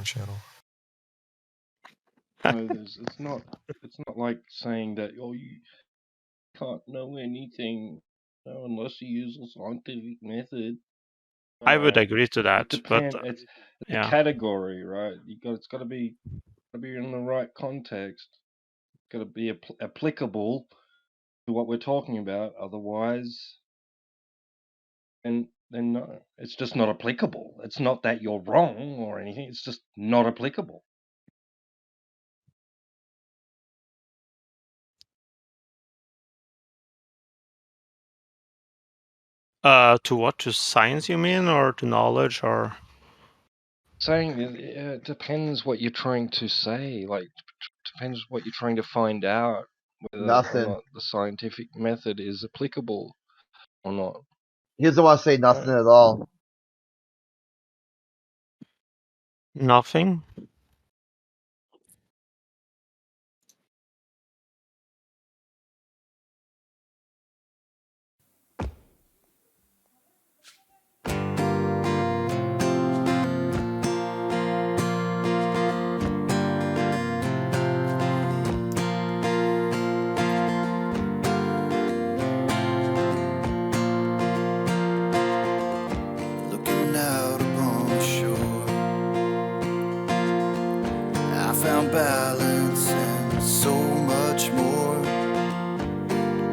channel. No, it's not like saying that you can't know anything unless you use a scientific method. I would agree to that, but it's a category, right? It's got to be in the right context. It's got to be applicable to what we're talking about. Otherwise, then no, it's just not applicable. It's not that you're wrong or anything. It's just not applicable. To what? To science, you mean, or to knowledge, or? Saying it depends what you're trying to say. Like, depends what you're trying to find out. Whether or not the scientific method is applicable or not. He doesn't want to say nothing at all. Nothing? Looking out upon the shore, I found balance and so much more.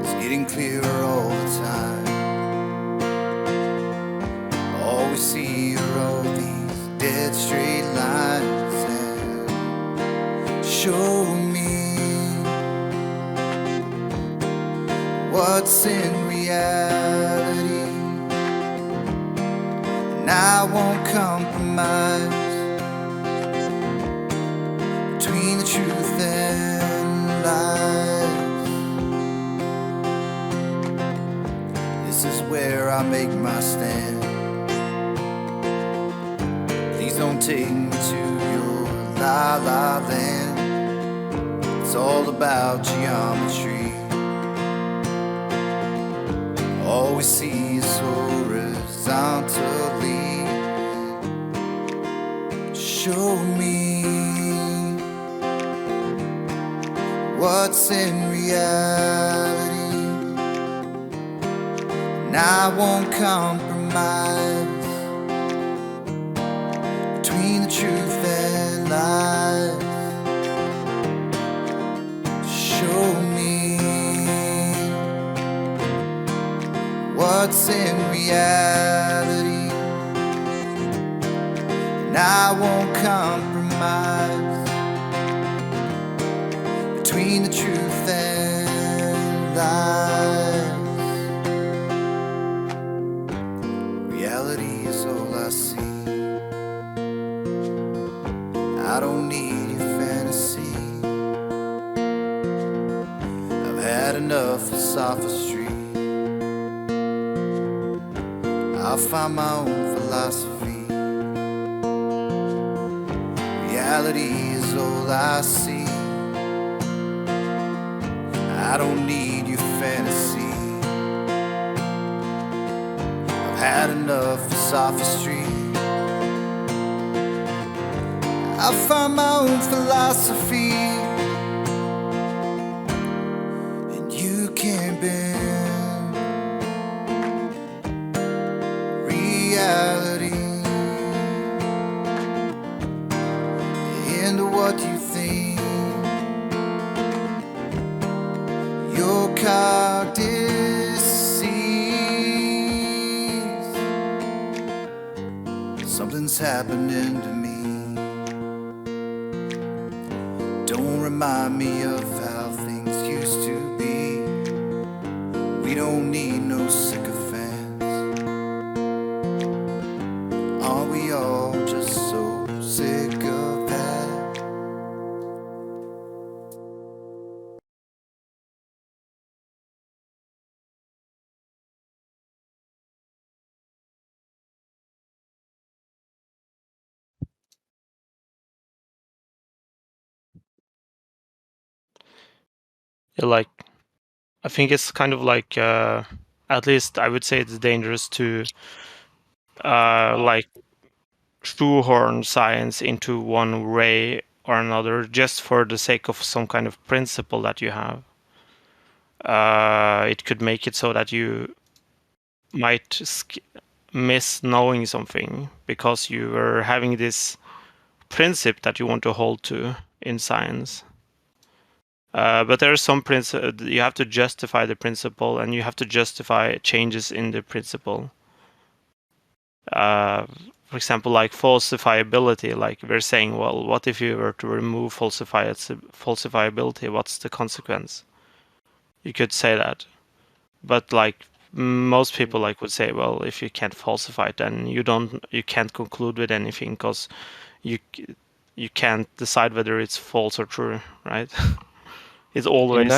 It's getting clearer all the time. All we see are all these dead straight lines, and show me what's in reality. And I won't compromise between the truth and lies. This is where I make my stand. Please don't take me to your la-la land. It's all about geometry. All we see is horizontally. Show me what's in reality, and I won't compromise between the truth and lies. Show me what's in reality, and I won't compromise between the truth and lies. Reality is all I see. I don't need your fantasy. I've had enough of sophistry. I'll find my own philosophy. Reality is all I see. I don't need your fantasy. I've had enough of sophistry. I'll find my own philosophy, and you can't bend reality into what you think your cognition sees. Something's happening to me. Don't remind me of how things used to be. We don't need no sycophants. Aren't we all just so sick of that? Yeah, like, I think it's kind of like, at least I would say it's dangerous to, like, shoehorn science into one way or another just for the sake of some kind of principle that you have. It could make it so that you might miss knowing something because you were having this principle that you want to hold to in science. But there are some principles you have to justify the principle, and you have to justify changes in the principle. For example, like falsifiability. Like we're saying, well, what if you were to remove falsifiability? What's the consequence? You could say that, but like most people like would say, well, if you can't falsify it, then you can't conclude with anything because you can't decide whether it's false or true, right? It's always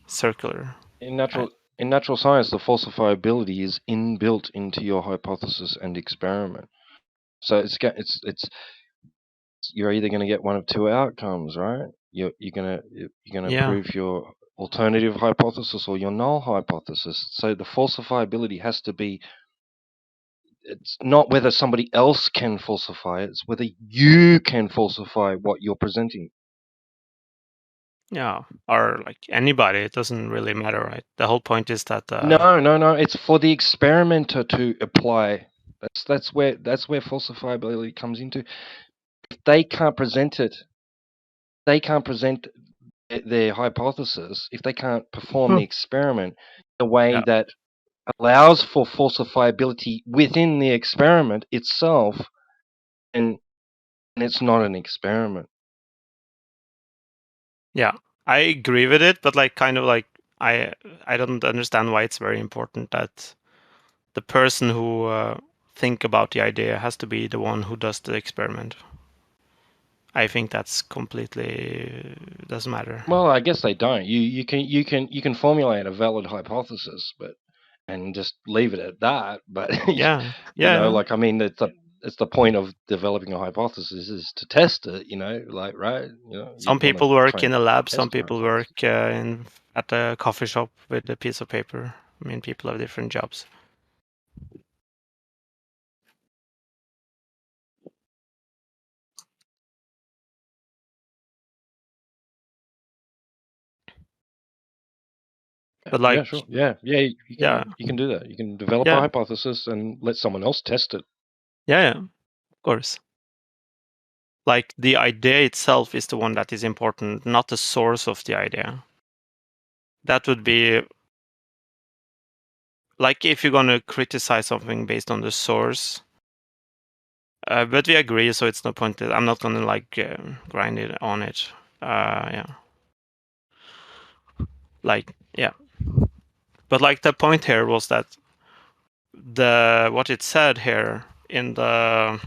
circular. In natural science, the falsifiability is inbuilt into your hypothesis and experiment. So you're either going to get one of two outcomes, right? You're gonna prove your alternative hypothesis or your null hypothesis. So the falsifiability has to be. It's not whether somebody else can falsify it; it's whether you can falsify what you're presenting. Yeah, or like anybody, it doesn't really matter, right? The whole point is that No. It's for the experimenter to apply. That's where falsifiability comes into. If they can't present it, they can't present their hypothesis. If they can't perform the experiment in a way that allows for falsifiability within the experiment itself, and it's not an experiment. Yeah, I agree with it, but like kind of like I don't understand why it's very important that the person who think about the idea has to be the one who does the experiment. I think that's completely doesn't matter. Well, I guess they don't. You can formulate a valid hypothesis, and just leave it at that. But like I mean, it's the point of developing a hypothesis is to test it. Right? Some people work in a lab. Some people work at a coffee shop with a piece of paper. I mean, people have different jobs. But like, sure. You can do that. You can develop a hypothesis and let someone else test it. Yeah, of course. Like the idea itself is the one that is important, not the source of the idea. That would be like if you're gonna criticize something based on the source. But we agree, so it's no point. I'm not gonna like grind it on it. But like the point here was that what it said here in the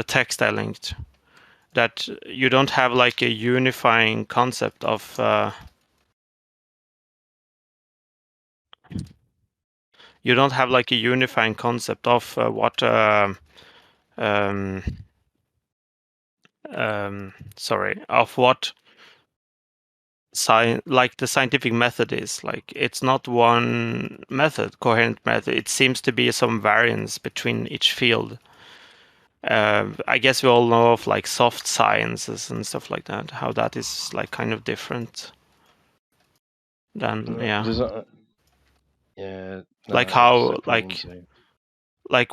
text I linked, that you don't have like a unifying concept of what of what like the scientific method is. Like it's not one coherent method. It seems to be some variance between each field. I guess we all know of like soft sciences and stuff like that, how that is like kind of different than like how like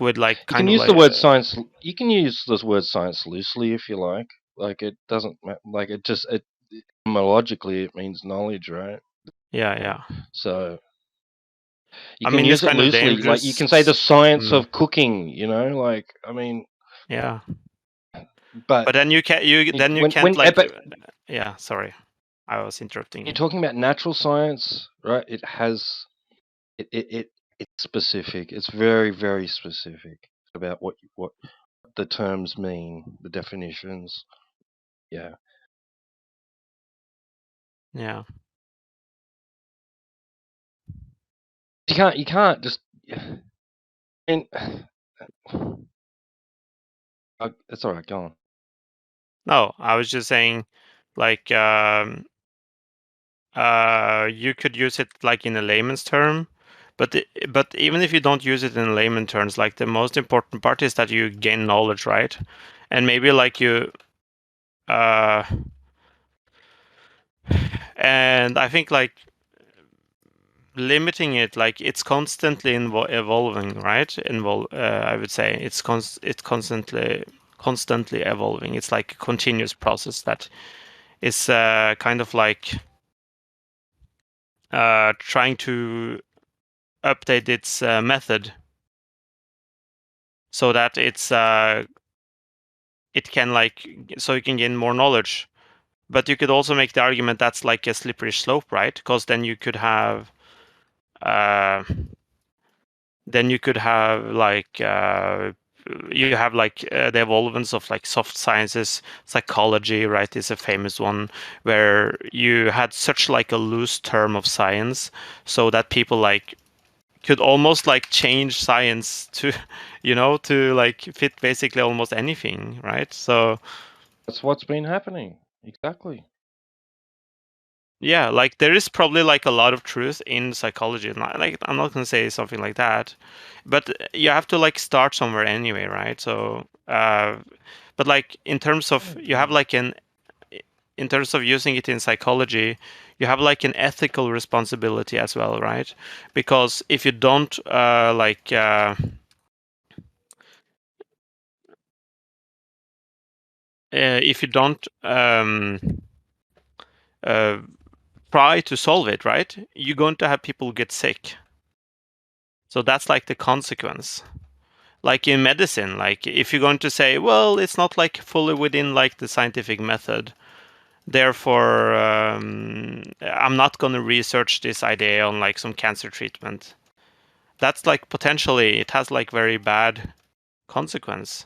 with like kind of you can use like the word science. You can use this word science loosely if you like. Like it doesn't like it just etymologically it means knowledge, right? Yeah. So you can use it loosely. Like you can say the science of cooking. Like I mean. Yeah. But then you can't. Yeah. Sorry, I was interrupting. You're talking about natural science, right? It has it's specific. It's very, very specific about what the terms mean, the definitions. Yeah. Yeah. You can't just. And it's all right. Go on. No, I was just saying, like, you could use it like in a layman's term, But even if you don't use it in layman terms, like the most important part is that you gain knowledge, right? And maybe like you, and I think like limiting it, like it's constantly evolving, right? I would say it's constantly evolving. It's like a continuous process that is kind of like trying to update its method so that it can like so you can gain more knowledge. But you could also make the argument that's like a slippery slope, right? Because then you could have like you have like the evolvence of like soft sciences. Psychology, right, is a famous one where you had such like a loose term of science so that people like could almost like change science to to like fit basically almost anything, right? So that's what's been happening. Exactly. yeah, like there is probably like a lot of truth in psychology. Like I'm not gonna say something like that, but you have to like start somewhere anyway, right? So, but like in terms of you have like in terms of using it in psychology, you have like an ethical responsibility as well, right? Because if you don't if you don't try to solve it, right, you're going to have people get sick. So that's like the consequence. Like in medicine, like if you're going to say, well, it's not like fully within like the scientific method, therefore I'm not going to research this idea on like some cancer treatment. That's like potentially it has like very bad consequence.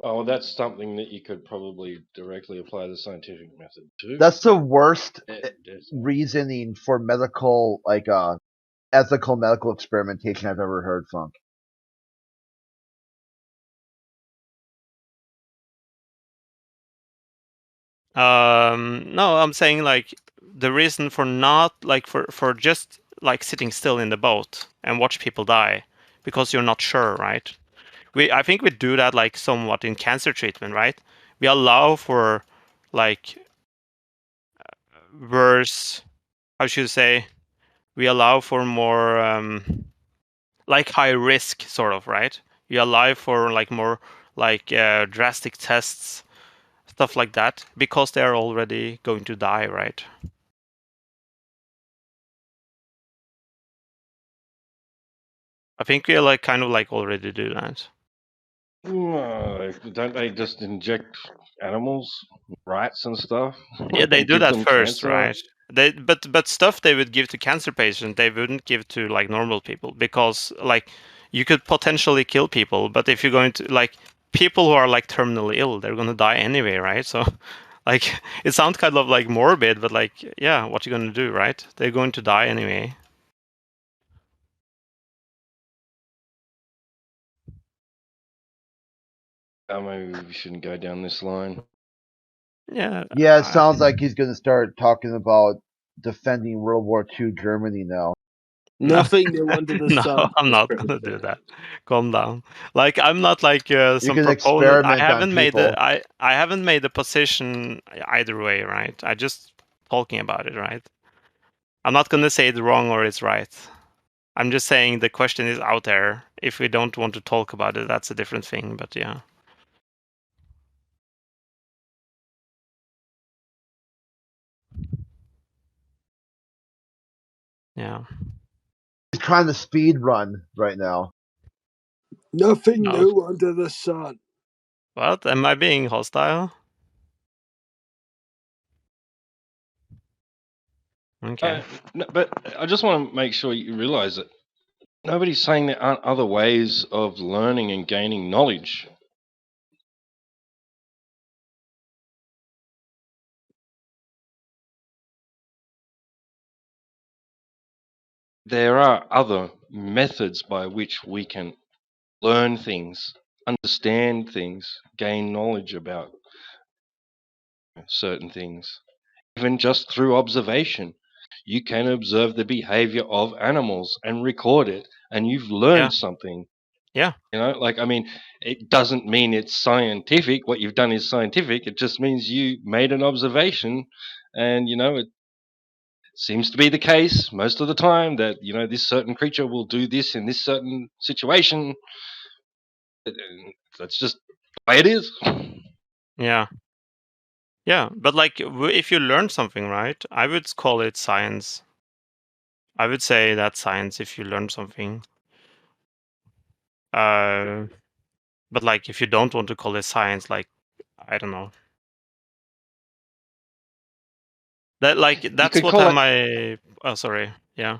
Oh, that's something that you could probably directly apply the scientific method to. That's the worst Definitely. reasoning for medical, like ethical medical experimentation I've ever heard, Funk. No, I'm saying like the reason for not like for just like sitting still in the boat and watch people die because you're not sure, right? I think we do that like somewhat in cancer treatment, right? We allow for like worse, how should I say? We allow for more like high risk sort of, right? You allow for like more like drastic tests, stuff like that, because they're already going to die, right? I think we like kind of like already do that. Don't they just inject animals, rats and stuff? Yeah, they and do give that them first, cancer? right? But stuff they would give to cancer patients, they wouldn't give to like normal people because like you could potentially kill people. But if you're going to like people who are like terminally ill, they're gonna die anyway, right? So like it sounds kind of like morbid, but like yeah, what you gonna do, right? They're going to die anyway. Maybe we shouldn't go down this line. Yeah. Yeah, it sounds like he's going to start talking about defending World War II Germany now. Nothing new under the No, sun. I'm not gonna do that. Calm down. Like I'm not like some can proponent. experiment on people. I haven't made a position either way, right? I just talking about it, right? I'm not gonna say it's wrong or it's right. I'm just saying the question is out there. If we don't want to talk about it, that's a different thing. But yeah. Yeah. He's trying to speed run right now. Nothing No. new under the sun. What? Am I being hostile? Okay. No, but I just want to make sure you realize that nobody's saying there aren't other ways of learning and gaining knowledge. There are other methods by which we can learn things, understand things, gain knowledge about certain things, even just through observation. You can observe the behavior of animals and record it, and you've learned something. Yeah. You know, like, I mean, it doesn't mean it's scientific. What you've done is scientific. It just means you made an observation, and, you know, it seems to be the case most of the time that, you know, this certain creature will do this in this certain situation. That's just the way it is. Yeah. Yeah, but like if you learn something, right, I would call it science. I would say that's science if you learn something. But like if you don't want to call it science, like, I don't know. That's what oh, sorry. Yeah. I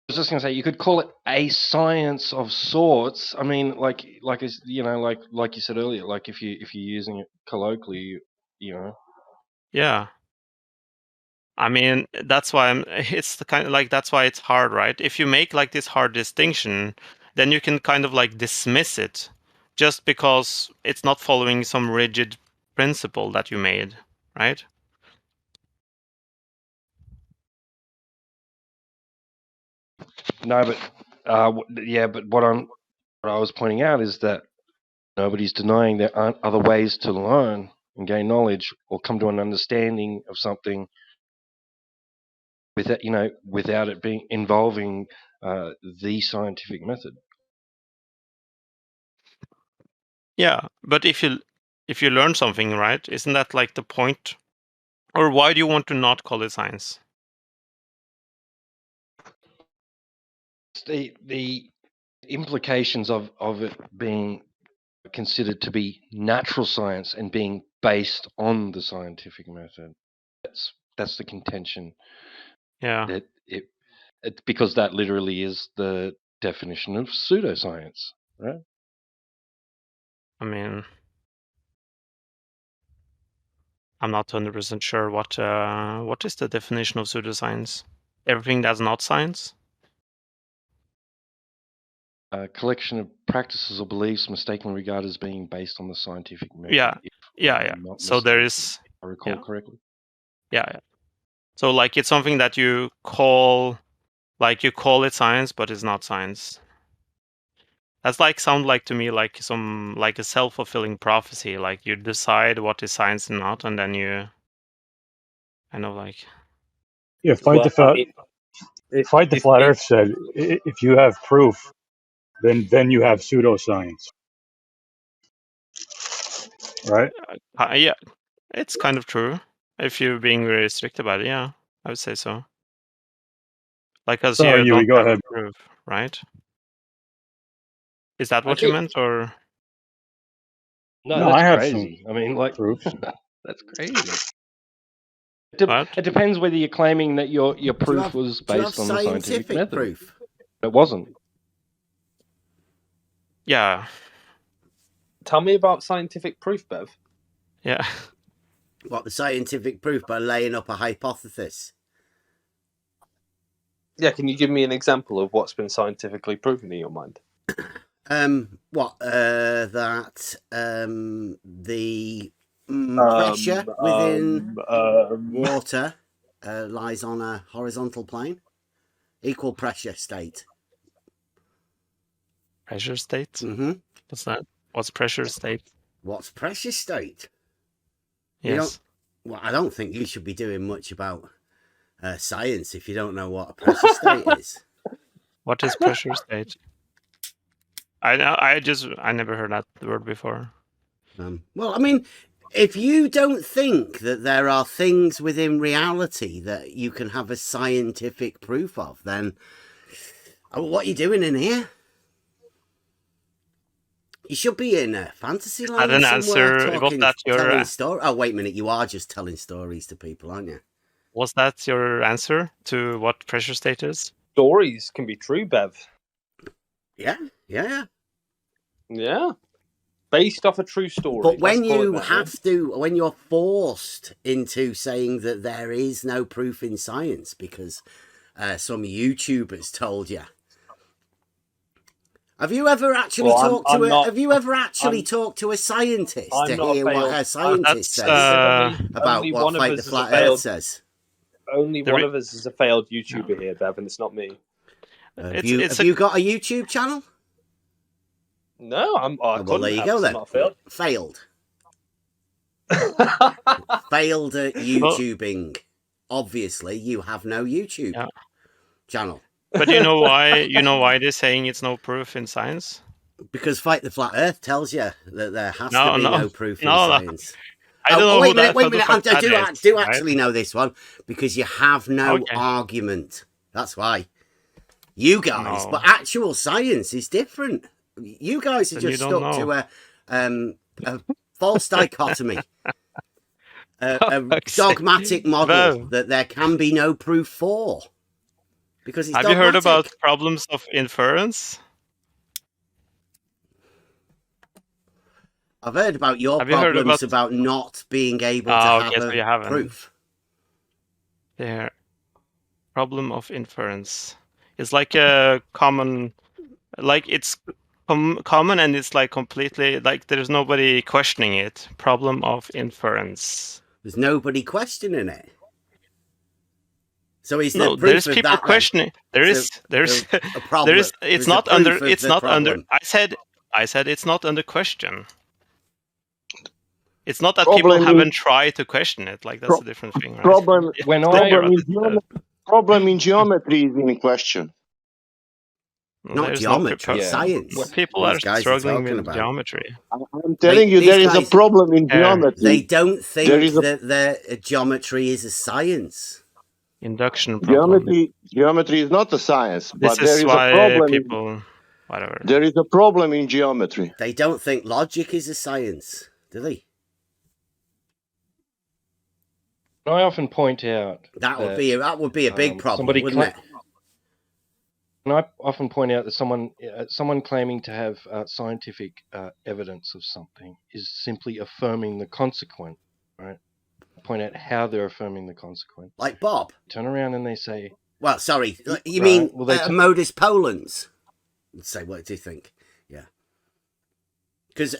was just going to say, you could call it a science of sorts. I mean, like you know, like you said earlier, like if you're using it colloquially, you know. Yeah. I mean, that's why it's the kind of like, that's why it's hard, right? If you make like this hard distinction, then you can kind of like dismiss it just because it's not following some rigid principle that you made, right? No, but yeah, but what I was pointing out is that nobody's denying there aren't other ways to learn and gain knowledge or come to an understanding of something without, you know, without it being involving the scientific method. Yeah, but if you learn something, right, isn't that like the point? Or why do you want to not call it science? The implications of it being considered to be natural science and being based on the scientific method. That's the contention. Yeah. That it because that literally is the definition of pseudoscience, right? I mean, I'm not 100% sure what is the definition of pseudoscience? Everything that's not science? A collection of practices or beliefs mistakenly regarded as being based on the scientific method. Yeah, yeah. So there is, if I recall correctly. Yeah. So like it's something that you call it science, but it's not science. That's like sound like to me like a self-fulfilling prophecy. Like you decide what is science and not, and then you kind of like. Yeah, Fight the Flat Earth said, if you have proof, then you have pseudoscience, right? Yeah, it's kind of true. If you're being very strict about it, yeah, I would say so. Like, as Sorry, you Yui, don't go have ahead. proof, right? Is that what you meant, or? No, No, that's I have crazy. some I mean, like, proofs. that's crazy. It depends whether you're claiming that your proof was based on the scientific method. Proof? It wasn't. Yeah. Tell me about scientific proof, Bev. Yeah. What, the scientific proof by laying up a hypothesis? Yeah, can you give me an example of what's been scientifically proven in your mind? That the pressure within water lies on a horizontal plane. Equal pressure state. Pressure state? Mm-hmm. What's that? What's pressure state? What's pressure state? Yes. I don't think you should be doing much about science if you don't know what a pressure state is. What is pressure state? I never heard that word before. Well, I mean, if you don't think that there are things within reality that you can have a scientific proof of, then what are you doing in here? You should be in a fantasy land somewhere, telling stories. Oh, wait a minute, you are just telling stories to people, aren't you? Was that your answer to what pressure state is? Stories can be true, Bev. Yeah. Based off a true story. But when when you're forced into saying that there is no proof in science because some YouTubers told you. Have you ever actually talked to a scientist to hear what a scientist says about what Fight the Flat Earth says? Only one of us is a failed YouTuber here, Bev, and it's not me. Have you got a YouTube channel? No, I well, there you go then. I'm not failed. Failed at YouTubing. Obviously, you have no YouTube channel. But you know why? You know why they're saying it's no proof in science? Because Fight the Flat Earth tells you that there has to be no proof in science. I don't know. Wait a minute. I do right? actually know this one because you have no argument. That's why. You guys, but actual science is different. You guys are just stuck to a false dichotomy. A dogmatic model that there can be no proof for. Because it's dogmatic. You heard about problems of inference? I've heard about your problems about not being able to have proof. The problem of inference is like a common, like it's common and it's like completely like there's nobody questioning it. Problem of inference. There's nobody questioning it. So is no, there's people questioning. There's a problem. It's not under. I said it's not under question. It's not that people haven't tried to question it. Like that's a different thing. Right? Problem in geometry is in question. Not geometry, science. Well, people are struggling with geometry. I'm telling you, there is a problem in geometry. They don't think that their geometry is a science. Induction problem. Geometry is not a science, but this there is a problem. People, whatever. There is a problem in geometry. They don't think logic is a science, do they? I often point out that would be a big problem, wouldn't it? And I often point out that someone claiming to have scientific evidence of something is simply affirming the consequent, right? Point out how they're affirming the consequent. Like Bob. Turn around and they say... Well, sorry, you mean modus ponens? Let's say, what do you think? Yeah. Because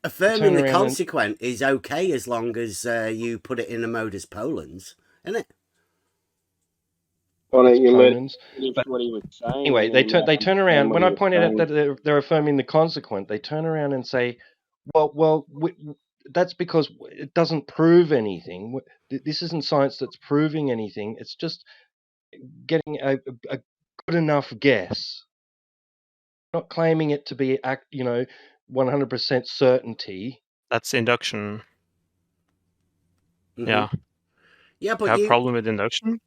affirming the consequent is okay as long as you put it in a modus ponens, isn't it? Well, what he was saying. Anyway, they turn around. When I pointed out that they're affirming the consequent, they turn around and say, that's because it doesn't prove anything. This isn't science that's proving anything. It's just getting a good enough guess. Not claiming it to be 100% certainty. That's induction. Mm-hmm. Yeah. Yeah, but you have a problem with induction?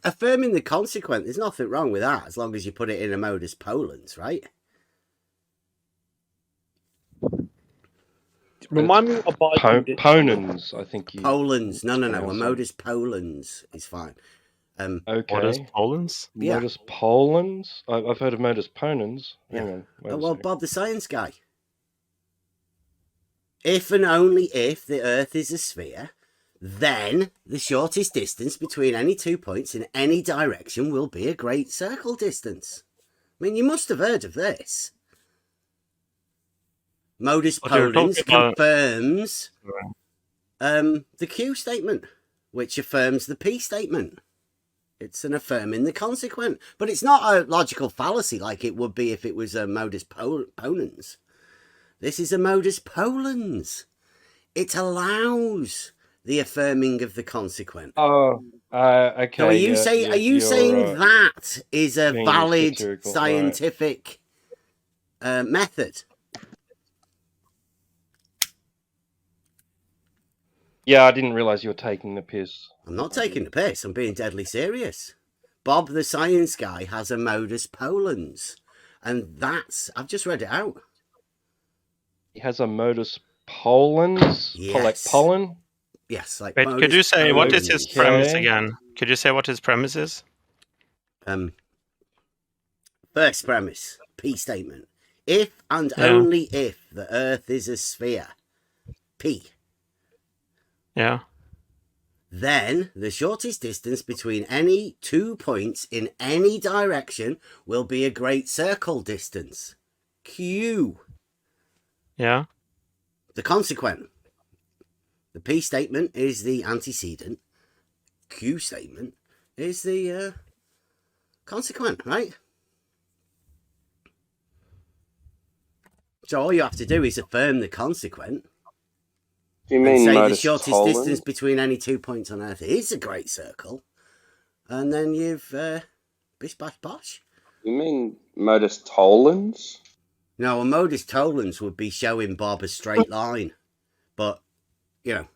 Affirming the consequent, there's nothing wrong with that as long as you put it in a modus ponens, right? Remind me of ponens, I think you... Polens. No. A modus ponens is fine. Okay. Modus polens? Yeah. Modus polens? I've heard of modus ponens. Hang on. Well, Bob, the science guy. If and only if the Earth is a sphere, then the shortest distance between any 2 points in any direction will be a great circle distance. I mean, you must have heard of this. Modus ponens confirms the Q statement, which affirms the P statement. It's an affirming the consequent. But it's not a logical fallacy like it would be if it was a modus ponens. This is a modus ponens. It allows the affirming of the consequent. Okay. So are you saying that is a valid scientific method? Yeah, I didn't realise you were taking the piss. I'm not taking the piss. I'm being deadly serious. Bob, the science guy, has a modus ponens. And that's... I've just read it out. He has a modus ponens? Yes. Like pollen? Yes. Like wait, could you say what is his premise again? Could you say what his premise is? First premise, P statement. If and only if the Earth is a sphere, P. Yeah. Then the shortest distance between any 2 points in any direction will be a great circle distance, Q. Yeah. The consequent. The P statement is the antecedent. Q statement is the consequent, right? So all you have to do is affirm the consequent. Do you and mean say the modus shortest tollens? distance between any 2 points on Earth is a great circle. And then you've bish bash bosh. You mean modus tollens? No, a modus tollens would be showing Bob a straight line. But, you know.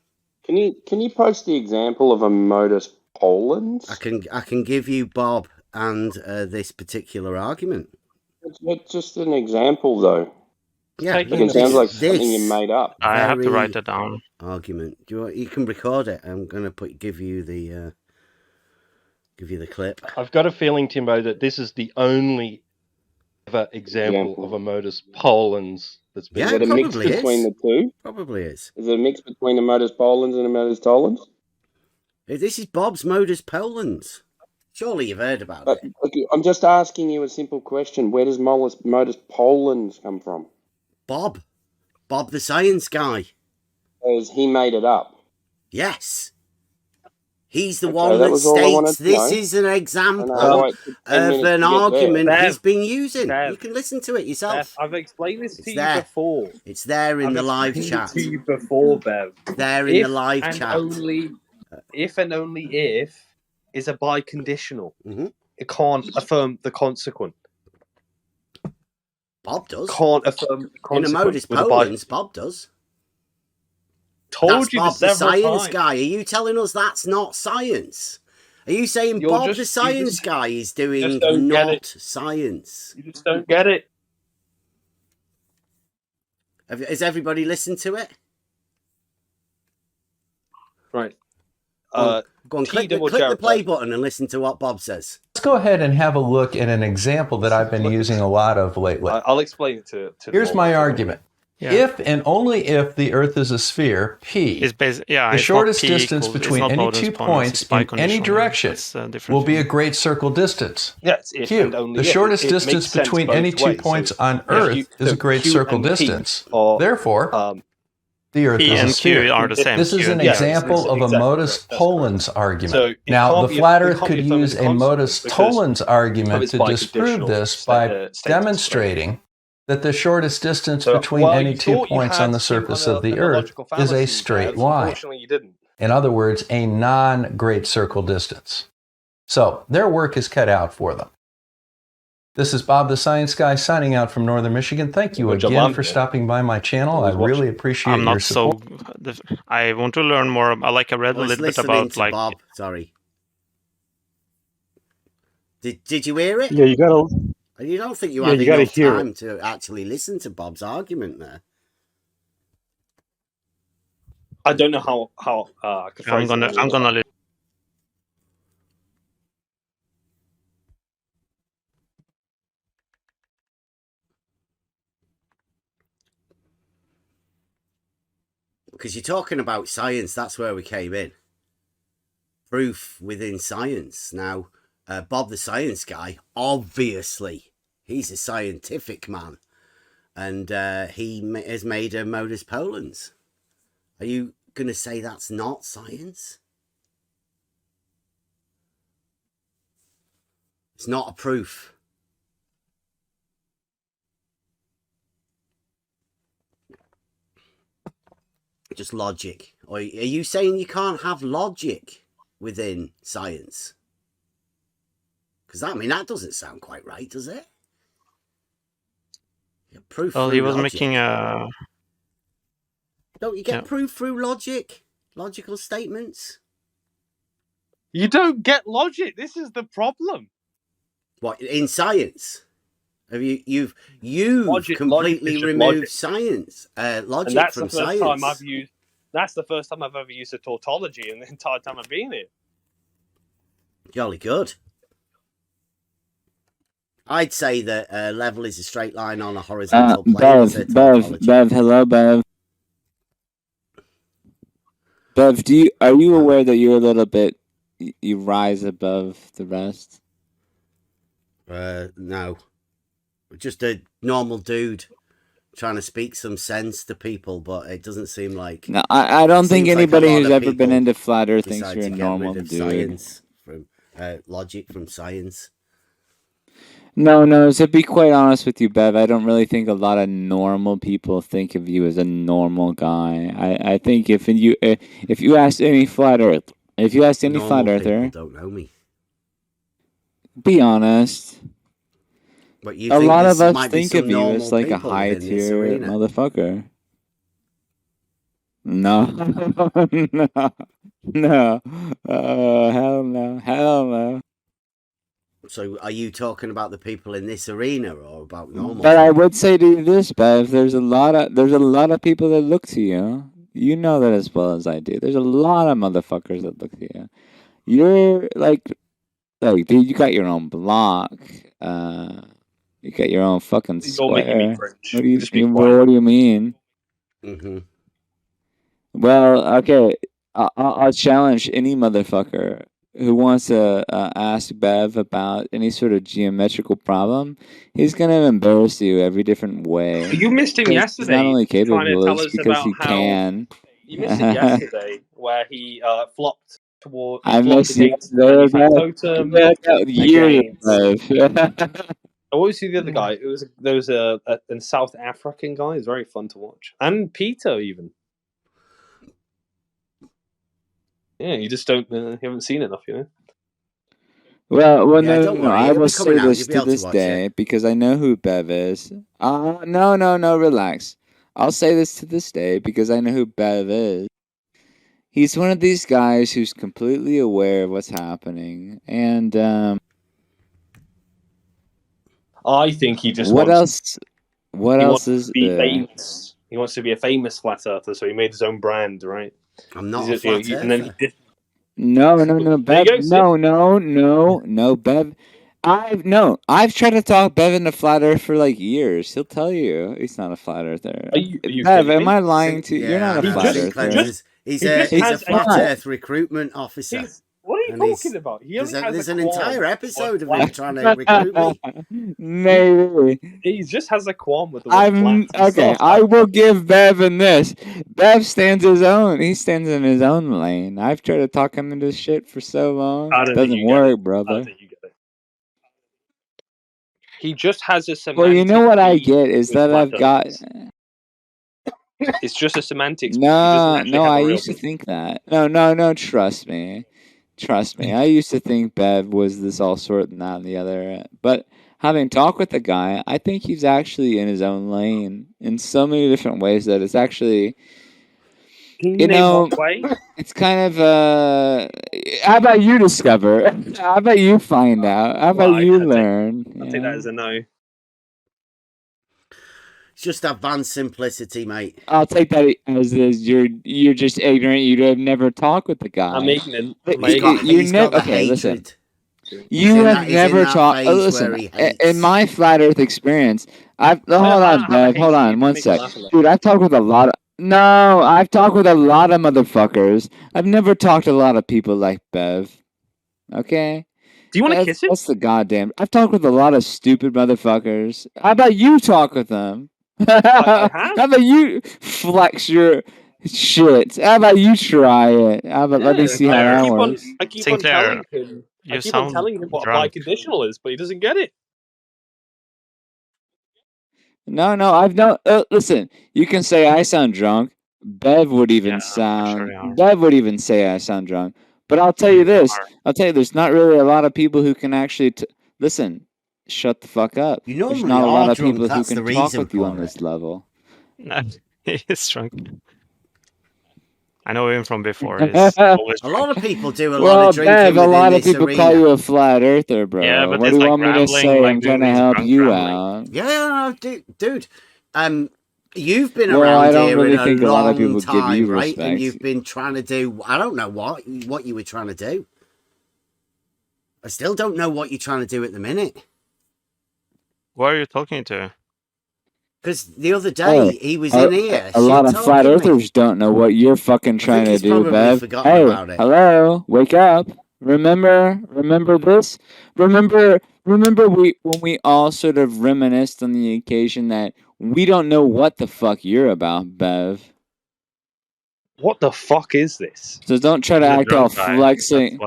Can you post the example of a modus tollens? I can give you Bob and this particular argument. It's just an example, though. Yeah, it sounds like something you made up. I have to write it down. Argument. You can record it. I'm going to give you the clip. I've got a feeling, Timbo, that this is the only ever example of a modus tollens that's been. Is it a mix between the two? Probably is. Is it a mix between a modus tollens and a modus tollens? This is Bob's modus tollens. Surely you've heard about it. Okay, I'm just asking you a simple question. Where does modus tollens come from? Bob the science guy. Has he made it up? Yes. He's the one that states this is an example of an argument he's been using. You can listen to it yourself. Bev, I've explained this to you before. It's there in the live chat. To you before, Bev. There in the live chat. If and only if is a biconditional. It can't affirm the consequent. Bob does. Can't affirm the consequent. In a modus tollens, Bob does. Told you Bob the science times. guy. Are you telling us that's not science? Are you saying Bob the science guy is doing not science? You just don't get it. Has everybody listened to it? Right. Go on, click the play button and listen to what Bob says. Let's go ahead and have a look at an example that I've been using a lot of lately. I'll explain it to Here's my argument. Yeah. If and only if the Earth is a sphere, P, the shortest distance between any 2 points in any direction will be a great circle distance. Yes, Q, the shortest distance between any 2 points on Earth is a great circle distance. Therefore, the Earth is a sphere. Are the same. This is an example of a modus tollens argument. Now, the flat Earth could use a modus tollens argument to disprove this by demonstrating that the shortest distance between any 2 points on the surface of the Earth is a straight line. In other words, a non-great circle distance. So, their work is cut out for them. This is Bob the Science Guy signing out from Northern Michigan. Thank you again for stopping by my channel. I really appreciate your support. I want to learn more. I read a little bit about Bob. Sorry. Did you hear it? Yeah, you gotta. You don't think you had enough time to actually listen to Bob's argument there? I don't know how I could phrase it. I'm gonna. Because you're talking about science, that's where we came in. Proof within science. Now, Bob the science guy, obviously, he's a scientific man. And he has made a modus tollens. Are you going to say that's not science? It's not a proof. Just logic. Or are you saying you can't have logic within science? Because that doesn't sound quite right, does it? Proof. Well, he was making a. Don't you get proof through logic? Logical statements? You don't get logic. This is the problem. What, in science? Have you've completely removed science, logic from science. That's the first time I've ever used a tautology in the entire time I've been here. Jolly good. I'd say that level is a straight line on a horizontal plane. Bev, hello, Bev. Bev, are you aware that you're a little bit, you rise above the rest? No. Just a normal dude trying to speak some sense to people, but it doesn't seem like... No, I don't think anybody who's ever been into flat earth thinks you're a normal dude. logic from science. No. To be quite honest with you, Bev, I don't really think a lot of normal people think of you as a normal guy. I think if you ask any flat earth, Normal people don't know me. Be honest. But you A think lot of us might think be some of you normal as like a people high within this tier arena. motherfucker. No, no, hell no. So, are you talking about the people in this arena or about normal? But I would say to you this, Bev. There's a lot of people that look to you. You know that as well as I do. There's a lot of motherfuckers that look to you. You're like, dude, you got your own block. You got your own fucking You're making me square. cringe. What do you Just be quiet. What do you mean? Mm-hmm. Well, okay. I'll challenge any motherfucker who wants to ask Bev about any sort of geometrical problem. He's gonna embarrass you every different way. You missed him Because he's not yesterday, only trying to capable, tell it's us because about he how can. you missed it yesterday, where he flopped I flopped missed it against Manufactotum, years against. ago. I always see the other guy. There was a South African guy. It's very fun to watch, and Peter even. Yeah, you just don't. You haven't seen enough, you know. Well, Yeah, no. don't worry, I it'll will be coming say out, this you'll be to able to this watch day it. because I know who Bev is. No, relax. I'll say this to this day because I know who Bev is. He's one of these guys who's completely aware of what's happening, and I think he just what wants. else? What He else wants is to be famous. He wants to be a famous flat earther, so he made his own brand, right? I'm not a flat earther. And then he did. No, There you Bev. go, No, Bev. I've tried to talk Bev into flat Earth for like years. He'll tell you he's not a flat earther. Are you Bev, kidding am me? I lying to you? You're not a flat earther. He's a flat Earth recruitment officer. What are you talking about? He only has There's a an qualm entire episode of him flat. trying to recruit me. Maybe. He just has a qualm with the word flat. Okay. I will give Bevan this. Bev stands his own. He stands in his own lane. I've tried to talk him into shit for so long. I don't think Doesn't you get work, it. brother. I don't think you get it. He just has a semantic. Well, you know what I get is that I've got. It's just a semantics. No, I real used to think that. No. Trust me. I used to think Bev was this all sort and that and the other. But having talked with the guy, I think he's actually in his own lane in so many different ways that it's actually. Can you name what way? It's kind of how about you discover? How about you find out? How about you learn? I'll take that as a no. It's just advanced simplicity, mate. I'll take that as you're just ignorant. You have never talked with the guy. I'm ignorant. He's got the hatred. Listen. You have never talked. Listen, in my flat Earth experience, hold on, Bev. Hold on, one sec, dude. I've talked with a lot of. No, I've talked with a lot of motherfuckers. I've never talked to a lot of people like Bev. Okay. Do you want to kiss him? That's the goddamn. I've talked with a lot of stupid motherfuckers. How about you talk with them? How about you flex your shit? How about you try it? How about let me see how that works? I keep on telling him. I keep on telling him what biconditional is, but he doesn't get it. No, I've no. Listen, you can say I sound drunk. Bev would even sound. Bev would even say I sound drunk. But I'll tell you this. There's not really a lot of people who can actually listen. Shut the fuck up. You normally There's not a lot of drunk, people who that's can the talk reason with you on for this level. No, he's drunk. I know him from before. A lot of people do a lot Well, of drinking Bev, a lot of within this people arena. call you a flat earther, bro. Yeah, but what it's do you like want me to rambling, say? like I'm trying to doing help drunk you rambling. out. Yeah, dude. You've been Well, around I don't here really in think a a lot of long people give time, you right? respect. And you've been trying to do. I don't know what you were trying to do. I still don't know what you're trying to do at the minute. Who are you talking to? Because the other day he was in here. A lot of flat earthers don't know what you're fucking trying to he's do, probably Bev. forgotten Hey, about it. hello, wake up. Remember this? Remember when we all sort of reminisced on the occasion that we don't know what the fuck you're about, Bev. What the fuck is this? So don't try to He's a act all drunk guy. flexing.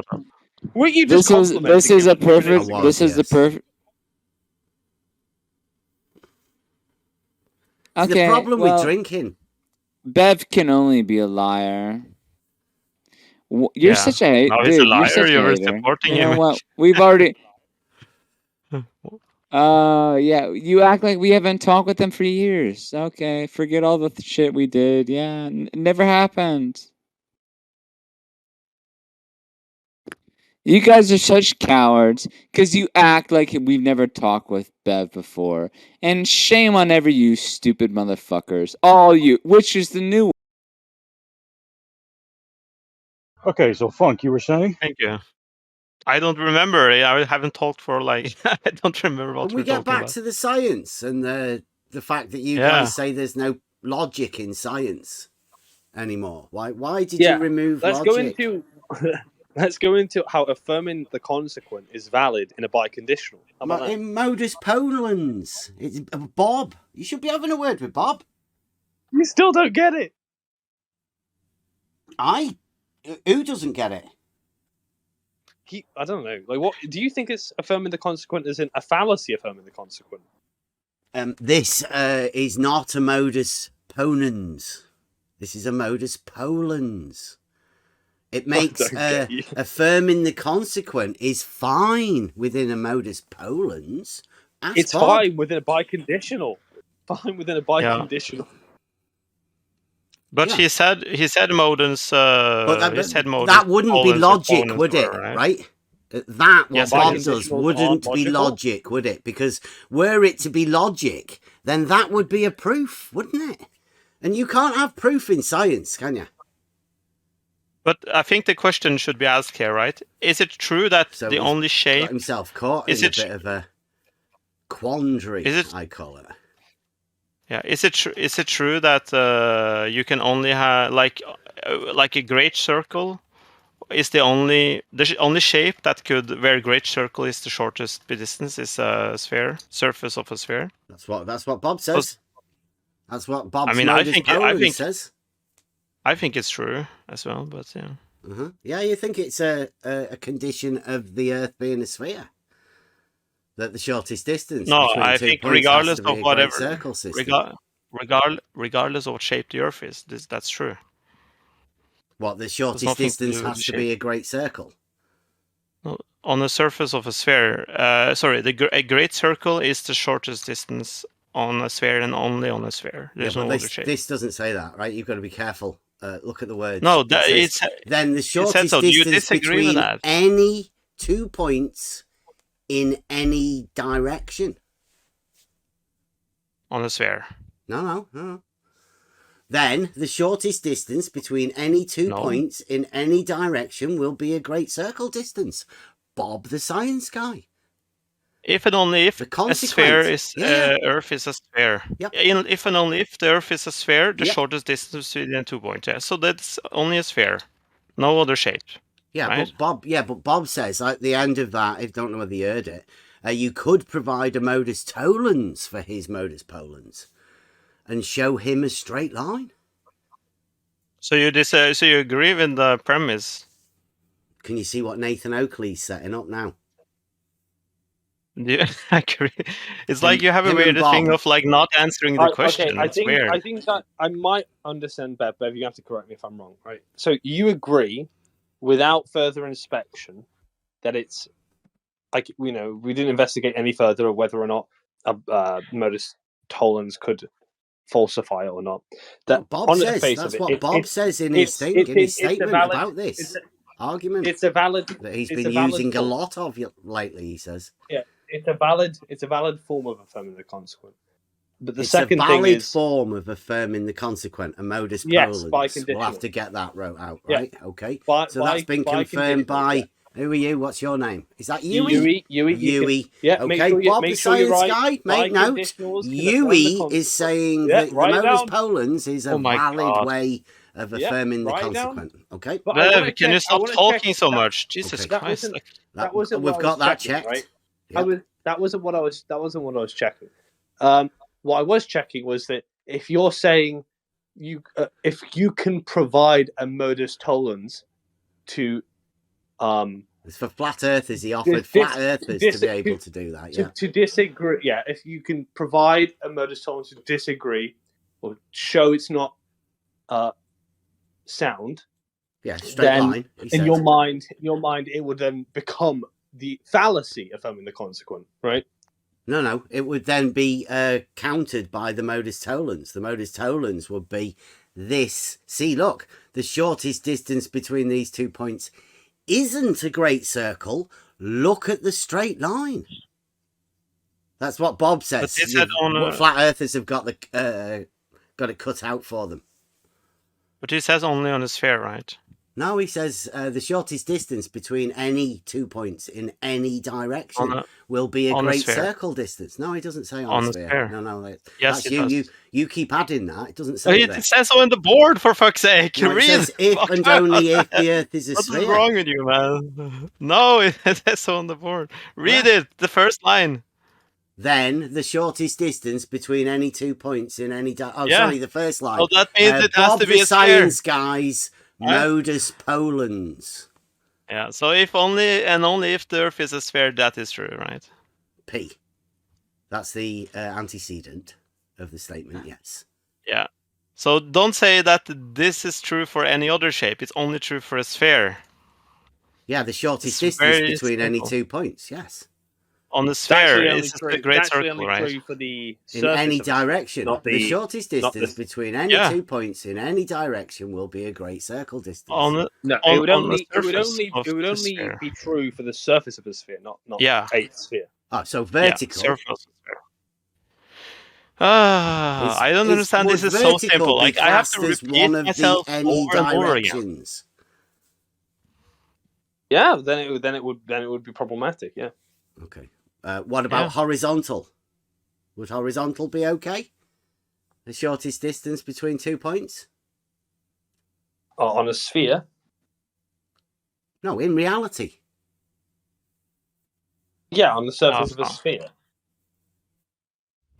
Were you just this is a perfect. This is the perfect. Okay, the problem with drinking. Bev can only be a liar. You're such a now dude. he's a liar. You're such a You were hater. supporting You know him. what? We've already. Yeah. You act like we haven't talked with them for years. Okay, forget all the shit we did. Yeah, never happened. You guys are such cowards because you act like we've never talked with Bev before. And shame on every you stupid motherfuckers. All you, which is the new one. Okay, so Funk, you were saying? Thank you. I don't remember. I haven't talked for like I don't remember what When we we're get talking back about. to the science and the fact that you guys say there's no logic in science anymore. Why did you remove logic? Let's go into how affirming the consequent is valid in a biconditional. How about that? In modus ponens. It's Bob. You should be having a word with Bob. You still don't get it. Who doesn't get it? I don't know. Like, what do you think is affirming the consequent as in a fallacy affirming the consequent? This is not a modus ponens. This is a modus polens. It makes affirming the consequent is fine within a modus polens. It's fine within a biconditional. Fine within a biconditional. But he said modens. That wouldn't be logic, would it? Right? That what Bob does wouldn't be logic, would it? Because were it to be logic, then that would be a proof, wouldn't it? And you can't have proof in science, can you? But I think the question should be asked here, right? Is it true that the only shape... Got himself caught in a bit of a quandary, I call it. Yeah, is it true that you can only have like a great circle is the only shape that could, where great circle is the shortest distance, is a sphere, surface of a sphere? That's what Bob says. That's what Bob's says. I think it's true as well, but yeah. Yeah, you think it's a condition of the Earth being a sphere? That the shortest distance. No, I think regardless of whatever, circle system. regardless of what shape the Earth is, that's true. What, the shortest distance has to be a great circle? No, on the surface of a sphere. A great circle is the shortest distance on a sphere and only on a sphere. There's no other shape. This doesn't say that, right? You've got to be careful. Look at the words. No, then the shortest distance between any 2 points in any direction. On a sphere. No. Then the shortest distance between any 2 points in any direction will be a great circle distance. Bob the science guy. If and only if a sphere is Earth is a sphere. Yep. If and only if the Earth is a sphere, the shortest distance within 2 points. Yeah. So that's only a sphere, no other shape. Yeah, right? but Bob says at the end of that, I don't know whether you heard it, you could provide a modus tollens for his modus polens and show him a straight line. So you agree with the premise? Can you see what Nathan Oakley's setting up now? Yeah, I agree. It's like you have a weird thing of like not answering the question. Okay, it's weird. I think that I might understand, Bev. You have to correct me if I'm wrong, right? So you agree, without further inspection, that it's like, we didn't investigate any further of whether or not modus tollens could falsify it or not. That Bob says that's what Bob says in his statement about this argument. It's a valid that he's been using a lot of lately. He says, yeah, it's a valid form of affirming the consequent. But it's a valid form of affirming the consequent, a modus polens. By conditional. We'll have to get that wrote out, right? Yeah. Okay. So that's been confirmed by. Who are you? What's your name? Is that Yui? Yui. Yeah. Okay, Bob, the science guy, make note. Yui is saying that the modus polens is a valid way of affirming the consequent. Okay. Bev, can you stop talking so much? Jesus Christ! We've got that checked. Right? Yep. That wasn't what I was checking. What I was checking was that if you're saying if you can provide a modus tollens to It's for flat earthers. He offered flat earthers to be able to do that. Yeah. To disagree, if you can provide a modus tollens to disagree or show it's not sound, straight line. In your mind, it would then become the fallacy affirming the consequent, right? No, it would then be countered by the modus tollens. The modus tollens would be this. See, look, the shortest distance between these 2 points isn't a great circle. Look at the straight line. That's what Bob says. Flat earthers have got it cut out for them. But he says only on a sphere, right? No, he says the shortest distance between any 2 points in any direction will be a great circle distance. No, he doesn't say on a sphere. No. Yes, you keep adding that. It doesn't say it says so on the board, for fuck's sake. No, it says if and only if the Earth is a sphere. What's wrong with you, man? No, it says so on the board. Read it, the first line. Then the shortest distance between any 2 points in any sorry, the first line. Oh, that means it has to be a science guys. Modus pollens. Yeah, so if only if the Earth is a sphere, that is true, right? P. That's the antecedent of the statement, yes. Yeah. So don't say that this is true for any other shape. It's only true for a sphere. Yeah, the shortest distance between any 2 points, yes. On the sphere, it's a great circle, right? For the in any direction. The shortest distance between any 2 points in any direction will be a great circle distance. It would only be true for the surface of a sphere, not a sphere. Oh, so vertical. Yeah, surface I don't understand. This is so simple. Like I have to repeat myself over and over again. Yeah, then it would be problematic. Yeah. Okay. What about horizontal? Would horizontal be okay? The shortest distance between 2 points? On a sphere? No, in reality. Yeah, on the surface of a sphere.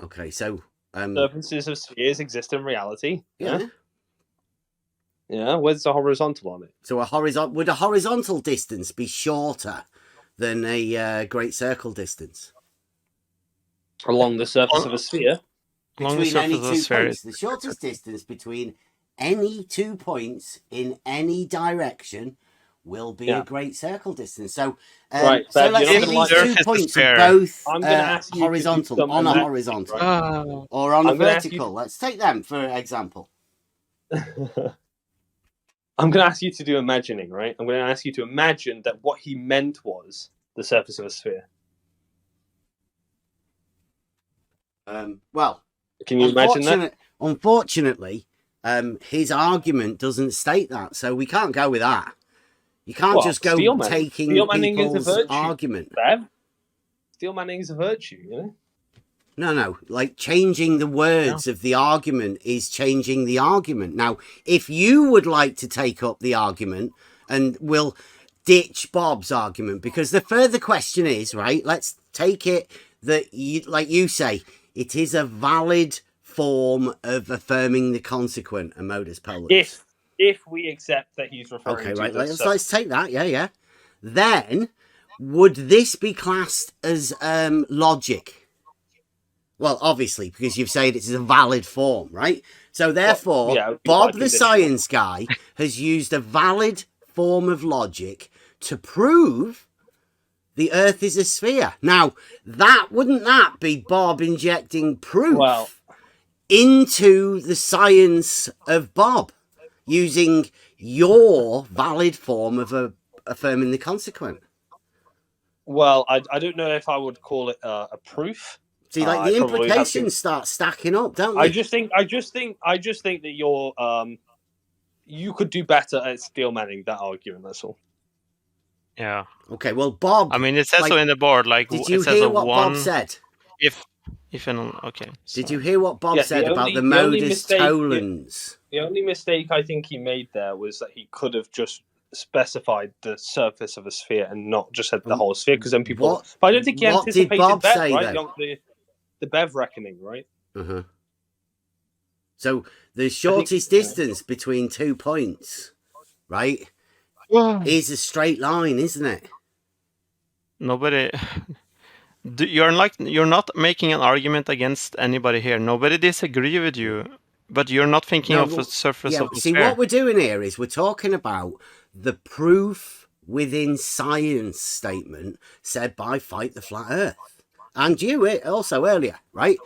Okay, so surfaces of spheres exist in reality. Yeah. Yeah, where's the horizontal on it? So would a horizontal distance be shorter than a great circle distance? Along the surface of a sphere? Between any 2 points. The shortest distance between any 2 points in any direction will be a great circle distance. So, let's say these 2 points are both horizontal, on a horizontal, or on a vertical. Let's take them for example. I'm going to ask you to do imagining, right? I'm going to ask you to imagine that what he meant was the surface of a sphere. Well, can you imagine that? Unfortunately, his argument doesn't state that, so we can't go with that. You can't just go taking people's argument. Steel manning is a virtue, you know? No. Like changing the words of the argument is changing the argument. Now, if you would like to take up the argument, and we'll ditch Bob's argument, because the further question is, right, let's take it that, like you say, it is a valid form of affirming the consequent, a modus pollens. If we accept that he's referring to... Okay, right, let's take that, yeah. Then, would this be classed as logic? Well, obviously, because you've said it's a valid form, right? So therefore, Bob the science guy has used a valid form of logic to prove the Earth is a sphere. Now, wouldn't that be Bob injecting proof into the science of Bob, using your valid form of affirming the consequent? Well, I don't know if I would call it a proof. See, like the implications start stacking up, don't they? I just think that you could do better at steel manning that argument. That's all. Yeah. Okay. Well, Bob. I mean, it says so in the board. Like, did you hear what Bob said? Okay. Did you hear what Bob said about the modus tollens? The only mistake I think he made there was that he could have just specified the surface of a sphere and not just said the whole sphere, because then people. But I don't think he anticipated Bob Bev, say right? then? The Bev reckoning, right? So the shortest distance between 2 points, right, is a straight line, isn't it? nobody. You're not making an argument against anybody here. Nobody disagree with you, but you're not thinking of the surface of the sphere. See, what we're doing here is we're talking about the proof within science statement said by Fight the Flat Earth, and you also earlier, right?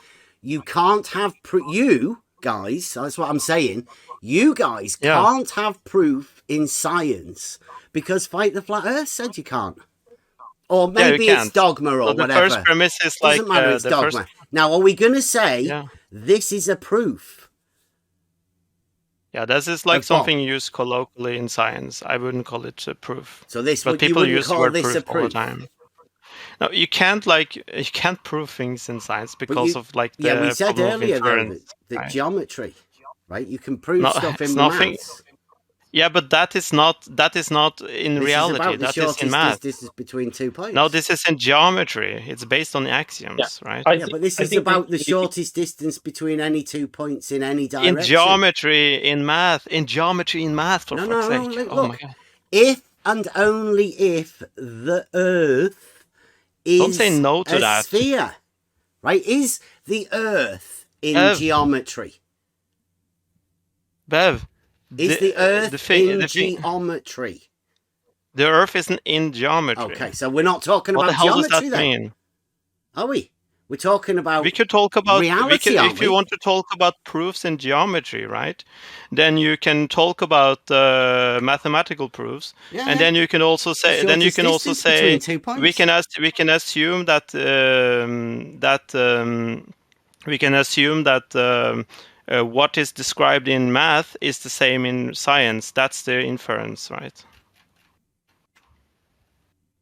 You can't have you guys. That's what I'm saying. You guys can't have proof in science because Fight the Flat Earth said you can't. Or maybe it's dogma or whatever. The first premise is like... Doesn't matter, it's dogma. Now, are we going to say this is a proof? Yeah, this is like something used colloquially in science. I wouldn't call it a proof. So this, but people use the word proof all the time. No, you can't prove things in science because of like the we said earlier though, that geometry, right? You can prove stuff in maths. Yeah, but that is not in reality. That is in math. This is between 2 points. No, this is in geometry. It's based on axioms, right? But this is about the shortest distance between any 2 points in any direction. In geometry, in math, for fuck's sake. Look, oh my God. If and only if the Earth is a sphere, right? Is the Earth in geometry? Bev. Is the Earth in geometry? The Earth isn't in geometry. Okay, so we're not talking about geometry then. What the hell does that mean? Are we? We're talking about we could talk about reality, if you want to talk about proofs in geometry, right? Then you can talk about mathematical proofs, and then you can also say we can assume that what is described in math is the same in science. That's the inference, right?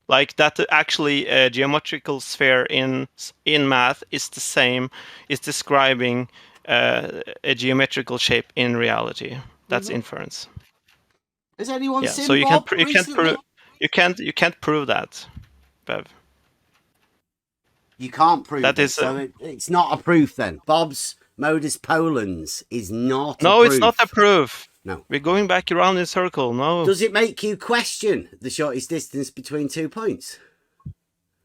Like that actually a geometrical sphere in math is the same, is describing a geometrical shape in reality. That's inference. Has anyone seen so you Bob you can't prove that, Bev. You can't prove that. It's not a proof then. Bob's modus polens is not a proof. It's not a proof. No. We're going back around in circle. No. Does it make you question the shortest distance between 2 points?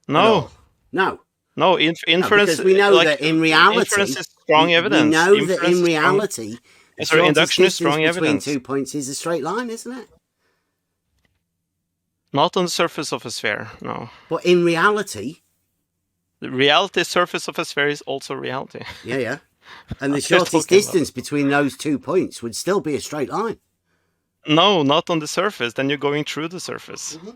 No. No. No, inference... because we know that in reality... Inference is strong evidence. We know that in reality... induction is strong evidence. Between 2 points is a straight line, isn't it? Not on the surface of a sphere, no. But in reality... The reality surface of a sphere is also reality. Yeah. And the shortest distance between those 2 points would still be a straight line. No, not on the surface. Then you're going through the surface. Mm-hmm.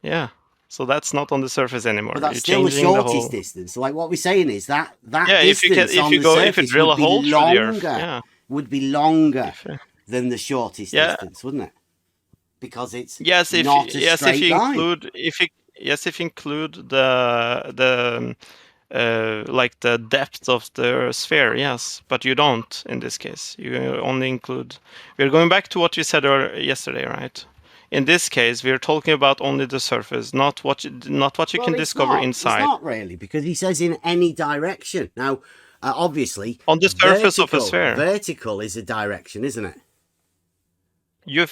Yeah. So that's not on the surface anymore. But that's still the shortest distance. Like what we're saying is that distance on the surface would be longer than the shortest distance, wouldn't it? Because it's not a straight line. If you include the like the depth of the sphere, yes, but you don't in this case. You only include. We're going back to what you said yesterday, right? In this case, we're talking about only the surface, not what you can discover inside. It's not really, because he says in any direction. Now, obviously, on the surface of a sphere, vertical is a direction, isn't it? Do you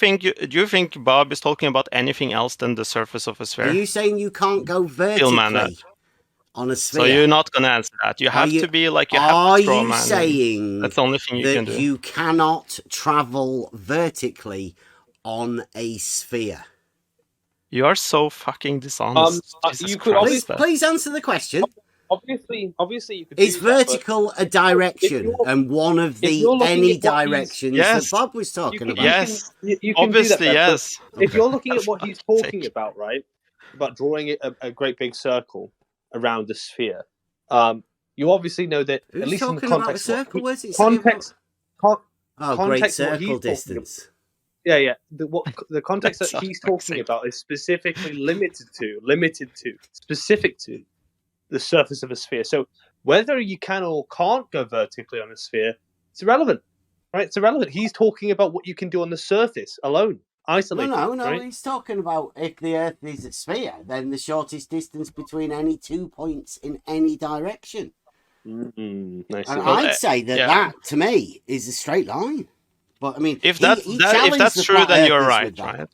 think Bob is talking about anything else than the surface of a sphere? Are you saying you can't go vertically on a sphere? So you're not going to answer that. You have to be like you have to straw man. Are you saying that's the only thing you can do? You cannot travel vertically on a sphere? You are so fucking dishonest. Please answer the question. Obviously, you could. Is vertical a direction and one of the any directions that Bob was talking about? Yes, you can obviously, do that, yes. If you're looking at what he's talking about, right, about drawing a great big circle around the sphere, you obviously know that Who's at least talking in context, about a circle? Where's it context? Great circle distance. Yeah. The context that he's talking about is specifically specific to the surface of a sphere. So whether you can or can't go vertically on a sphere, it's irrelevant, right? It's irrelevant. He's talking about what you can do on the surface alone, isolated. No. Right? He's talking about if the Earth is a sphere, then the shortest distance between any 2 points in any direction. Nice. And I'd say that to me is a straight line. But I mean, if that's true, then you're right, right?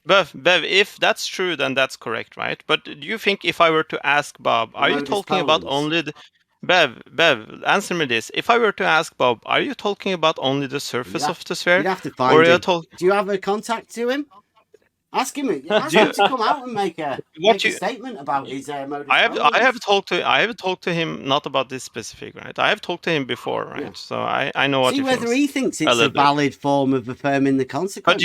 Bev, if that's true, then that's correct, right? But do you think if I were to ask Bob, are you talking about only the... Bev, answer me this. If I were to ask Bob, are you talking about only the surface of the sphere? You'd have to find him. Do you have a contact to him? Ask him. Ask him to come out and make a statement about his modus ponens. I have talked to him not about this specific, right? I have talked to him before, right? Yeah. So I know what he thinks. See whether he thinks it's a valid form of affirming the consequence.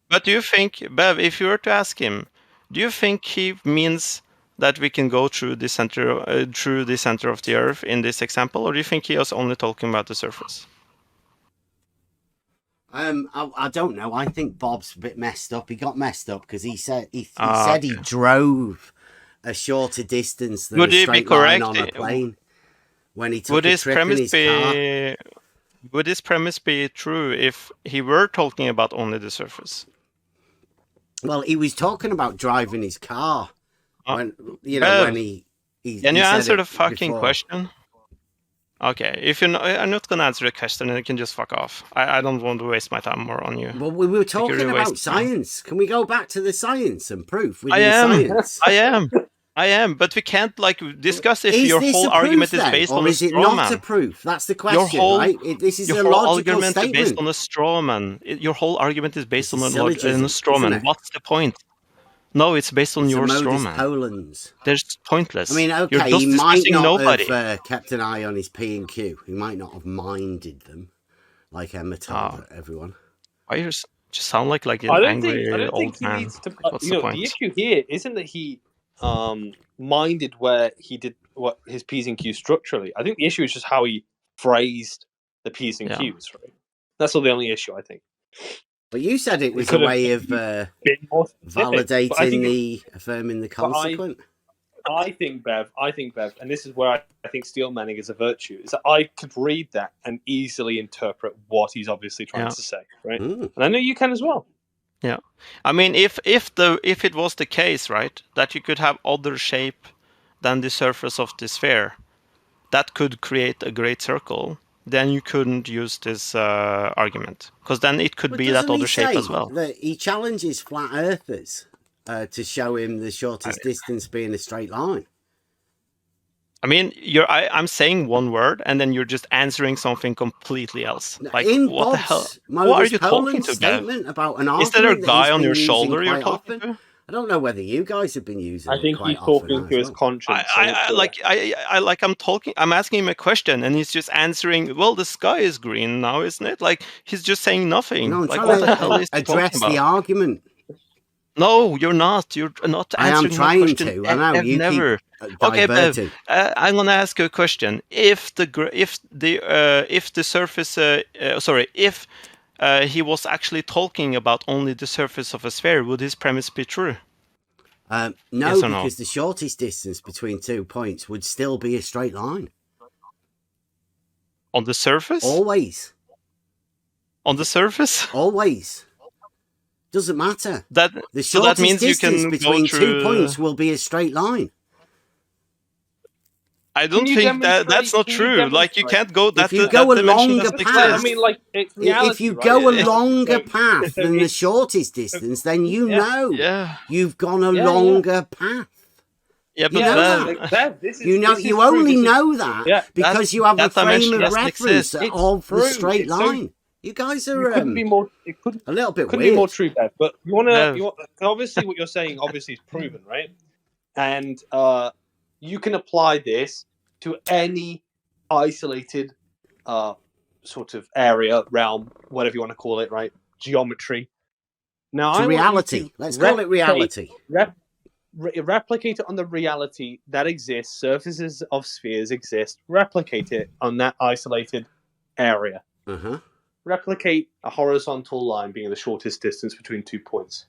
But do you think, Bev, if you were to ask him, do you think he means that we can go through the center of the Earth in this example, or do you think he was only talking about the surface? I don't know. I think Bob's a bit messed up. He got messed up because he said he drove a shorter distance than a straight line on a plane when he took a trip in his car. Would this premise be true if he were talking about only the surface? Well, he was talking about driving his car when when he can you answer the fucking question? Okay, if you're not going to answer the question, then you can just fuck off. I don't want to waste my time more on you. Well, we were talking about science. Can we go back to the science and proof? I am, but we can't discuss if your whole argument is based on a straw man. Or is it not a proof? That's the question, right? This is a logical statement. Your whole argument is based on a straw man. Your whole argument is based on a straw man. What's the point? No, it's based on your straw man. There's pointless. I mean, okay, he might not have kept an eye on his P and Q. He might not have minded them, like Emma told everyone. I just sound like an angry old man. What's the point? The issue here isn't that he minded where he did what his P's and Q's structurally. I think the issue is just how he phrased the P's and Q's. Right? That's all the only issue, I think. But you said it was a way of validating affirming the consequent. I think, Bev, and this is where I think steel manning is a virtue, is that I could read that and easily interpret what he's obviously trying to say, right? And I know you can as well. Yeah, I mean, if it was the case, right, that you could have other shape than the surface of the sphere, that could create a great circle, then you couldn't use this argument, because then it could be that other shape as well. He challenges flat earthers to show him the shortest distance being a straight line. I mean, I'm saying one word, and then you're just answering something completely else. Like, what the hell? What are you talking to, statement about an argument? Is there a guy on your shoulder you're talking to? I don't know whether you guys have been using it. I think he's talking to his conscience. I'm asking him a question, and he's just answering, well, the sky is green now, isn't it? Like, he's just saying nothing. No, I'm like, what the hell is he address the argument. No, you're not. You're not answering my question. I am trying to. I know. You never. Okay, Bev, I'm gonna ask you a question. If the surface, if he was actually talking about only the surface of a sphere, would his premise be true? No, yes because the shortest distance between 2 points would still be a straight line. On the surface? Always. On the surface? Always. Doesn't matter. The shortest distance between 2 points will be a straight line. I don't think that's not true. Like, you can't go that. If you go a longer path, I mean, like, it's reality, if you go a longer path than the shortest distance, then you've gone a longer path. Yeah, but you only know that because you have a frame of reference of the straight line. You guys are a little bit could weird. be more true, Bev. But you want obviously what you're saying obviously is proven, right? And you can apply this to any isolated sort of area, realm, whatever you want to call it, right? Geometry. Now, to reality. Let's call it reality. Replicate it on the reality that exists. Surfaces of spheres exist. Replicate it on that isolated area. Replicate a horizontal line being the shortest distance between 2 points.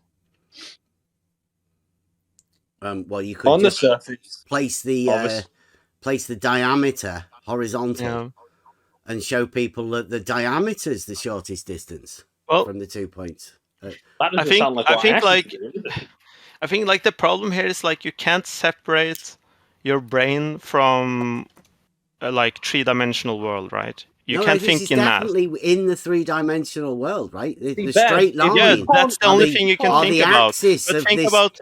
Well, you could on the surface place the diameter horizontal and show people that the diameter is the shortest distance from the 2 points. I think the problem here is like you can't separate your brain from like 3-dimensional world, right? You can't think in math. This is definitely in the three-dimensional world, right? The Ben, straight line. Yeah, that's the only thing you can think the about. axis But of think this about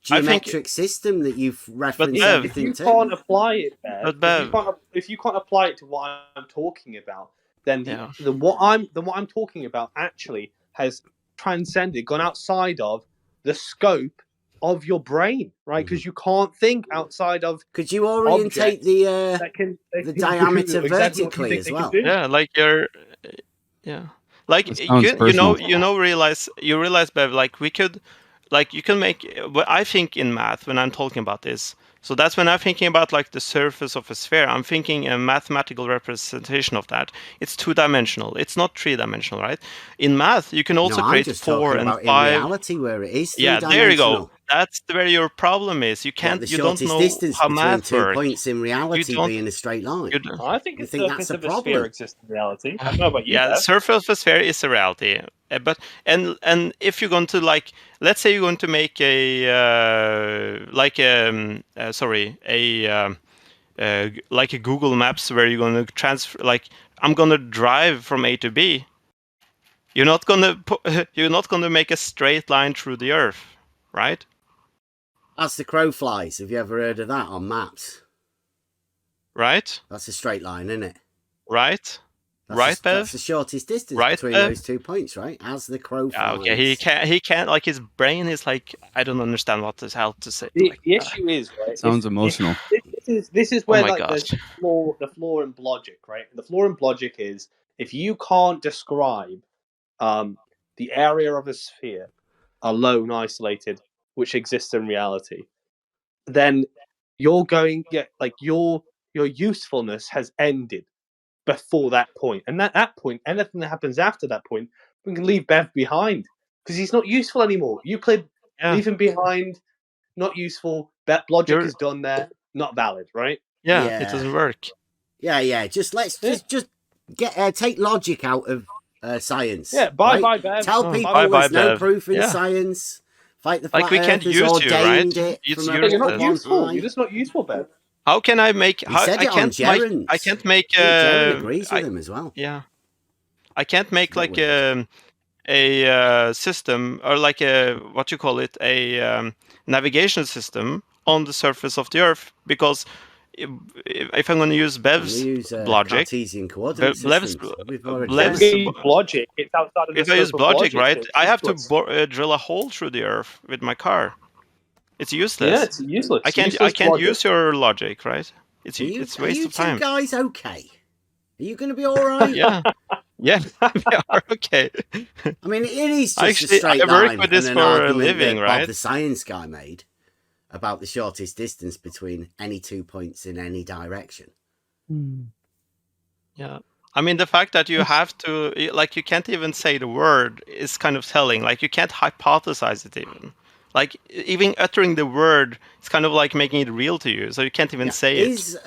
geometric system that you've referenced Bev, everything if you can't apply it, Bev, but Bev, if you can't apply it to what I'm talking about, then what I'm talking about actually has transcended, gone outside of the scope of your brain, right? Because you can't think outside of. Could you orientate the diameter exactly vertically as well? Yeah, like you're, yeah, like realize, Bev, like we could, like you can make. What I think in math when I'm talking about this. So that's when I'm thinking about like the surface of a sphere. I'm thinking a mathematical representation of that. It's 2-dimensional. It's not 3-dimensional, right? In math, you can also create 4 and 5. In reality, where it is 3-dimensional. Yeah, there you go. That's where your problem is. You can't. You don't know how math works. Points in reality being a straight line. I think the surface of a sphere exists in reality. I don't know about you. Yeah, the surface of a sphere is a reality. But and if you're going to like, let's say you're going to make a like a Google Maps where you're going to transfer. Like I'm going to drive from A to B. You're not going to make a straight line through the Earth, right? That's the crow flies. Have you ever heard of that on maps? Right. That's a straight line, isn't it? Right. Bev? That's the shortest distance between those 2 points, right? As the crow flies. Okay, he can't, like his brain is like, I don't understand what this how to say. The issue is, right? Sounds emotional. This is where the flaw in logic, right? The flaw in logic is if you can't describe the area of a sphere alone, isolated, which exists in reality, then you're going your usefulness has ended before that point. And at that point, anything that happens after that point, we can leave Bev behind because he's not useful anymore. Euclid, leave him behind, not useful. That logic is done there, not valid, right? Yeah, it doesn't work. Yeah. Just get take logic out of science. Yeah, bye, Bev. Tell people there's no proof in science. Fight the flat we can't use you, right? You're not useful. You're just not useful, Bev. How can I make? I can't make. Jaren agrees with him as well. Yeah, I can't make like a system or like a navigation system on the surface of the Earth because if I'm going to use Bev's logic, Cartesian coordinate systems. Logic, it's outside of the if I use logic, right, I have to drill a hole through the Earth with my car. It's useless. Yeah, it's useless. I can't use your logic, right? It's waste of time. Are you two guys okay? Are you going to be all right? Yeah, we are okay. I mean, it is just a straight line. I work with this for a living, right? Bob, the science guy, made about the shortest distance between any 2 points in any direction. Yeah. I mean, the fact that you have to, like, you can't even say the word is kind of telling. Like, you can't hypothesize it even. Like, even uttering the word, it's kind of like making it real to you. So you can't even say it. Is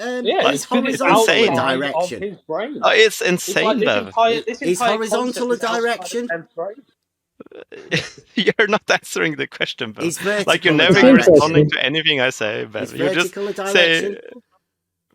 horizontal a direction? It's insane, Bev. Is horizontal a direction? You're not answering the question, Bev. Is vertical like, you're never responding to anything I say, Bev. You just say...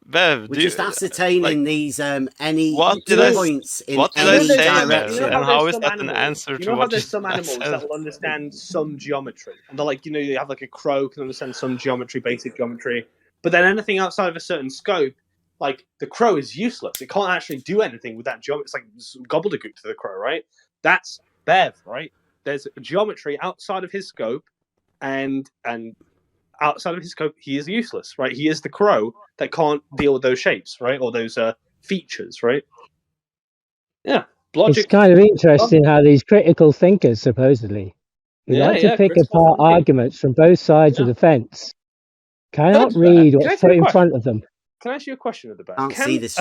Bev, we're just ascertaining these any points in any direction. And how is that an answer to what there's some animals that will understand some geometry, and they're like, you have like a crow can understand some geometry, basic geometry, but then anything outside of a certain scope, like the crow is useless. It can't actually do anything with that geometry. It's like gobbledygook to the crow, right? That's Bev, right? There's geometry outside of his scope, and outside of his scope, he is useless, right? He is the crow that can't deal with those shapes, right? Or those features, right? Yeah. Logic. It's kind of interesting how these critical thinkers, supposedly, who like to pick apart arguments from both sides of the fence, cannot read what's put in front of them. Can I ask you a question at the back? I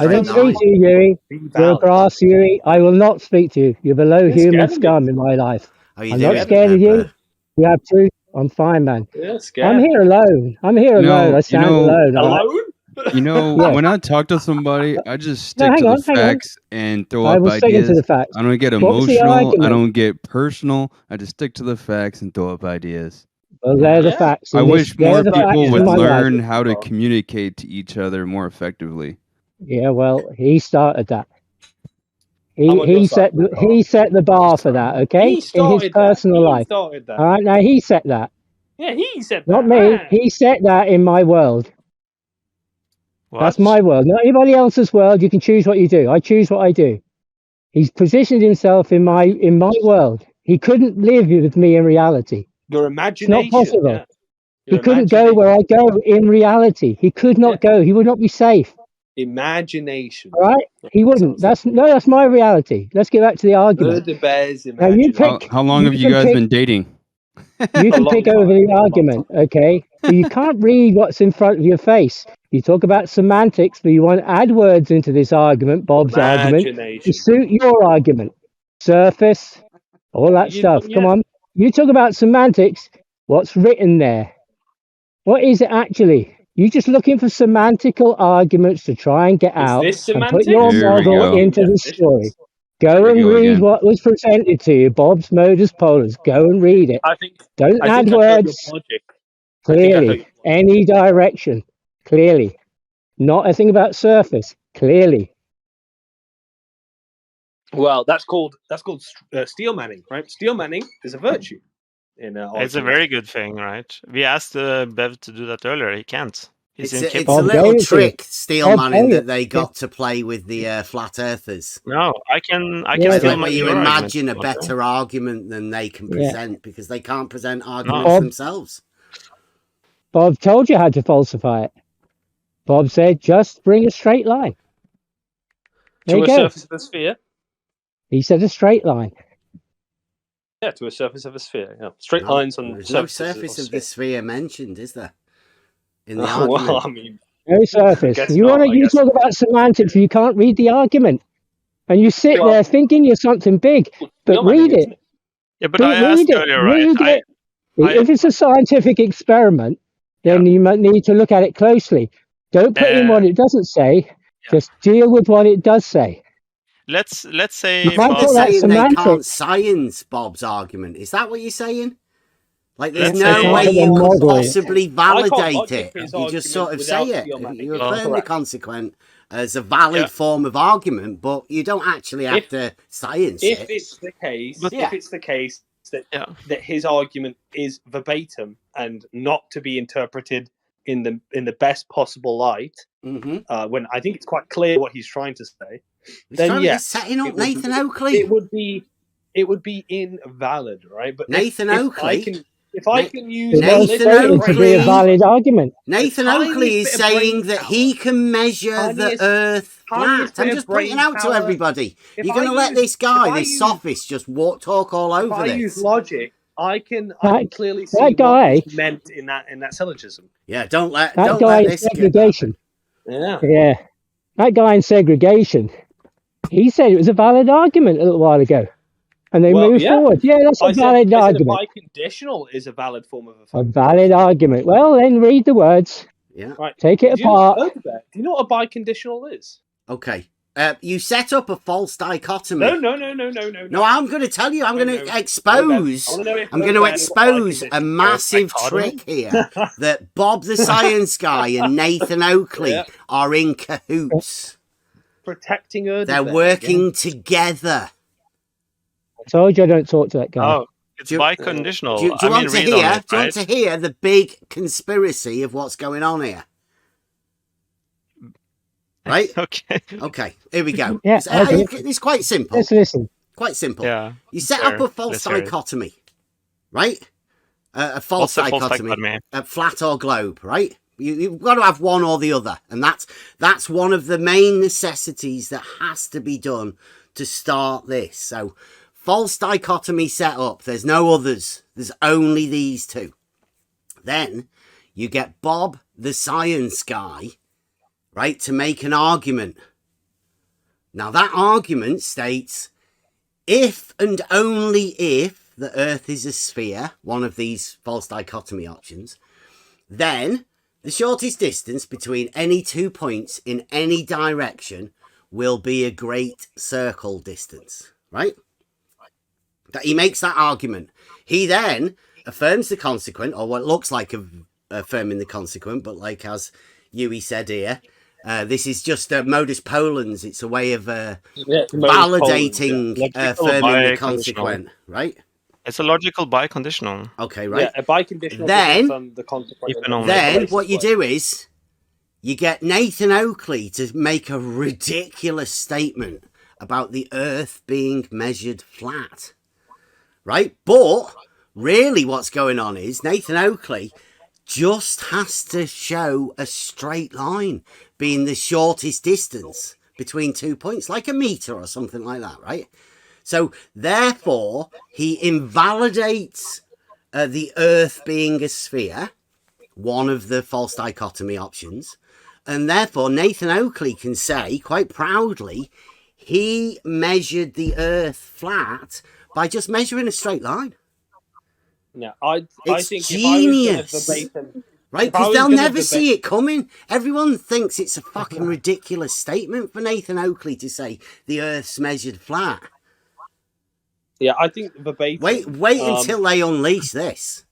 don't speak to you, Yuri. You're a grass, Yuri. I will not speak to you. You're below human scum in my life. I'm not scared of you. You have truth. I'm fine, man. I'm here alone. I stand alone. When I talk to somebody, I just stick to the facts and throw up ideas. To the facts. I don't get emotional. I don't get personal. I just stick to the facts and throw up ideas. Well, they're the facts. I wish more people would learn how to communicate to each other more effectively. Yeah, well, he started that. He set the bar for that, okay? In his personal life. All right, now he set that. Yeah, he said that. Not me. He set that in my world. What? That's my world. Not anybody else's world. You can choose what you do. I choose what I do. He's positioned himself in my world. He couldn't live with me in reality. Your imagination. It's not possible. Yeah. He couldn't go where I go in reality. He could not go. He would not be safe. Imagination. All right? He wouldn't. That's my reality. Let's get back to the argument. The bear's Now you pick. How long have you guys been dating? You can pick over the argument, okay? But you can't read what's in front of your face. You talk about semantics, but you want to add words into this argument, Bob's argument, to suit your argument. Surface, all that stuff. Come on. You talk about semantics. What's written there? What is it actually? You're just looking for semantical arguments to try and get out and put your model into the story. Go and read what was presented to you, Bob's Modus Polus. Go and read it. Don't add words. Clearly. Any direction. Clearly. Not a thing about surface. Clearly. Well, that's called steel manning, right? Steel manning is a virtue. It's a very good thing, right? We asked Bev to do that earlier. He can't. It's a little trick, steel manning, that they got to play with the flat earthers. No, I can still where you imagine a better argument than they can present because they can't present arguments themselves. Bob told you how to falsify it. Bob said, just bring a straight line. To a surface of a sphere? He said a straight line. Yeah, to a surface of a sphere. Yeah. Straight lines on there's no surface of the sphere mentioned, is there? In the argument. Well, I mean, no surface. You talk about semantics, you can't read the argument. And you sit there thinking you're something big, but read it. Yeah, but I asked earlier, right? If it's a scientific experiment, then you might need to look at it closely. Don't put in what it doesn't say. Just deal with what it does say. Let's say you're saying they can't science Bob's argument. Is that what you're saying? Like there's no way you could possibly validate it. You just sort of say it. You affirm the consequent as a valid form of argument, but you don't actually have to science it. If it's the case that his argument is verbatim and not to be interpreted in the best possible light, when I think it's quite clear what he's trying to say, then yes, setting up Nathan Oakley. It would be invalid, right? But Nathan Oakley. If I can use Nathan Oakley, a valid argument. Nathan Oakley is saying that he can measure the Earth flat. I'm just pointing out to everybody. You're going to let this guy, this sophist, just talk all over this. If I use logic, I can clearly see that guy what meant in that syllogism. Yeah, don't let this segregation. Yeah, that guy in segregation. He said it was a valid argument a little while ago. And they move forward. Yeah, that's a valid argument. Biconditional is a valid form of a valid argument. Well, then read the words. Yeah. Right. Take it apart. Do you know what a biconditional is? Okay. You set up a false dichotomy. No. No, I'm going to tell you. I'm going to expose. I'm going to expose a massive trick here that Bob the Science Guy and Nathan Oakley are in cahoots. Protecting Earth. They're working together. I told you I don't talk to that guy. Oh, it's biconditional. Do you want to hear the big conspiracy of what's going on here? Right? Okay. Here we go. Yeah, it's quite simple. Let's listen. Quite simple. Yeah. You set up a false dichotomy, right? A false dichotomy, flat or globe, right? You've got to have one or the other, and that's one of the main necessities that has to be done to start this. So, false dichotomy set up. There's no others. There's only these two. Then you get Bob, the science guy, right, to make an argument. Now, that argument states, if and only if the Earth is a sphere, one of these false dichotomy options, then the shortest distance between any 2 points in any direction will be a great circle distance, right? That he makes that argument. He then affirms the consequent, or what looks like affirming the consequent, but like as Yui said here, This is just modus ponens. It's a way of validating affirming the consequent, right? It's a logical biconditional. Okay, right. Yeah, a biconditional. Then what you do is you get Nathan Oakley to make a ridiculous statement about the Earth being measured flat, right? But really what's going on is Nathan Oakley just has to show a straight line being the shortest distance between 2 points, like a meter or something like that, right? So therefore, he invalidates the Earth being a sphere, one of the false dichotomy options, and therefore Nathan Oakley can say quite proudly he measured the Earth flat by just measuring a straight line. Yeah, I think genius. If I was verbatim, right? Because they'll never see it coming. Everyone thinks it's a fucking ridiculous statement for Nathan Oakley to say the Earth's measured flat. Yeah, I think verbatim. Wait until they unleash this.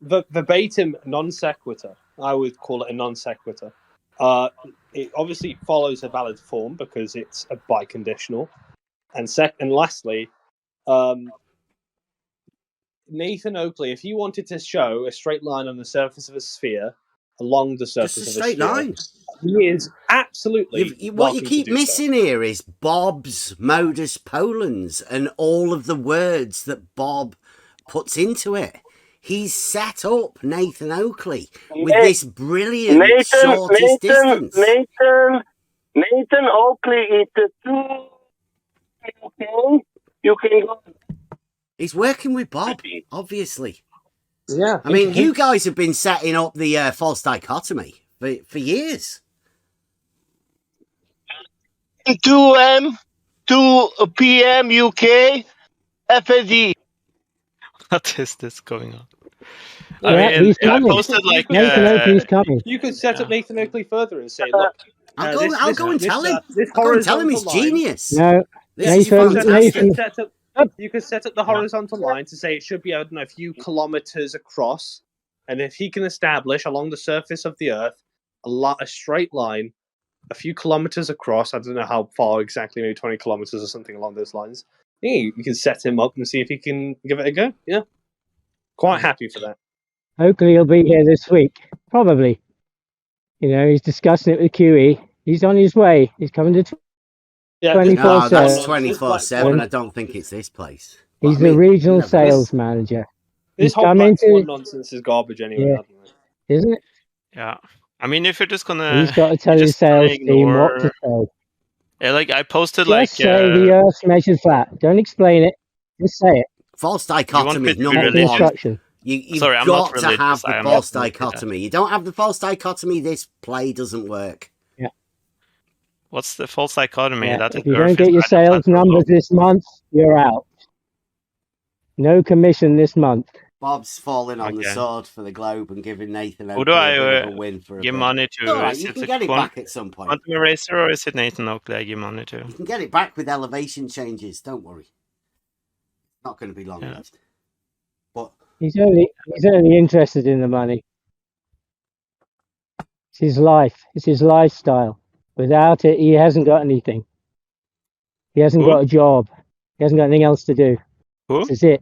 Verbatim non sequitur. I would call it a non sequitur. It obviously follows a valid form because it's a biconditional. And lastly, Nathan Oakley, if he wanted to show a straight line on the surface of a sphere along the surface of a sphere, line. He is absolutely. What you keep missing here is Bob's modus ponens and all of the words that Bob puts into it. He's set up Nathan Oakley with this brilliant shortest distance. Nathan Oakley is the two. You can go. He's working with Bob, obviously. Yeah. I mean, you guys have been setting up the false dichotomy for years. 2 p.m. UK, FSD. What is this going on? He's coming. I posted like Nathan Oakley's coming. You could set up Nathan Oakley further and say, "Look, I'll go and tell him. I'll go and tell him he's genius." No, You could set up the horizontal line to say it should be, I don't know, a few kilometers across, and if he can establish along the surface of the Earth a straight line, a few kilometers across, I don't know how far exactly, maybe 20 kilometers or something along those lines. Yeah, you can set him up and see if he can give it a go. Yeah, quite happy for that. Oakley will be here this week, probably. You know, he's discussing it with QE. He's on his way. He's coming to 24/7. That's 24/7. I don't think it's this place. He's the regional sales manager. This whole platform nonsense is garbage anyway, isn't it? Yeah. I mean, if you're just gonna... He's got to tell his sales team what to say. Yeah, like, I posted, Just say the Earth's measured flat. Don't explain it. Just say it. False dichotomy, number one. Instruction. You've got to have the false dichotomy. You don't have the false dichotomy, this play doesn't work. Yeah. What's the false dichotomy? Yeah. That If you don't get your sales numbers this month, you're out. No commission this month. Bob's falling on the sword for the Globe and giving Nathan Oakley Who do a win for give money to? Right, you can get it back at some point. Quantum Eraser, or is it Nathan Oakley I give money to? You can get it back with elevation changes, don't worry. Not going to be long left. But he's only interested in the money. It's his life. It's his lifestyle. Without it, he hasn't got anything. He hasn't got a job. He hasn't got anything else to do. Who? This is it.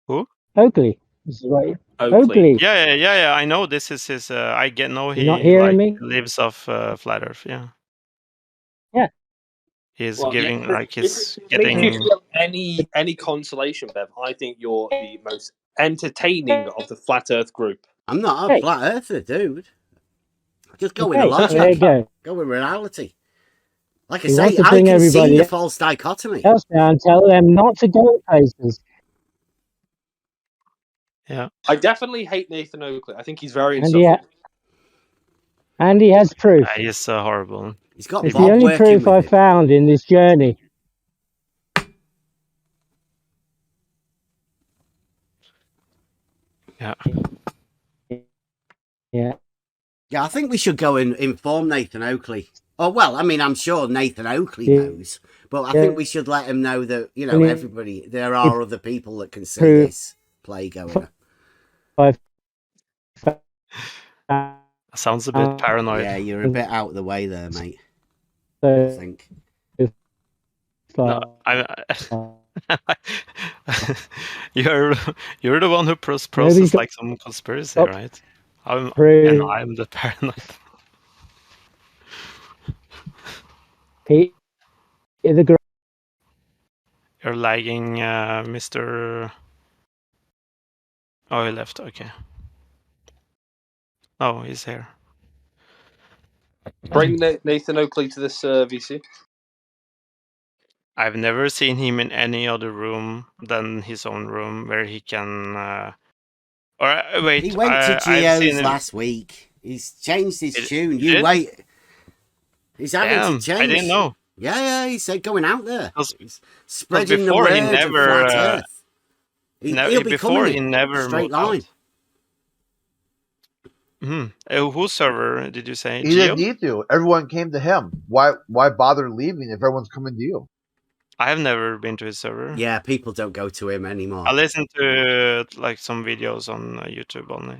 Who? Oakley. This is what Oakley. Yeah. I know this is his. I get no. He not hearing me? lives off flat Earth. Yeah. Yeah. He's giving he's getting. getting. If you feel any consolation, Bev, I think you're the most entertaining of the flat Earth group. I'm not a flat earther, dude. Just go with logic. There you go. Go with reality. Like I He say, wants to I bring can see everybody the false dichotomy. else down, tell them not to go places. Yeah. I definitely hate Nathan Oakley. I think he's very And insufferable. and he has proof. He's horrible. He's got It's Bob the only working proof with I him. found in this journey. Yeah. Yeah. Yeah, I think we should go and inform Nathan Oakley. Oh, well, I mean, I'm sure Nathan Oakley knows, but I think we should let him know that, you know, everybody, there are other people that can see this play going on. Sounds a bit paranoid. Yeah, you're a bit out of the way there, mate. So I think. No, you're the one who processes like some conspiracy, right? I'm the paranoid. He is a You're lagging, Mr. Oh, he left. Okay. Oh, he's here. Bring Nathan Oakley to the VC. I've never seen him in any other room than his own room where he can. Wait, he went to Geo's last week. He's changed his tune. You wait. He's having to change. I didn't know. Yeah, he said going out there. He's spreading the word of flat Earth. He'll be coming he never straight line. Whose server did you say? He didn't need to. Everyone came to him. Why bother leaving if everyone's coming to you? I have never been to his server. Yeah, people don't go to him anymore. I listen to like some videos on YouTube only.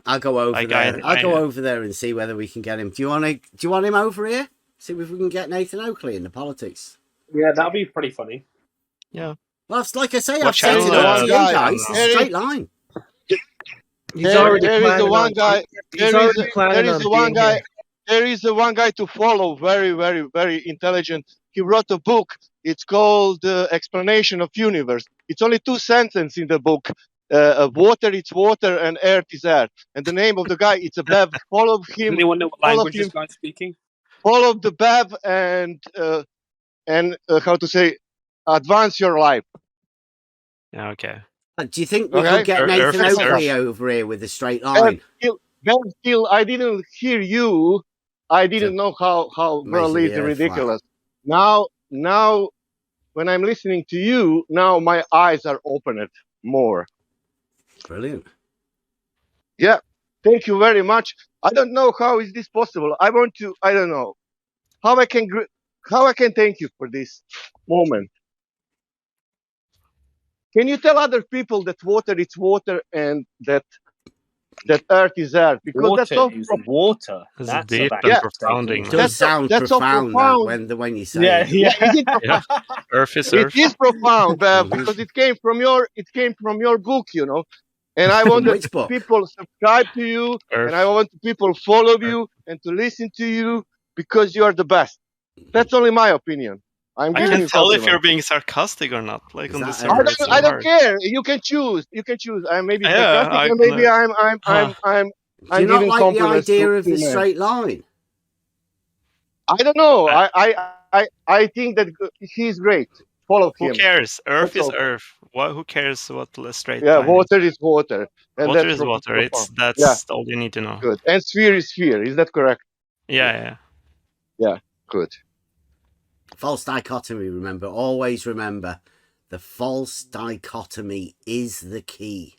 I'll go over there. I'll go over there and see whether we can get him. Do you want him over here? See if we can get Nathan Oakley into politics. Yeah, that'd be pretty funny. Yeah. Well, like I say, I've sent it up to you guys. It's a straight line. There is the one guy. There is the one guy to follow. Very, very, very intelligent. He wrote a book. It's called Explanation of Universe. It's only 2 sentences in the book. Water is water and earth is earth. And the name of the guy, it's a Bev. Follow him. Does anyone know what language this guy's speaking? Follow the Bev and how to say, advance your life. Yeah, okay. Do you think we could get Nathan Oakley over here with a straight line? Still, I didn't hear you. I didn't know how really ridiculous. Now, when I'm listening to you, now my eyes are opened more. Brilliant. Yeah, thank you very much. I don't know how is this possible. I don't know how I can thank you for this moment. Can you tell other people that water is water and that earth is earth? Because water that's so is water. That's deep and profounding. It does sound profound when you say it. Yeah. Is it profound? Earth is earth. It is profound, because it came from your book, you know. And I want people subscribe to you, and I want people follow you and to listen to you because you are the best. That's only my opinion. I can tell if you're being sarcastic or not. Like on the server, I don't care. You can choose. I may be sarcastic, and maybe I'm Do you not like the idea of the straight line? I don't know. I think that he's great. Follow him. Who cares? Earth is earth. Who cares what the straight line? Yeah, water is water. And water is water. That's all you need to know. Good. And sphere is sphere. Is that correct? Yeah. Yeah. Good. False dichotomy, remember. Always remember. The false dichotomy is the key.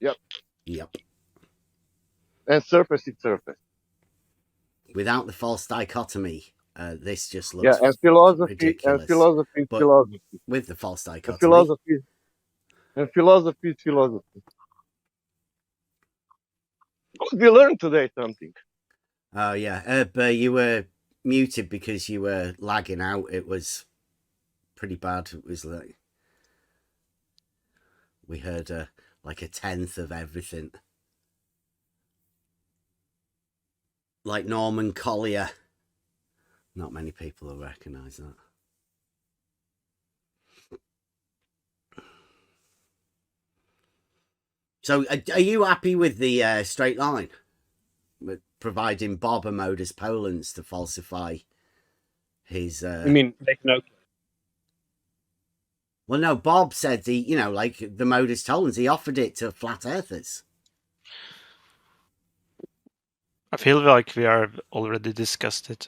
Yep. And surface is surface. Without the false dichotomy, this just looks and philosophy ridiculous. And philosophy is philosophy. With the false dichotomy. And philosophy is philosophy. We learned today something. Oh yeah, but you were muted because you were lagging out. It was pretty bad. It was like we heard like a tenth of everything. Like Norman Collier. Not many people will recognise that. So, are you happy with the straight line? With providing Bob a modus Polens to falsify his... You mean Nathan Oakley? Well, no, Bob said like the modus tollens, he offered it to flat earthers. I feel like we are already discussed it.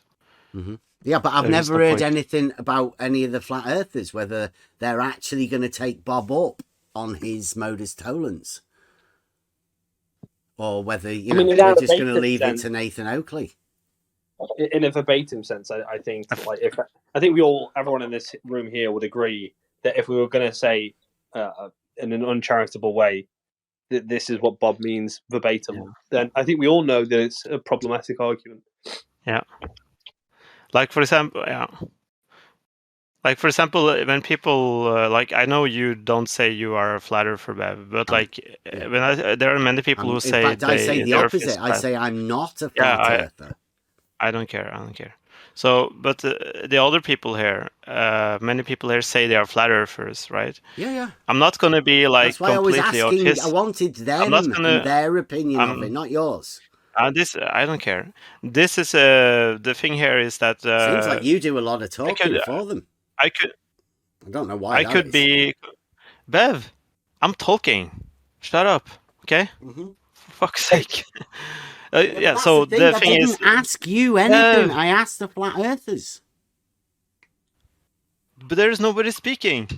Mm-hmm. Yeah, but I've never heard anything about any of the flat earthers, whether they're actually going to take Bob up on his modus tollens. Or whether, they're just going to leave it to Nathan Oakley. In a verbatim sense, I think everyone in this room here would agree that if we were going to say in an uncharitable way that this is what Bob means verbatim, then I think we all know that it's a problematic argument. Yeah. Like for example, when people I know you don't say you are a flat earther, Bev, but there are many people who say. In fact, I say the opposite. I say I'm not a flat earther. I don't care. So, but the other people here, many people here say they are flat earthers, right? Yeah. I'm not going to be That's why completely I was asking. autistic. I wanted them and their opinion of it, not yours. I don't care. This is the thing here is that seems like you do a lot of talking for them. I don't know why. Be Bev. I'm talking. Shut up, okay? Mm-hmm. For fuck's sake. So the thing I didn't ask you anything. I asked the flat earthers. But there's nobody speaking.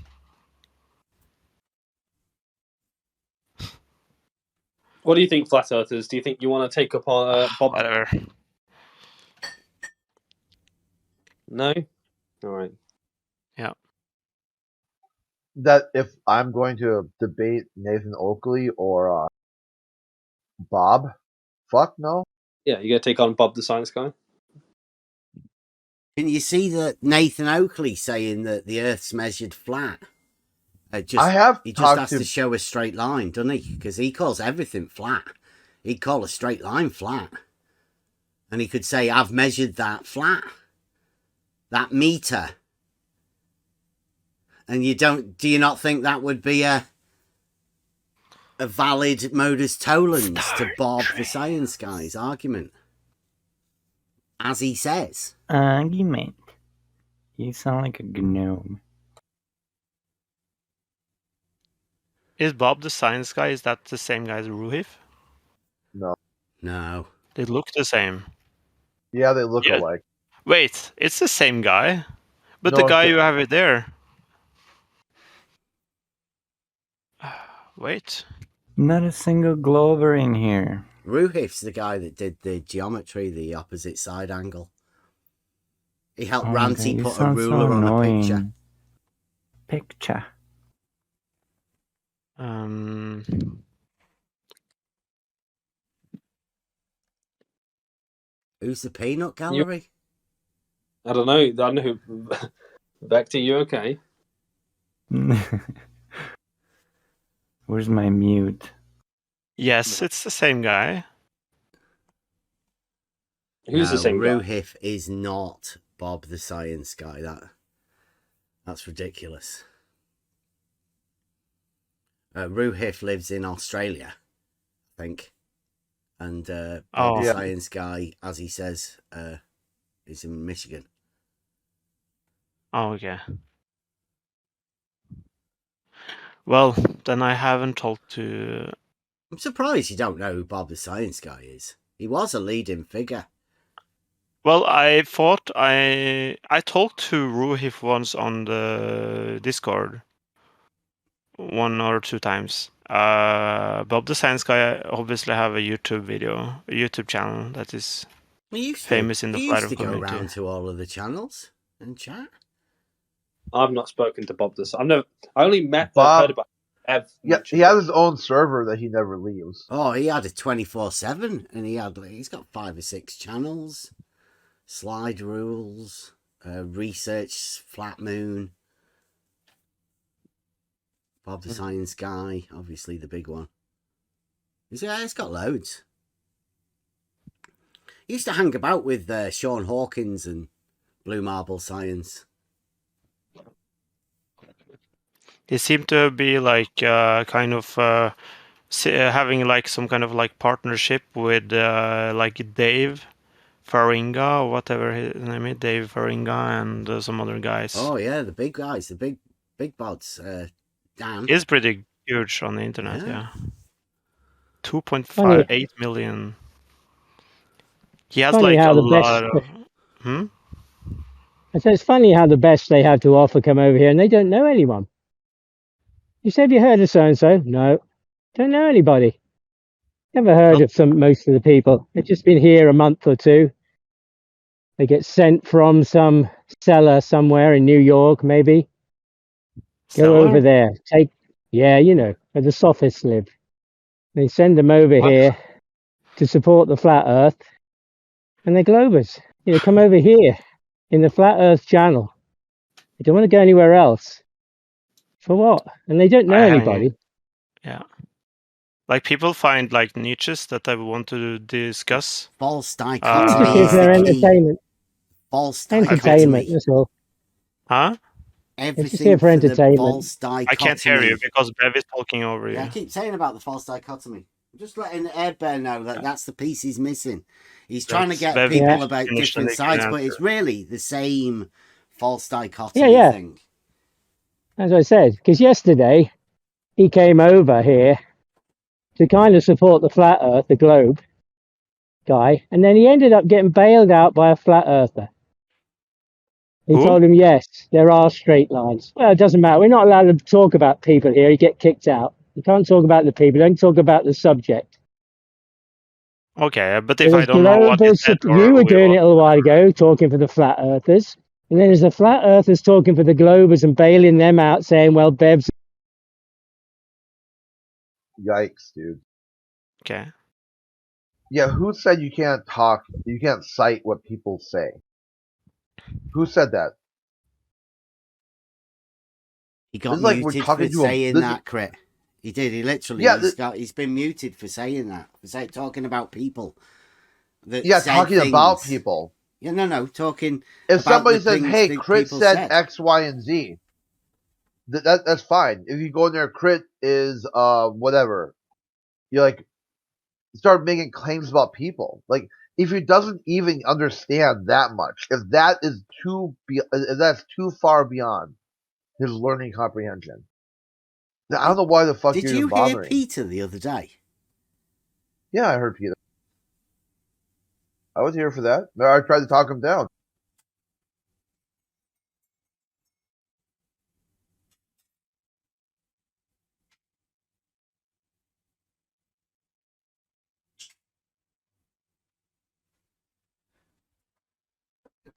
What do you think, flat earthers? Do you think you want to take up Bob? Whatever. No? All right. Yeah. That if I'm going to debate Nathan Oakley or Bob, fuck no. Yeah, you're going to take on Bob the Science Guy? Can you see that Nathan Oakley saying that the Earth's measured flat? He just has to show a straight line, doesn't he? Because he calls everything flat. He'd call a straight line flat. And he could say, I've measured that flat. That meter. And do you not think that would be a valid modus tollens to Bob the Science Guy's argument? As he says. Argument. You sound like a gnome. Is Bob the Science Guy, is that the same guy as Ruhif? No. They look the same. Yeah, they look alike. Wait, it's the same guy? But the guy you have it there. Wait. Not a single glober in here. Ruhif's the guy that did the geometry, the opposite side angle. He helped Ranty put a ruler on a picture. Who's the peanut gallery? I don't know. I don't know who. Back to you, okay? Where's my mute? Yes, it's the same guy. Who's the same guy? Ruhif is not Bob the Science Guy. That's ridiculous. Ruhif lives in Australia, I think. And the Science Guy, as he says, is in Michigan. Oh, okay. Well, then I haven't talked to... I'm surprised you don't know who Bob the Science Guy is. He was a leading figure. Well, I thought I talked to Ruhif once on the Discord. 1 or 2 times. Bob the Science Guy obviously have a YouTube channel that is famous in the flat earth community. He used to go around to all of the channels and chat. I've not spoken to Bob this. I only met Bob. Heard about Ev. Yeah, he has his own server that he never leaves. Oh, he had a 24/7, and he's got 5 or 6 channels, slide rules, research, flat moon. Bob the Science Guy, obviously the big one. It's got loads. He used to hang about with Sean Hawkins and Blue Marble Science. They seem to be like kind of having like some kind of like partnership with like Dave Faringa or whatever his name is, Dave Faringa and some other guys. Oh yeah, the big guys, the big bods. Dan. He's pretty huge on the internet, yeah. 2.58 million. He has funny like how a the lot best, of... I say it's funny how the best they have to offer come over here and they don't know anyone. You say, have you heard of so-and-so? No. Don't know anybody. Never heard of most of the people. They've just been here a month or 2. They get sent from some cellar somewhere in New York, maybe. Go over there. Where the sophists live. They send them over here to support the flat Earth, and they're globers. Come over here in the flat Earth channel. They don't want to go anywhere else. For what? And they don't know anybody. Yeah. Like people find like niches that they want to discuss. False dichotomy. Just here for entertainment. False entertainment. That's all. Huh? Everything just here for entertainment. False dichotomy. I can't hear you because Bev is talking over you. Yeah, I keep saying about the false dichotomy. I'm just letting Airbear know that that's the piece he's missing. He's trying to get people about different sides, but it's really the same false dichotomy thing. As I said, because yesterday he came over here to kind of support the flat Earth, the globe guy, and then he ended up getting bailed out by a flat earther. He told him, yes, there are straight lines. Well, it doesn't matter. We're not allowed to talk about people here. You get kicked out. You can't talk about the people. Don't talk about the subject. Okay, but if I don't know what is that, you were doing it a little while ago, talking for the flat earthers. And then there's the flat earthers talking for the globers and bailing them out, saying, well, Bev's... Yikes, dude. Okay. Yeah, who said you can't cite what people say? Who said that? He got muted for saying that, Crit. He did. He literally. Yeah, he's been muted for saying that. For talking about people. Talking about people. Yeah, no, talking. If somebody says, "Hey, Crit said X, Y, and Z," that's fine. If you go in there, Crit is whatever. You're like, start making claims about people. Like, if he doesn't even understand that much, if that's too far beyond his learning comprehension, then I don't know why the fuck you're even bothering. Did you hear Peter the other day? Yeah, I heard Peter. I was here for that. I tried to talk him down.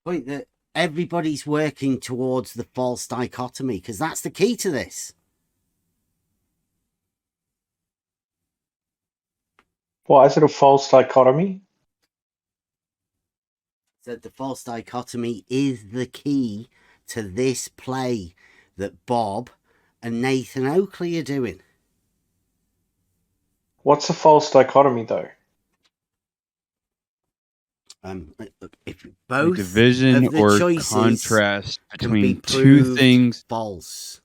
Point that everybody's working towards the false dichotomy, because that's the key to this. Why is it a false dichotomy? Said the false dichotomy is the key to this play that Bob and Nathan Oakley are doing. What's a false dichotomy, though? If both division of the or choices contrast between be two things. False.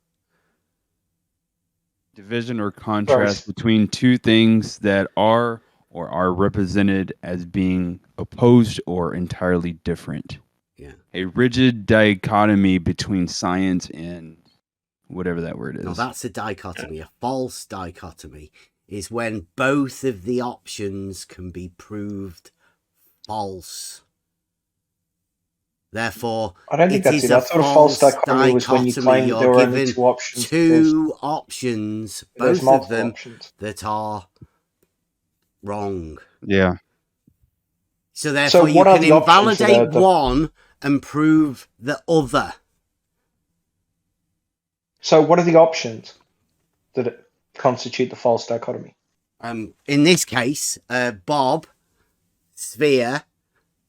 Division or contrast between two things that are or are represented as being opposed or entirely different. Yeah. A rigid dichotomy between science and whatever that word is. No, that's a dichotomy. A false dichotomy is when both of the options can be proved false. Therefore, I don't think that's it. I thought a false dichotomy was when you claim there were only two options. Two options, both of them that are wrong. Yeah. So therefore, you can invalidate one and prove the other. So what are the options that constitute the false dichotomy? In this case, Bob, sphere,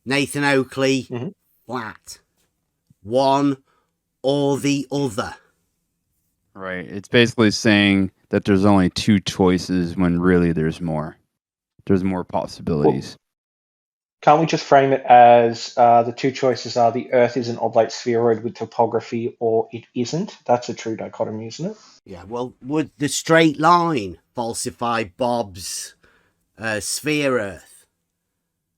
Nathan Oakley, flat. One or the other. Right. It's basically saying that there's only two choices when really there's more. There's more possibilities. Well, can't we just frame it as the two choices are the Earth is an oblate spheroid with topography or it isn't? That's a true dichotomy, isn't it? Yeah, well, would the straight line falsify Bob's sphere Earth?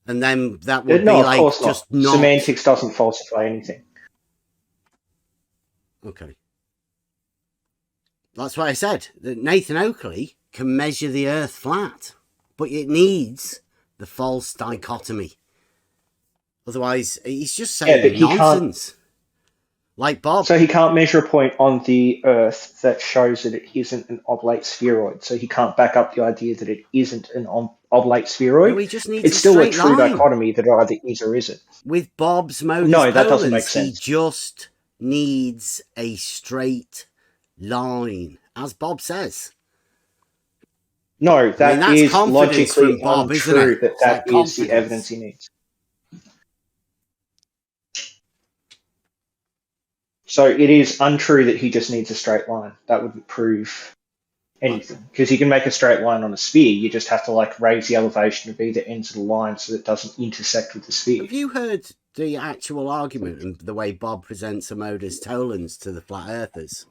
And then that would be like just not. Semantics doesn't falsify anything. Okay. That's what I said. That Nathan Oakley can measure the Earth flat, but it needs the false dichotomy. Otherwise, he's just saying nonsense. Like Bob. So he can't measure a point on the Earth that shows that it isn't an oblate spheroid. So he can't back up the idea that it isn't an oblate spheroid. No, he just needs it's still a true dichotomy that it either is or isn't. With Bob's modus no, that polens, doesn't make sense. He just needs a straight line, as Bob says. No, that is logically Bob, untrue that is the evidence he needs. So it is untrue that he just needs a straight line. That wouldn't prove anything. Because you can make a straight line on a sphere, you just have to like raise the elevation of either ends of the line so that it doesn't intersect with the sphere. Have you heard the actual argument and the way Bob presents a modus tollens to the flat earthers?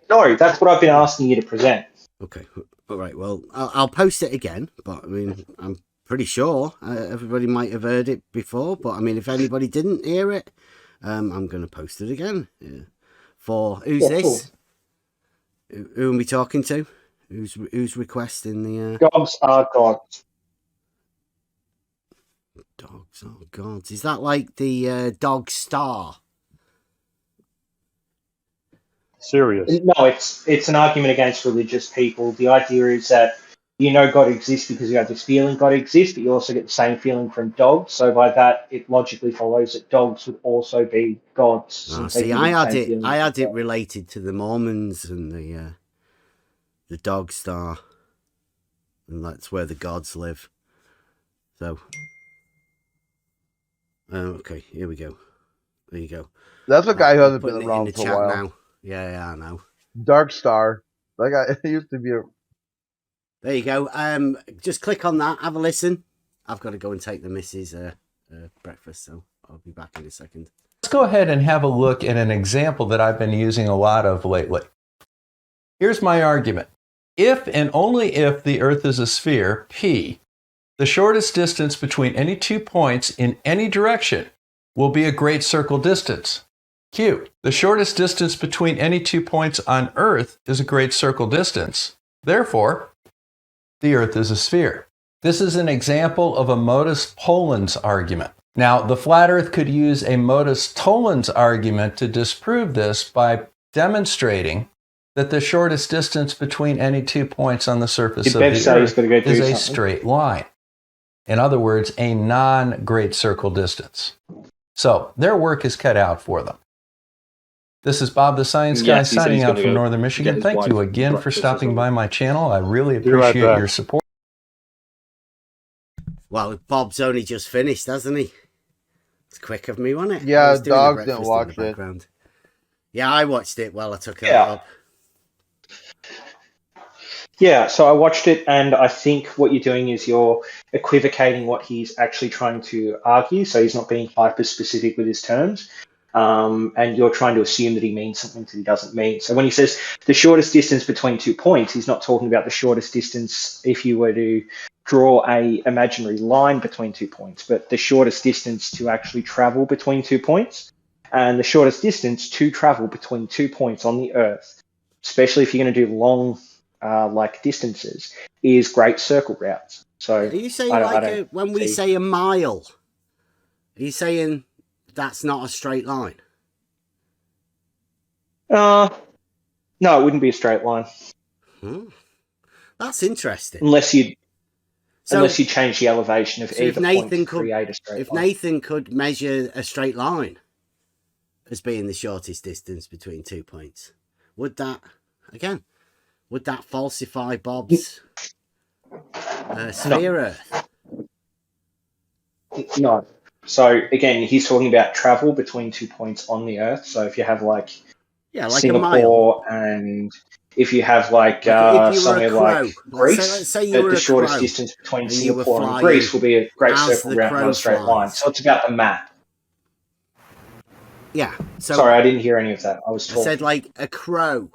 No, that's what I've been asking you to present. Okay, all right. Well, I'll post it again, but I mean, I'm pretty sure everybody might have heard it before. But I mean, if anybody didn't hear it, I'm going to post it again. Yeah. For who's this? Cool. Who are we talking to? Who's requesting the? Dogs are gods. Dogs are gods. Is that like the dog star? Serious. No, it's an argument against religious people. The idea is that God exists because you have this feeling God exists, but you also get the same feeling from dogs. So by that, it logically follows that dogs would also be gods. I had it related to the Mormons and the dog star, and that's where the gods live. So, okay, here we go. There you go. That's a guy who hasn't been around for a while. Now. Yeah, I know. Dark Star. That guy used to be a... There you go. Just click on that. Have a listen. I've got to go and take the missus breakfast, so I'll be back in a second. Let's go ahead and have a look at an example that I've been using a lot of lately. Here's my argument. If and only if the Earth is a sphere, P, the shortest distance between any 2 points in any direction will be a great circle distance. Q, the shortest distance between any 2 points on Earth is a great circle distance. Therefore, the Earth is a sphere. This is an example of a modus tollens argument. Now, the flat Earth could use a modus tollens argument to disprove this by demonstrating that the shortest distance between any 2 points on the surface of the Earth is a straight line. In other words, a non-great circle distance. So, their work is cut out for them. This is Bob the Science Guy signing out from Northern Michigan. Thank you again for stopping by my channel. I really appreciate your support. Well, Bob's only just finished, hasn't he? It's quick of me, wasn't it? Yeah, dogs didn't watch it. Yeah, I watched it while I took it up. Yeah, so I watched it, and I think what you're doing is you're equivocating what he's actually trying to argue. So he's not being hyper-specific with his terms. And you're trying to assume that he means something that he doesn't mean. So when he says the shortest distance between 2 points, he's not talking about the shortest distance if you were to draw a imaginary line between 2 points, but the shortest distance to actually travel between 2 points, and the shortest distance to travel between 2 points on the Earth, especially if you're going to do long distances, is great circle routes. So are you saying when we say a mile, are you saying that's not a straight line? No, it wouldn't be a straight line. That's interesting. Unless you change the elevation of either point to create a straight line. If Nathan could measure a straight line as being the shortest distance between 2 points, would that falsify Bob's sphere Earth? No. So again, he's talking about travel between 2 points on the Earth. So if you have Singapore, and if you have somewhere like Greece, the shortest distance between Singapore and Greece will be a great circle route, not a straight line. So it's about the map. Yeah. So sorry, I didn't hear any of that. I said like a crow.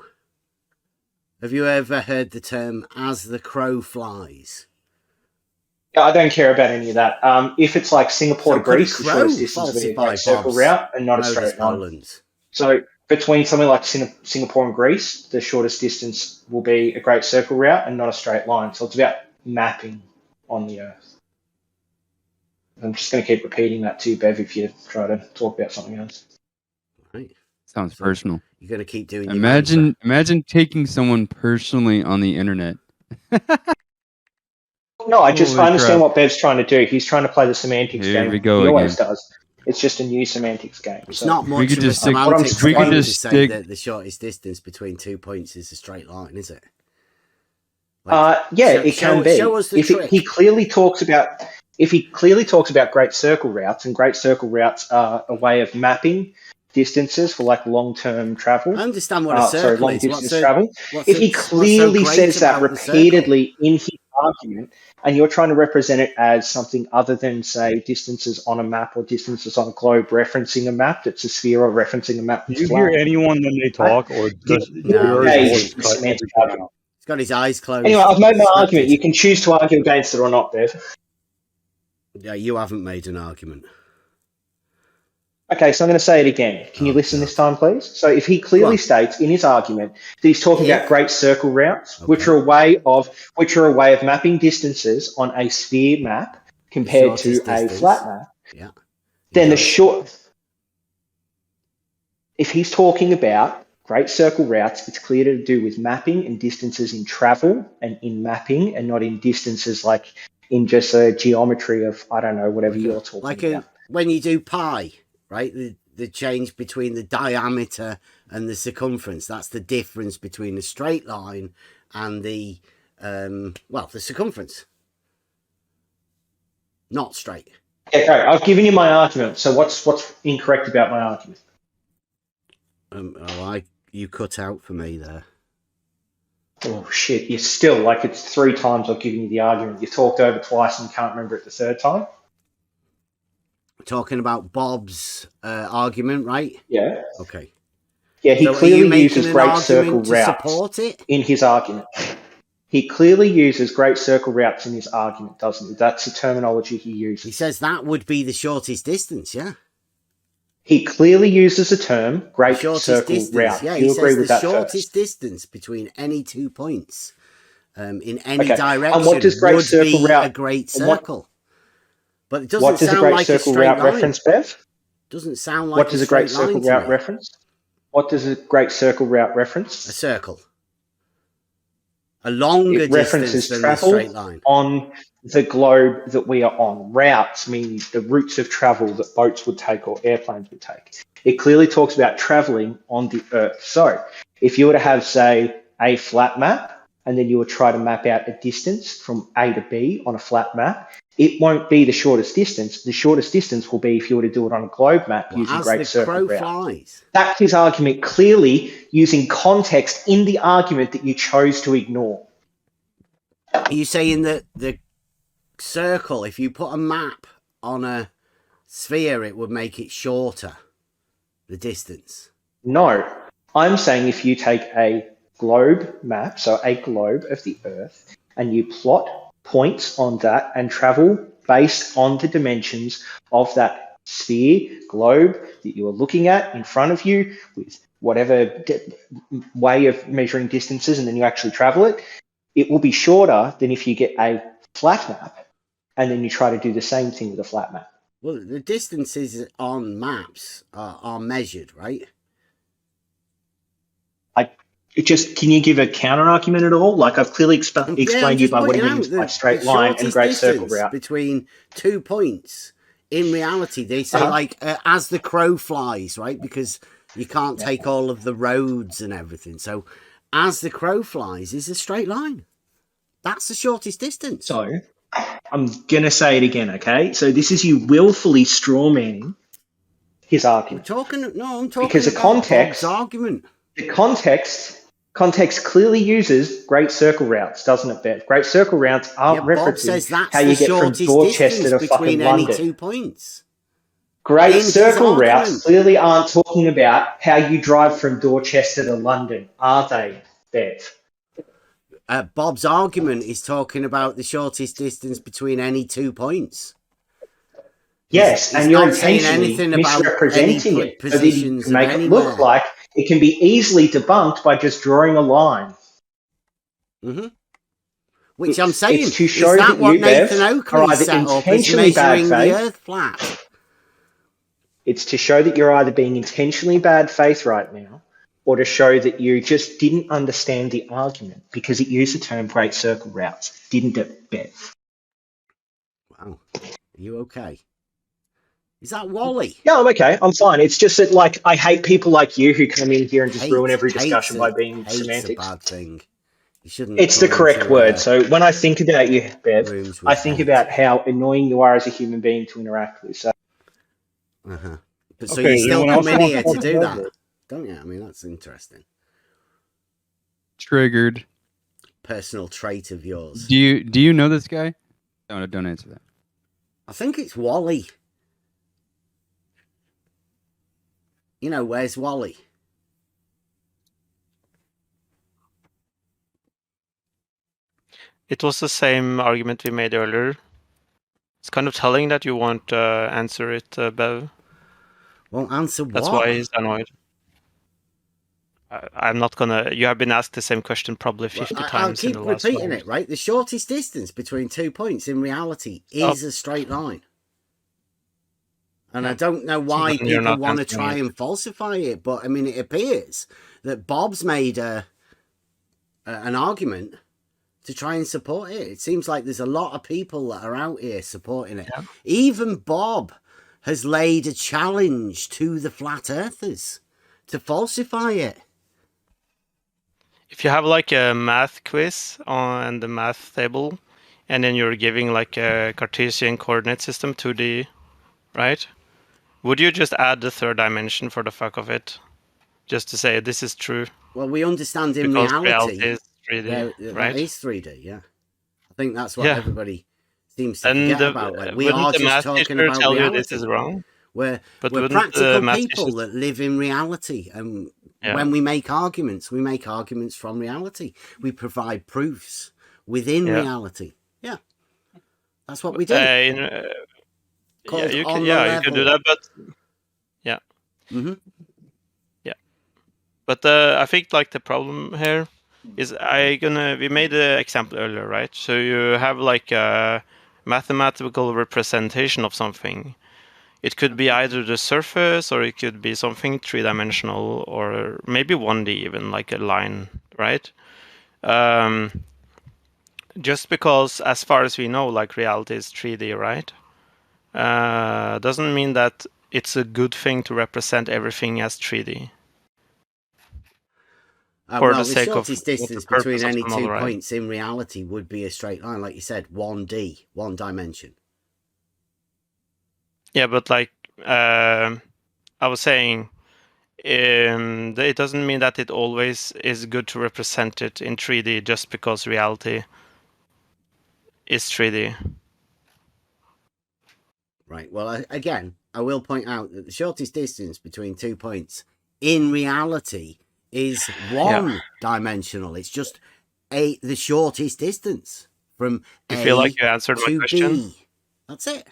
Have you ever heard the term "as the crow flies"? Yeah, I don't care about any of that. If it's like Singapore to Greece, the shortest distance will be a great circle route and not a straight line. So between something like Singapore and Greece, the shortest distance will be a great circle route and not a straight line. So it's about mapping on the Earth. I'm just going to keep repeating that to you, Bev, if you try to talk about something else. Right. Sounds personal. You're going to keep doing. Imagine taking someone personally on the internet. No, I understand what Bev's trying to do. He's trying to play the semantics game. He always does. It's just a new semantics game. It's not much of a semantics game to say that the shortest distance between 2 points is a straight line, is it? It can be. Show us the trick. He clearly talks about great circle routes, and great circle routes are a way of mapping distances for like long-term travel. I understand what a circle is. Long-distance travel. If he clearly says that repeatedly in his argument, and you're trying to represent it as something other than, say, distances on a map or distances on a globe referencing a map that's a sphere or referencing a map that's Do you flat. hear anyone when they talk, or does your voice cut every time out? He's got his eyes closed. Anyway, I've made my argument. You can choose to argue against it or not, Bev. Yeah, you haven't made an argument. Okay, so I'm going to say it again. Can you listen this time, please? So if he clearly states in his argument that he's talking about great circle routes, which are a way of mapping distances on a sphere map compared to a flat map, then if he's talking about great circle routes, it's clear to do with mapping and distances in travel and in mapping, and not in distances like in just a geometry of, I don't know, whatever you're talking about. When you do pi, right? The change between the diameter and the circumference. That's the difference between a straight line and the circumference. Not straight. Yeah, great. I've given you my argument. So what's incorrect about my argument? You cut out for me there. Oh shit! You're still like, it's 3 times I've given you the argument. You talked over twice and you can't remember it the 3rd time. Talking about Bob's argument, right? Yeah. Okay. Yeah, he clearly uses great circle routes in his argument. He clearly uses great circle routes in his argument, doesn't he? That's the terminology he uses. He says that would be the shortest distance, yeah? He clearly uses the term great circle route. Yeah, you agree with that? The shortest distance between any 2 points in any direction and what does great would circle be route, a great circle. But it doesn't what does sound a great like circle a straight route line. reference, Bev? Doesn't sound like what does a great circle route me. reference? What does a great circle route reference? A circle. A longer distance than a straight line. On the globe that we are on. Routes means the routes of travel that boats would take or airplanes would take. It clearly talks about traveling on the Earth. So if you were to have, say, a flat map, and then you would try to map out a distance from A to B on a flat map, it won't be the shortest distance. The shortest distance will be if you were to do it on a globe map using great circle route. That's his argument, clearly using context in the argument that you chose to ignore. Are you saying that the circle, if you put a map on a sphere, it would make it shorter, the distance? No. I'm saying if you take a globe map, so a globe of the Earth, and you plot points on that and travel based on the dimensions of that sphere, globe that you are looking at in front of you with whatever way of measuring distances, and then you actually travel it, it will be shorter than if you get a flat map and then you try to do the same thing with a flat map. Well, the distances on maps are measured, right? Can you give a counter argument at all? Like, I've clearly explained to you by what he means by straight line and great circle route. Between 2 points, in reality, they say as the crow flies, right? Because you can't take all of the roads and everything. So as the crow flies is a straight line. That's the shortest distance. So I'm going to say it again, okay? So this is you willfully strawmanning his argument. I'm talking because the context, Bob's argument. The context clearly uses great circle routes, doesn't it, Bev? Great circle routes aren't referencing how you get from Dorchester to fucking London. 2 points. Great circle routes clearly aren't talking about how you drive from Dorchester to London, are they, Bev? Bob's argument is talking about the shortest distance between any 2 points. Yes, and you're intentionally misrepresenting it so that you can make it look like it can be easily debunked by just drawing a line. Mm-hmm. Which I'm saying, it's to show that what you, Nathan Bev, Oakley are either set up intentionally is measuring bad faith. The Earth flat. It's to show that you're either being intentionally bad faith right now, or to show that you just didn't understand the argument because it used the term great circle routes, didn't it, Bev? Wow. Are you okay? Is that Wally? Yeah, I'm okay. I'm fine. It's just that, like, I hate people like you who come in here and just ruin every discussion by being semantics. It's a bad thing. It's the correct word. So when I think about you, Bev, I think about how annoying you are as a human being to interact with. So. But so you still come in here to do that, don't you? I mean, that's interesting. Triggered. Personal trait of yours. Do you know this guy? No, don't answer that. I think it's Wally. You know, where's Wally? It was the same argument we made earlier. It's kind of telling that you won't answer it, Bev. Won't answer what? That's why he's annoyed. I'm not gonna. You have been asked the same question probably 50 times in the last. I'll keep repeating it, right? The shortest distance between 2 points in reality is a straight line. And I don't know why people want to try and falsify it, but I mean, it appears that Bob's made an argument to try and support it. It seems like there's a lot of people that are out here supporting it. Yeah. Even Bob has laid a challenge to the flat earthers to falsify it. If you have like a math quiz on the math table, and then you're giving like a Cartesian coordinate system 2D, right? Would you just add the third dimension for the fuck of it? Just to say this is true? Well, we understand in reality is 3D, right? That is 3D, yeah. I think that's what everybody seems to forget about. Like, we are just talking about reality. This is wrong? We're practical people that live in reality, and when we make arguments from reality. We provide proofs within reality. Yeah, that's what we do. You can do that, but but I think like the problem here is we made the example earlier, right? So you have like a mathematical representation of something. It could be either the surface, or it could be something three-dimensional, or maybe 1D even, like a line, right? Just because, as far as we know, like reality is 3D, right? Doesn't mean that it's a good thing to represent everything as 3D. Well, the shortest distance between any 2 points in reality would be a straight line, like you said, 1D, one dimension. Yeah, but like I was saying, it doesn't mean that it always is good to represent it in 3D just because reality is 3D. Right. Well, again, I will point out that the shortest distance between 2 points in reality is one-dimensional. It's just the shortest distance from A feel like you answered to my question? B. That's it.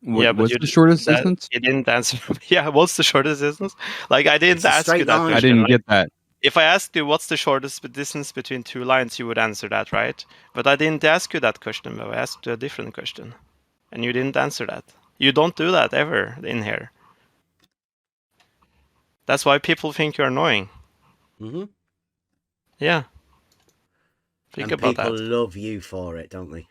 What's the shortest distance? You didn't answer. What's the shortest distance? Like, I didn't ask you that question. I didn't get that. If I asked you what's the shortest distance between two lines, you would answer that, right? But I didn't ask you that question, though. I asked you a different question. And you didn't answer that. You don't do that ever in here. That's why people think you're annoying. Mm-hmm. Yeah. Think about that. People love you for it, don't they?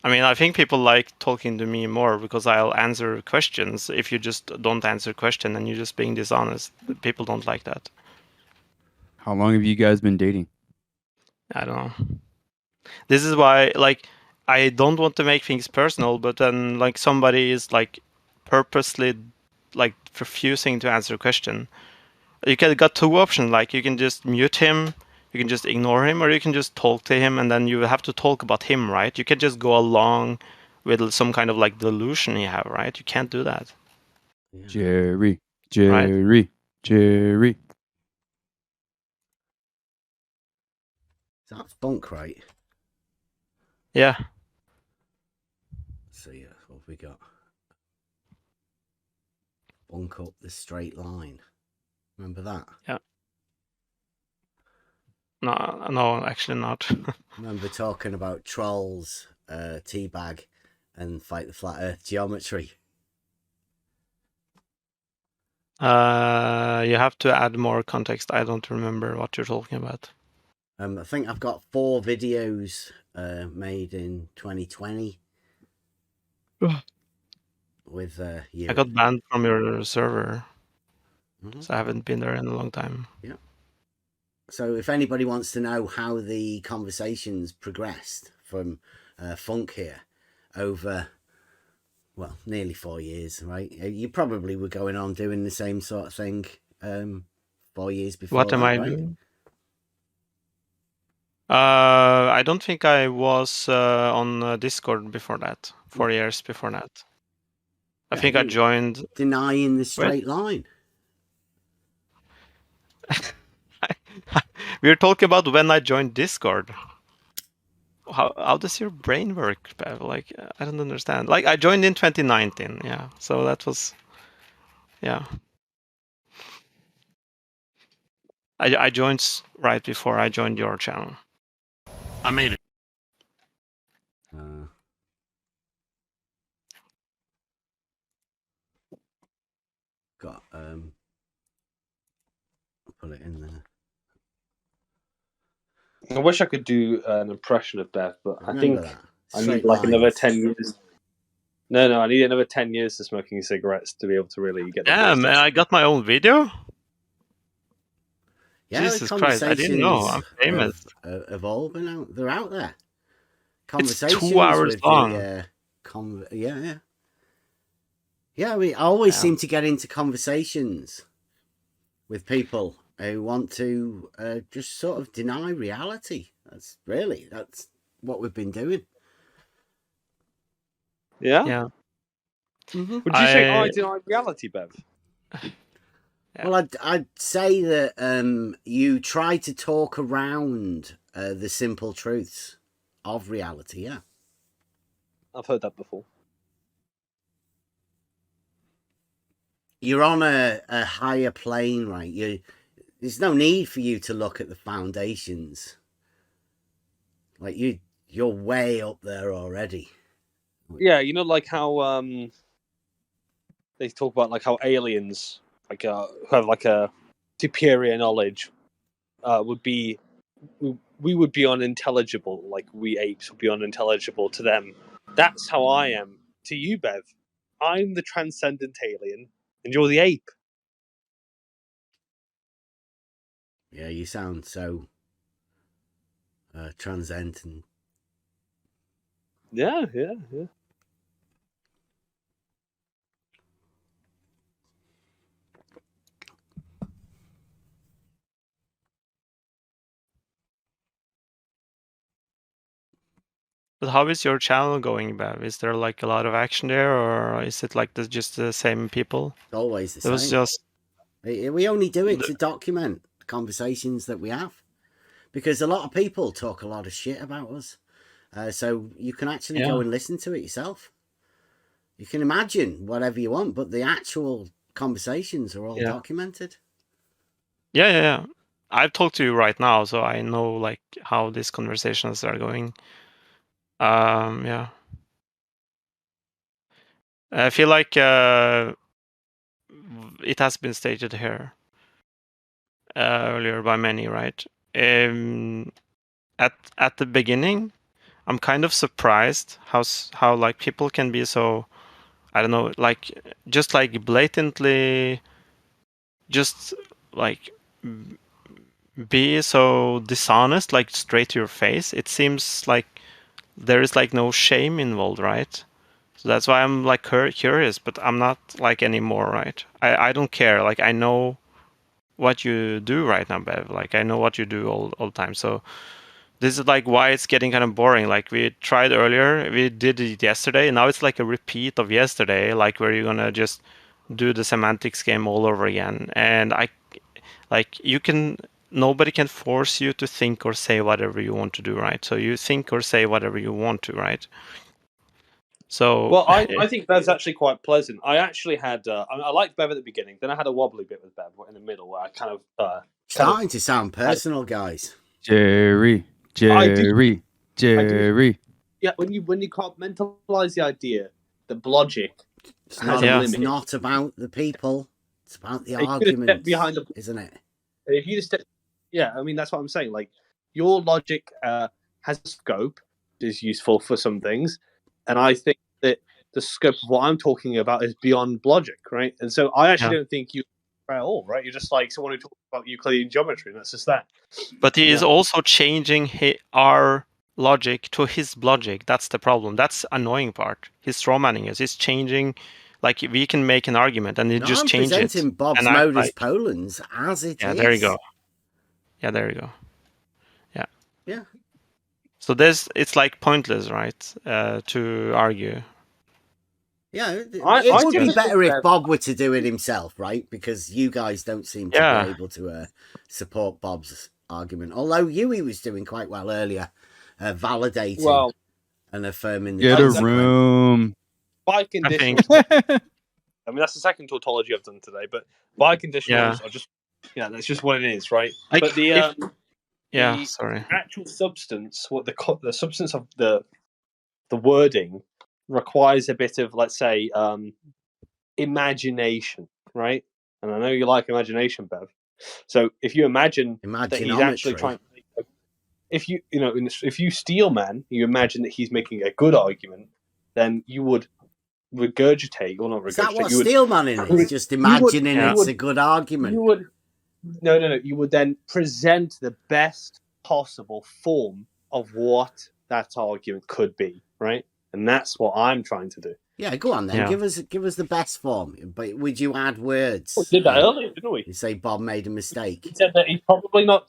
I mean, I think people like talking to me more because I'll answer questions. If you just don't answer a question and you're just being dishonest, people don't like that. How long have you guys been dating? I don't know. This is why, like, I don't want to make things personal, but then, like, somebody is, like, purposely, like, refusing to answer a question. You got two options. Like, you can just mute him, you can just ignore him, or you can just talk to him, and then you have to talk about him, right? You can just go along with some kind of, like, delusion you have, right? You can't do that. Jerry. That's bunk, right? Yeah. So yeah, what have we got? Bunk up the straight line. Remember that? Yeah. No, actually not. Remember talking about trolls, teabag, and fight the flat Earth geometry? You have to add more context. I don't remember what you're talking about. I think I've got 4 videos made in 2020 with you. I got banned from your server, so I haven't been there in a long time. Yeah. So if anybody wants to know how the conversations progressed from Funk here over, well, nearly 4 years, right? You probably were going on doing the same sort of thing 4 years before. What am I doing? I don't think I was on Discord before that. 4 years before that. I think I joined. Denying the straight line. We were talking about when I joined Discord. How does your brain work, Bev? Like, I don't understand. Like, I joined in 2019. Yeah, so that was, yeah. I joined right before I joined your channel. I made it. Got put it in there. I wish I could do an impression of Bev, but I think I need like another 10 years. No, I need another 10 years of smoking cigarettes to be able to really get. Yeah, man, I got my own video. Yeah, Jesus Christ, I didn't know. I'm famous. Have all been out. They're out there. Conversations it's 2 hours with long. Yeah, we always seem to get into conversations with people who want to just sort of deny reality. That's what we've been doing. Yeah. Mm-hmm. Would you say I deny reality, Bev? Yeah. Well, I'd say that you try to talk around the simple truths of reality. Yeah, I've heard that before. You're on a higher plane, right? There's no need for you to look at the foundations. Like you're way up there already. Yeah, you know, like how they talk about like how aliens like who have like a superior knowledge would be. We would be unintelligible, like we apes would be unintelligible to them. That's how I am to you, Bev. I'm the transcendent alien, and you're the ape. Yeah, you sound so transcendent. Yeah. But how is your channel going, Bev? Is there like a lot of action there, or is it like just the same people? Always the same. It was just. We only do it to document the conversations that we have, because a lot of people talk a lot of shit about us. So you can actually go and listen to it yourself. You can imagine whatever you want, but the actual conversations are all documented. Yeah. I've talked to you right now, so I know like how these conversations are going. Yeah. I feel like it has been stated here earlier by many, right? At the beginning, I'm kind of surprised how like people can be so, I don't know, like just like blatantly, just like be so dishonest, like straight to your face. It seems like there is like no shame involved, right? So that's why I'm like curious, but I'm not like anymore, right? I don't care. Like I know what you do right now, Bev. Like I know what you do all the time. So this is like why it's getting kind of boring. Like we tried earlier, we did it yesterday. Now it's like a repeat of yesterday, like where you're gonna just do the semantics game all over again. And nobody can force you to think or say whatever you want to do, right? So you think or say whatever you want to, right? So well, I think Bev's actually quite pleasant. I actually had I liked Bev at the beginning, then I had a wobbly bit with Bev in the middle where I kind of starting to sound personal, guys. Jerry. I do. Yeah, when you compartmentalize the idea that logic has a limit. It's not about the people; it's about the arguments, isn't it? If you just I mean that's what I'm saying. Like your logic has scope, is useful for some things, and I think that the scope of what I'm talking about is beyond logic, right? And so I actually don't think you at all, right? You're just like someone who talks about Euclidean geometry, and that's just that. But he is also changing our logic to his logic. That's the problem. That's the annoying part. He's strawmanning us. He's changing. Like, we can make an argument and he just change it. I'm presenting Bob's modus ponens as it is. Yeah, there you go. Yeah, there you go. Yeah. Yeah. So it's like pointless, right? To argue. Yeah, it would be better if Bob were to do it himself, right? Because you guys don't seem to be able to support Bob's argument. Although Yui was doing quite well earlier, validating and affirming the Get a room. Biconditionals. I mean, that's the second tautology I've done today, but biconditionals are just, that's just what it is, right? But the actual substance, what the substance of the wording requires a bit of, let's say, imagination, right? And I know you like imagination, Bev. So if you imagine that he's actually trying, if you Steelman, you imagine that he's making a good argument, then you would regurgitate, or not regurgitate. Is that what Steelmaning is? Just imagining it's a good argument. You would no. You would then present the best possible form of what that argument could be, right? And that's what I'm trying to do. Yeah, go on then. Yeah. Give us the best form. But would you add words? We did that earlier, didn't we? You say Bob made a mistake. He said that he's probably not.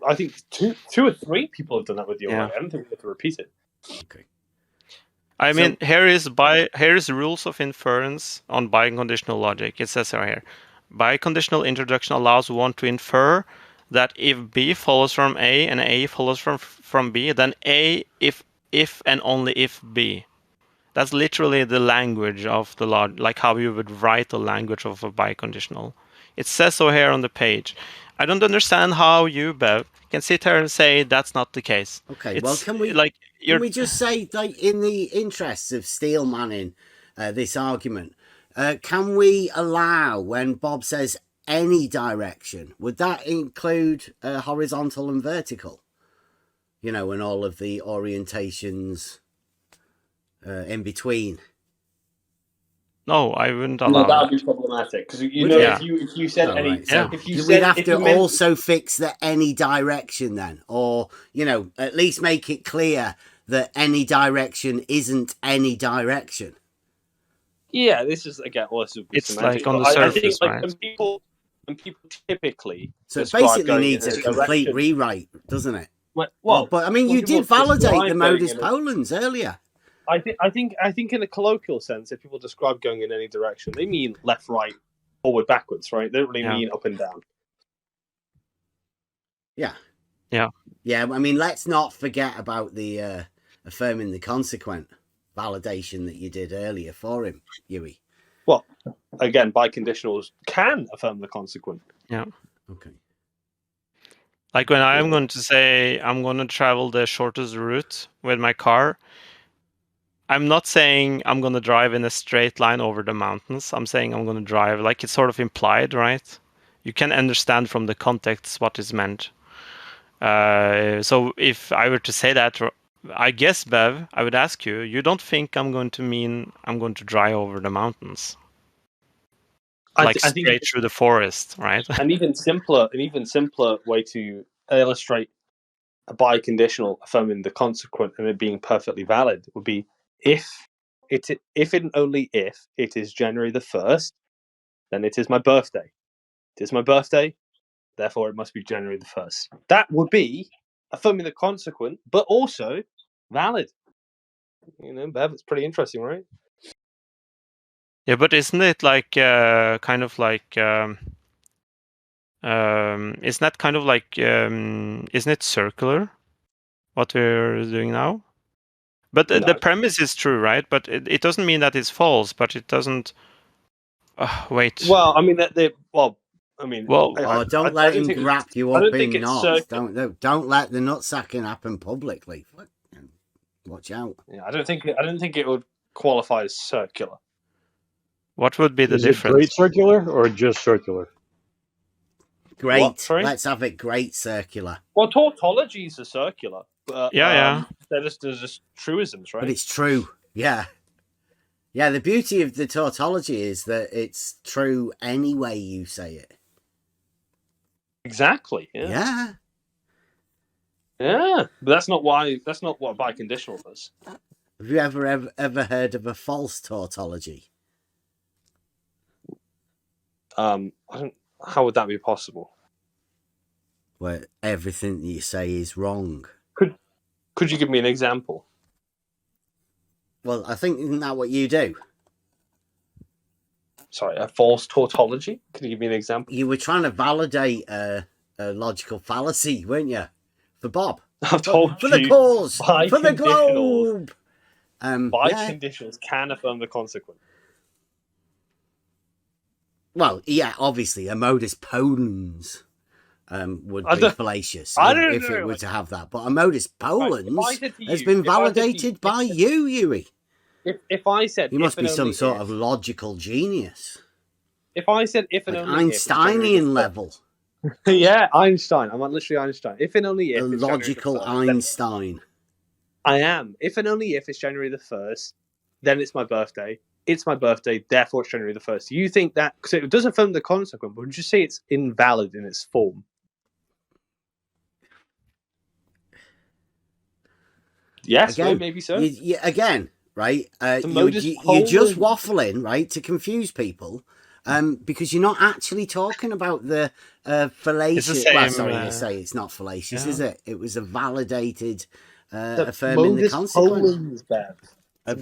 I think two or three people have done that with you already. I don't think we have to repeat it. Okay. I mean, here is rules of inference on biconditional logic. It says right here, biconditional introduction allows one to infer that if B follows from A and A follows from B, then A if and only if B. That's literally the language of the log, like how you would write the language of a biconditional. It says so here on the page. I don't understand how you, Bev, can sit here and say that's not the case. Okay, well, can we just say, like, in the interests of Steelmanning this argument, can we allow, when Bob says any direction, would that include horizontal and vertical? You know, and all of the orientations in between. No, I wouldn't allow that. That would be problematic because if you said any, if you we'd have to also fix the any direction then, or at least make it clear that any direction isn't any direction. Yeah, this is again. It's semantic. Like on the surface, right? And people typically. So it basically needs a complete rewrite, doesn't it? Well, but I mean, you did validate the modus ponens earlier. I think in a colloquial sense, if people describe going in any direction, they mean left, right, forward, backwards, right? They don't really mean up and down. Yeah. Yeah. Yeah, I mean, let's not forget about the affirming the consequent validation that you did earlier for him, Yui. Well, again, biconditionals can affirm the consequent. Yeah. Okay. Like when I'm going to say I'm going to travel the shortest route with my car, I'm not saying I'm going to drive in a straight line over the mountains. I'm saying I'm going to drive, like it's sort of implied, right? You can understand from the context what is meant. So if I were to say that, I guess, Bev, I would ask you, you don't think I'm going to mean I'm going to drive over the mountains? Like straight through the forest, right? An even simpler way to illustrate a biconditional affirming the consequent and it being perfectly valid would be if and only if it is January the 1st, then it is my birthday. It is my birthday, therefore it must be January the 1st. That would be affirming the consequent, but also valid. Bev, it's pretty interesting, right? Yeah, but isn't it like kind of like isn't that kind of like isn't it circular what we're doing now? But the premise is true, right? But it doesn't mean that it's false. But it doesn't. Wait. Well, I mean don't let him wrap you up in knots. Don't let the nutsacking happen publicly. Watch out. Yeah, I don't think it would qualify as circular. What would be the difference? Is it great circular or just circular? Great. Let's have it great circular. Well, tautologies are circular. But, yeah. They're just truisms, right? But it's true. Yeah. Yeah, the beauty of the tautology is that it's true any way you say it. Exactly. Yeah. But that's not what biconditional does. Have you ever heard of a false tautology? I don't. How would that be possible? Where everything that you say is wrong. Could you give me an example? Well, I think isn't that what you do? Sorry, a false tautology? Could you give me an example? You were trying to validate a logical fallacy, weren't you? For Bob. I've told for the cause. For the globe. Biconditionals can affirm the consequent. Well, yeah, obviously, a modus ponens would be fallacious if it were to have that. But a modus ponens has been validated by you, Yui. If I said... You must be some sort of logical genius. If I said if and only Einsteinian level. Yeah, Einstein. I'm literally Einstein. If and only if... A logical Einstein. I am. If and only if it's January the 1st, then it's my birthday. It's my birthday, therefore it's January the 1st. You think that... Because it does affirm the consequent, but would you say it's invalid in its form? Yes, again, maybe so. Again, right? You're just waffling, right, to confuse people, because you're not actually talking about the fallacious. Well, sorry to say it's not fallacious, is it? It was a validated affirming the consequence. Of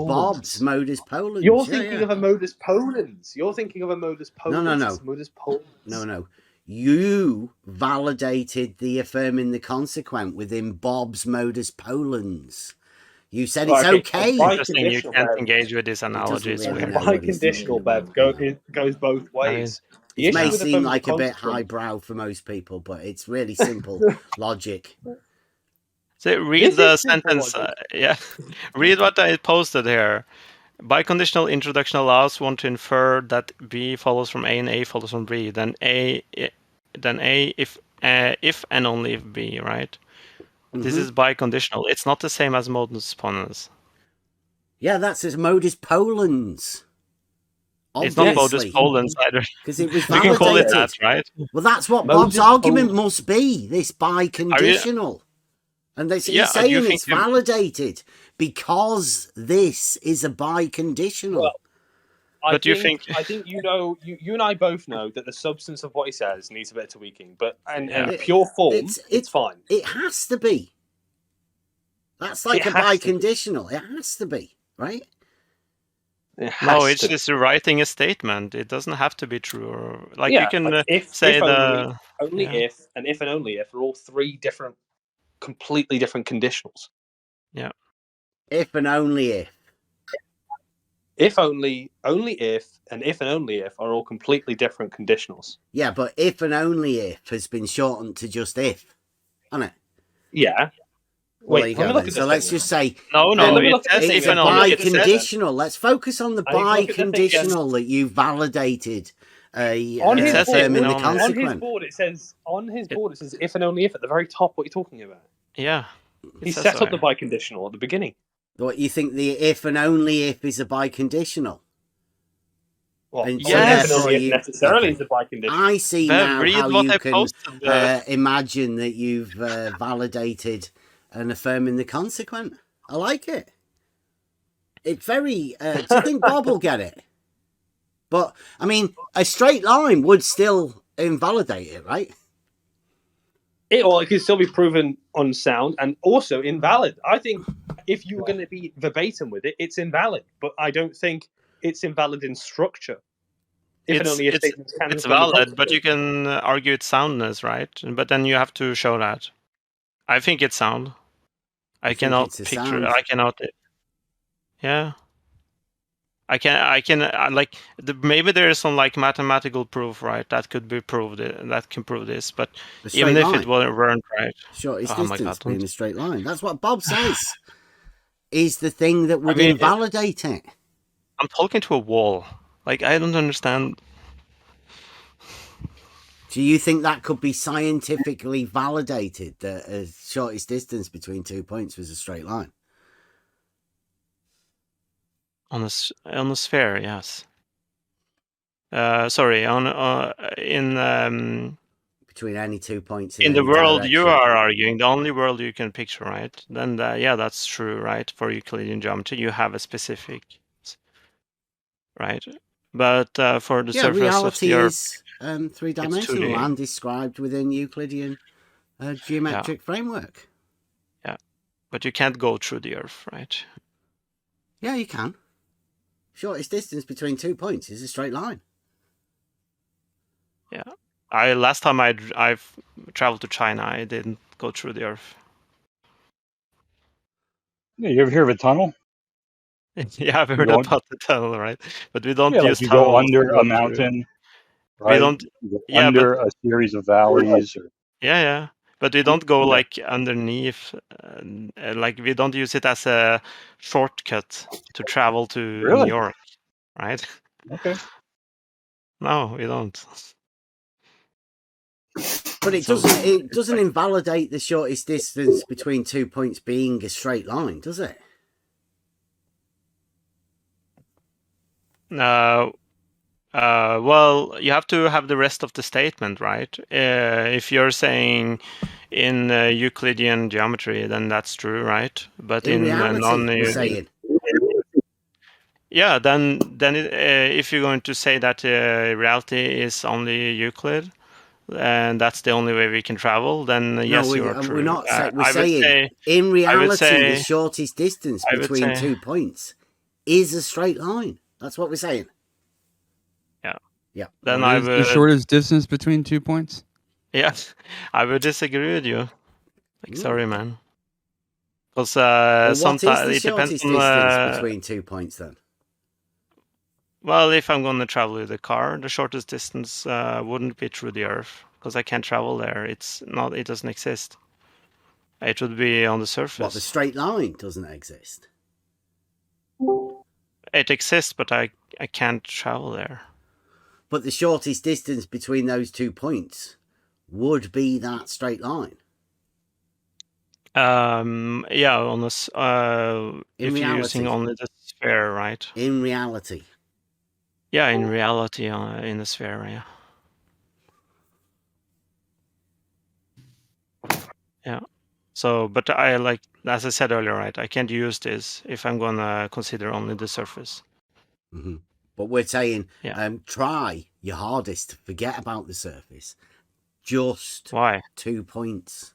Bob's modus ponens. You're thinking of a modus ponens. You're thinking of a modus ponens. No. Modus ponens. No. You validated the affirming the consequent within Bob's modus ponens. You said it's okay. Interesting. You can't engage with these analogies. Biconditional, Bev, goes both ways. It may seem like a bit highbrow for most people, but it's really simple logic. So read the sentence. Read what I posted here. Biconditional introduction allows one to infer that B follows from A and A follows from B. Then A if and only if B, right? Mm-hmm. This is biconditional. It's not the same as modus ponens. Yeah, that's his modus ponens. It's not modus ponens either. Because it was validated. We can call it that, right? Well, that's what Bob's argument must be. This biconditional. And he's saying it's validated because this is a biconditional. Well, I think you know, you and I both know that the substance of what he says needs a bit of tweaking, but and pure form, it's fine. It has to be. That's like a biconditional. It has to be, right? No, it's just writing a statement. It doesn't have to be true. Or, like you can say only if and only if are all three different. Completely different conditionals. Yeah. If and only if. If only if, and only if are all completely different conditionals. Yeah, but if and only if has been shortened to just if, hasn't it? Yeah. Wait, so let's just say it's a biconditional. Let's focus on the biconditional that you validated. On his board it says if and only if at the very top. What are you talking about? Yeah, he set up the biconditional at the beginning. What, you think the if and only if is a biconditional? Well, yes, so if necessarily is a biconditional. I see now how you can imagine that you've validated and affirming the consequent. I like it. It's very. Do you think Bob will get it? But I mean, a straight line would still invalidate it, right? It could still be proven unsound and also invalid. I think if you were going to be verbatim with it, it's invalid. But I don't think it's invalid in structure. It's valid, but you can argue its soundness, right? But then you have to show that. I think it's sound. I cannot picture. I cannot. Yeah. I can maybe there is some like mathematical proof, right? That could be proved. That can prove this, but even if it weren't right, sure, it's distance being a straight line. That's what Bob says. Is the thing that would invalidate it. I'm talking to a wall. Like I don't understand. Do you think that could be scientifically validated that the shortest distance between 2 points was a straight line? On a sphere, yes. Sorry, between any 2 points in the any world direction. you are arguing, the only world you can picture, right? Then yeah, that's true, right? For Euclidean geometry, you have a specific, right? But for the surface reality of the is three-dimensional and described within Euclidean geometric framework. Yeah, but you can't go through the Earth, right? Yeah, you can. Shortest distance between 2 points is a straight line. Yeah. Last time I've traveled to China, I didn't go through the Earth. Yeah, you ever hear of a tunnel? Yeah, I've heard about the tunnel, right? But we don't use like you go under a mountain, right? We don't. Under a series of valleys. Yeah. But we don't go like underneath. Like we don't use it as a shortcut to travel to New York, right? Okay. No, we don't. But it doesn't invalidate the shortest distance between 2 points being a straight line, does it? Well, you have to have the rest of the statement, right? If you're saying in Euclidean geometry, then that's true, right? But in reality, yeah, then if you're going to say that reality is only Euclid, and that's the only way we can travel, then yes, you are true. We're not we're saying in reality the shortest distance between 2 points is a straight line. That's what we're saying. Yeah. Then what is the shortest distance between 2 points? Yes, I would disagree with you. Like, sorry, man. Because sometimes it depends on distance between 2 points then. Well, if I'm going to travel with a car, the shortest distance wouldn't be through the Earth because I can't travel there. It doesn't exist. It would be on the surface. What, the straight line doesn't exist? It exists, but I can't travel there. But the shortest distance between those 2 points would be that straight line. Yeah, on this. If you're using only the sphere, right? In reality. Yeah, in reality, in the sphere, yeah. Yeah. So, but I like, as I said earlier, right? I can't use this if I'm gonna consider only the surface. Mm-hmm. But we're saying, try your hardest to forget about the surface. Just 2 points.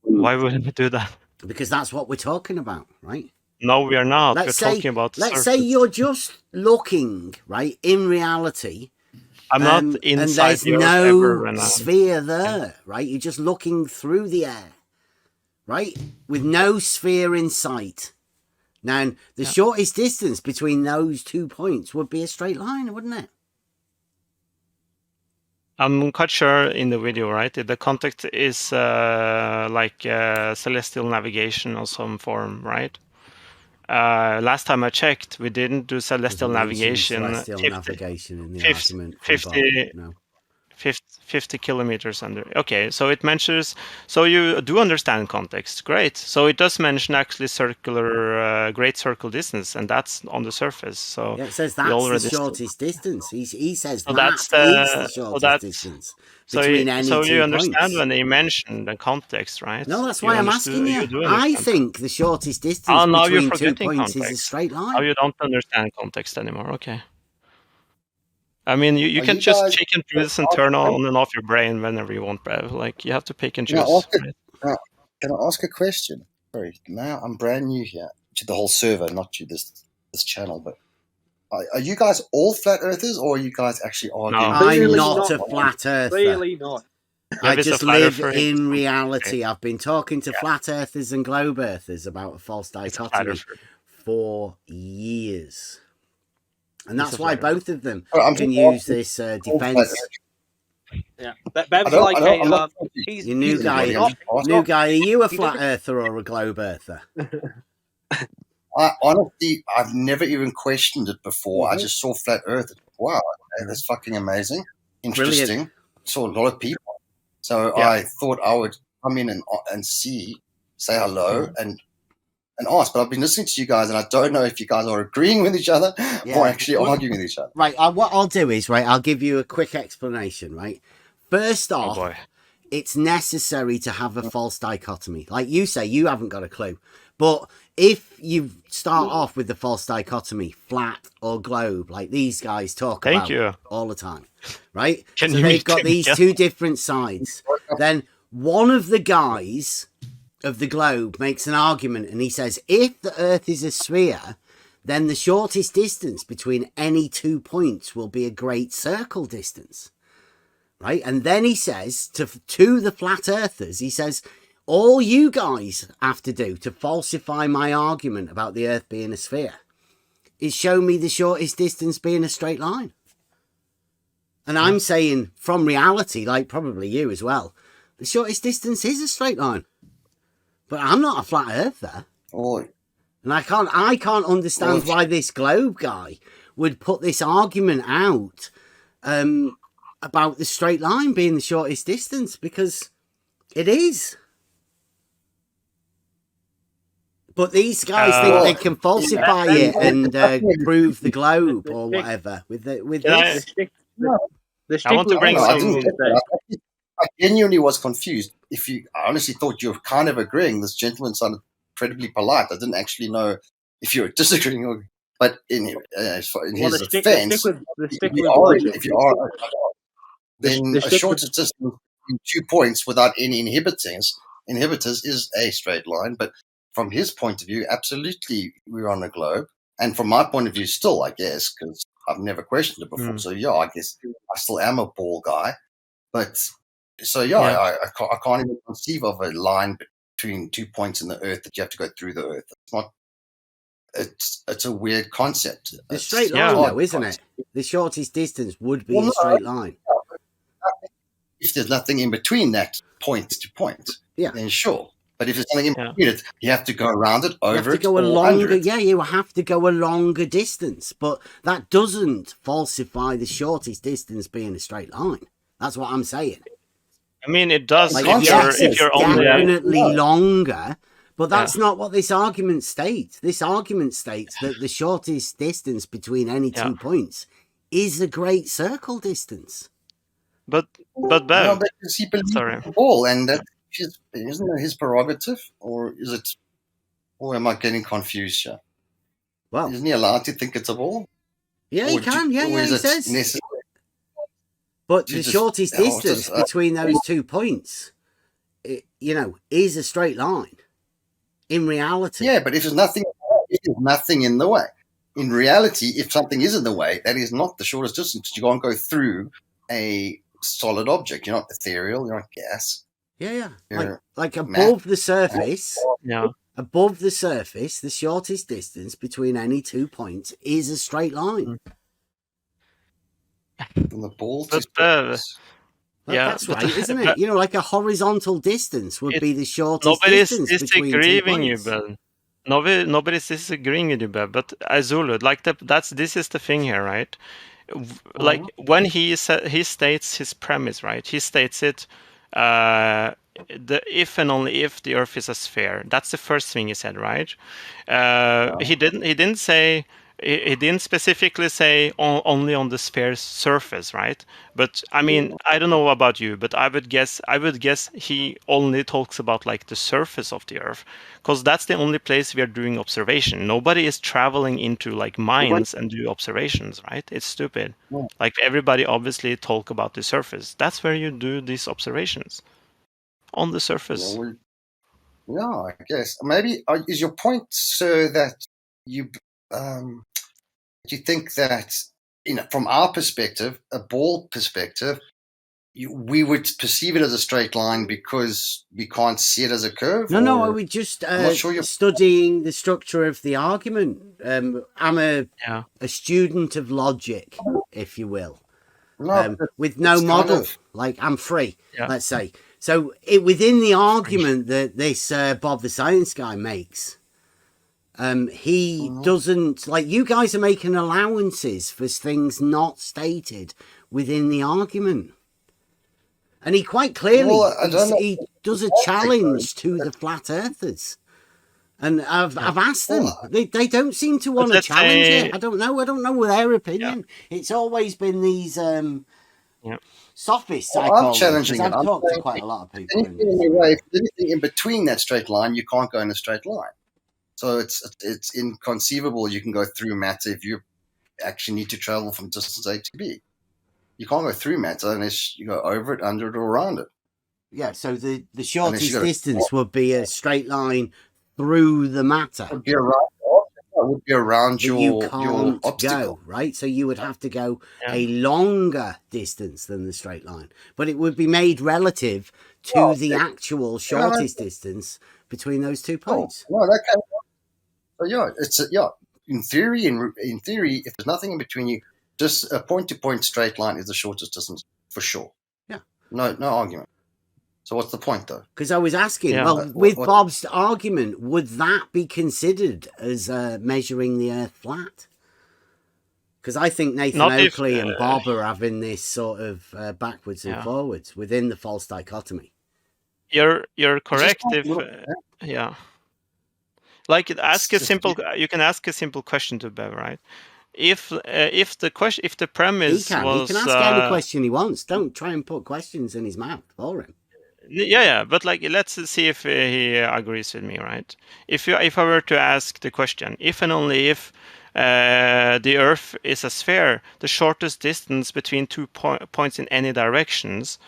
Why wouldn't we do that? Because that's what we're talking about, right? No, we are not. We're talking about the surface. Let's say you're just looking, right, in reality. I'm not inside the Earth ever. And there's no sphere there, right? You're just looking through the air, right? With no sphere in sight. Now, the shortest distance between those 2 points would be a straight line, wouldn't it? I'm quite sure in the video, right? The context is like celestial navigation of some form, right? Last time I checked, we didn't do celestial navigation. Navigation in the argument. 50 kilometers under. Okay, so it mentions. So you do understand context. Great. So it does mention actually circular, great circle distance, and that's on the surface. So it says that's the shortest distance. He says that's the shortest distance between any 2 points. So you understand when they mention the context, right? No, that's why I'm asking you. I think the shortest distance between 2 points is a straight line. Oh, you don't understand context anymore. Okay. I mean, you can just pick and choose and turn on and off your brain whenever you want, Brev. Like, you have to pick and choose. Can I ask a question? Sorry, now I'm brand new here to the whole server, not to this channel, but are you guys all flat earthers, or are you guys actually arguing? No, I'm not a flat earther. Really not. I just live in reality. I've been talking to flat earthers and globe earthers about a false dichotomy for years. And that's why both of them can use this defense. Yeah, Bev's like he's new guy. New guy, are you a flat earther or a globe earther? Honestly, I've never even questioned it before. I just saw flat earth. Wow, that's fucking amazing. Interesting. Brilliant. Saw a lot of people. So I thought I would come in and say hello and ask, but I've been listening to you guys, and I don't know if you guys are agreeing with each other or actually arguing with each other. Right. What I'll do is, I'll give you a quick explanation. Right. First off, it's necessary to have a false dichotomy. Like you say, you haven't got a clue. But if you start off with the false dichotomy, flat or globe, like these guys talk about all the time, right? So they've got these two different sides. Then one of the guys of the globe makes an argument and he says, if the Earth is a sphere, then the shortest distance between any 2 points will be a great circle distance. Right? And then he says to the flat earthers, he says, all you guys have to do to falsify my argument about the Earth being a sphere is show me the shortest distance being a straight line. And I'm saying from reality, like probably you as well, the shortest distance is a straight line. But I'm not a flat earther. And I can't understand why this globe guy would put this argument out about the straight line being the shortest distance, because it is. But these guys think they can falsify it and prove the globe or whatever with this. I want to bring some. I genuinely was confused. I honestly thought you were kind of agreeing. This gentleman sounded incredibly polite. I didn't actually know if you were disagreeing. But in his defense, if you are, then a shortest distance in 2 points without any inhibitors is a straight line. But from his point of view, absolutely, we're on a globe. And from my point of view, still, I guess, because I've never questioned it before. So, yeah, I guess I still am a ball guy. But, so, I can't even conceive of a line between 2 points in the Earth that you have to go through the Earth. It's not. It's a weird concept. The straight line, though, isn't it? The shortest distance would be a straight line. If there's nothing in between that point to point, then sure. But if there's something in between it, you have to go around it, over it, or under it. Yeah, you have to go a longer distance. But that doesn't falsify the shortest distance being a straight line. That's what I'm saying. I mean, it does if you're only definitely longer. But that's not what this argument states. This argument states that the shortest distance between any 2 points is a great circle distance. But Bev, he believes the ball, and that isn't that his prerogative, or is it? Or am I getting confused here? Well, isn't he allowed to think it's a ball? Yeah, he can. He says. Necessary? But the shortest distance between those 2 points, is a straight line. In reality. Yeah, but if there's nothing in the way. In reality, if something is in the way, that is not the shortest distance. You can't go through a solid object. You're not ethereal. You're not gas. Yeah. Like above the surface. Yeah. Above the surface, the shortest distance between any 2 points is a straight line. From the ball to that's right, isn't it? Like a horizontal distance would be the shortest distance between 2 points. Nobody's disagreeing with you, Bev. But Azulu, this is the thing here, right? Like when he states his premise, right? He states it, the if and only if the Earth is a sphere. That's the first thing he said, right? He didn't say. He didn't specifically say only on the sphere's surface, right? But I mean, I don't know about you, but I would guess he only talks about like the surface of the Earth, because that's the only place we are doing observation. Nobody is traveling into like mines and do observations, right? It's stupid. Like everybody obviously talk about the surface. That's where you do these observations, on the surface. Yeah, I guess maybe is your point, sir, that you. Do you think that, from our perspective, a ball perspective, we would perceive it as a straight line because we can't see it as a curve? No, I was just studying the structure of the argument. I'm a student of logic, if you will, with no model. Like I'm free, let's say. So within the argument that this Bob the Science Guy makes, he doesn't, like, you guys are making allowances for things not stated within the argument. And he quite clearly, he does a challenge to the flat earthers. And I've asked them, they don't seem to want to challenge it. I don't know their opinion. It's always been these Sophist I'm psychology. challenging it. I've I'm talked to saying quite a lot of people. anything in the way, if there's anything in between that straight line, you can't go in a straight line. So it's inconceivable you can go through matter if you actually need to travel from distance A to B. You can't go through matter unless you go over it, under it, or around it. Yeah, so the shortest distance would be a straight line through the matter. Would be around you your can't obstacle. go, right? So you would have to go a longer distance than the straight line, but it would be made relative to the actual shortest distance between those 2 points. No, that can't. So In theory, if there's nothing in between you, just a point-to-point straight line is the shortest distance for sure. Yeah. No argument. So what's the point, though? Because I was asking, with Bob's argument, would that be considered as measuring the Earth flat? Because I think Nathan Oakley and Bob are having this sort of backwards and forwards within the false dichotomy. You're correct if like you can ask a simple question to Bev, right? If the premise he can ask any question he wants. Don't try and put questions in his mouth for him. Yeah, but like, let's see if he agrees with me, right? If I were to ask the question, if and only if the Earth is a sphere, the shortest distance between 2 points in any directions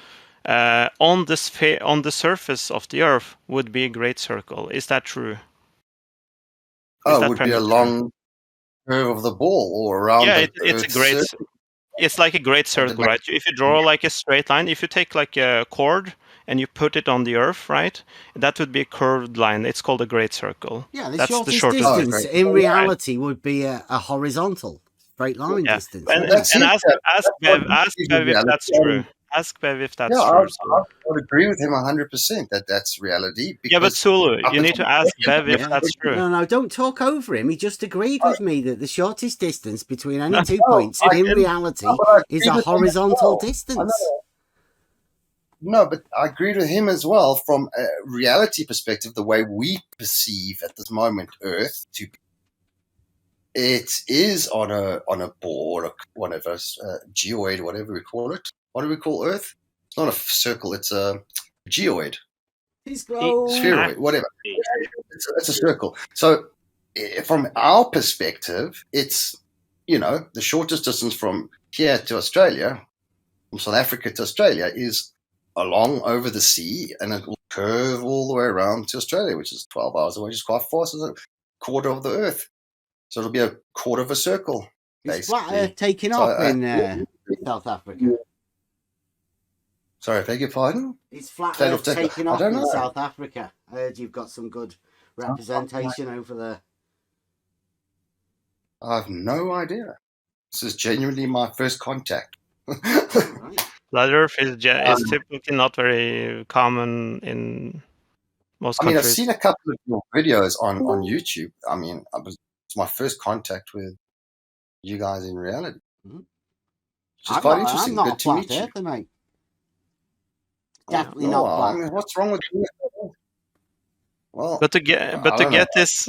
on the surface of the Earth would be a great circle. Is that true? It would be a long curve of the ball or around. Yeah, it's a great. It's like a great circle, right? If you draw like a straight line, if you take like a chord and you put it on the Earth, right, that would be a curved line. It's called a great circle. Yeah, the shortest distance in reality would be a horizontal straight line distance. And ask Bev if that's true. Ask Bev if that's true. I would agree with him 100% that that's reality. Yeah, but Sulu, you need to ask Bev if that's true. No, don't talk over him. He just agreed with me that the shortest distance between any 2 points in reality is a horizontal distance. No, but I agreed with him as well from a reality perspective, the way we perceive at this moment Earth to be. It is on a ball or whatever, geoid, whatever we call it. What do we call Earth? It's not a circle, it's a geoid. Spheroid, whatever. It's a circle. So from our perspective, it's, the shortest distance from here to Australia, from South Africa to Australia, is along over the sea, and it will curve all the way around to Australia, which is 12 hours away, which is quite far. So it's a quarter of the Earth. So it'll be a quarter of a circle. Is flat Earth taking off in South Africa? Sorry, beg your pardon? Is flat Earth taking off in South Africa? I heard you've got some good representation over there. I have no idea. This is genuinely my first contact. Flat Earth is typically not very common in most countries. I've seen a couple of your videos on YouTube. It's my first contact with you guys in reality. Which is quite interesting. I'm not Good to meet you. Earther, mate. Definitely not flat. What's wrong with you? Well, but to get this,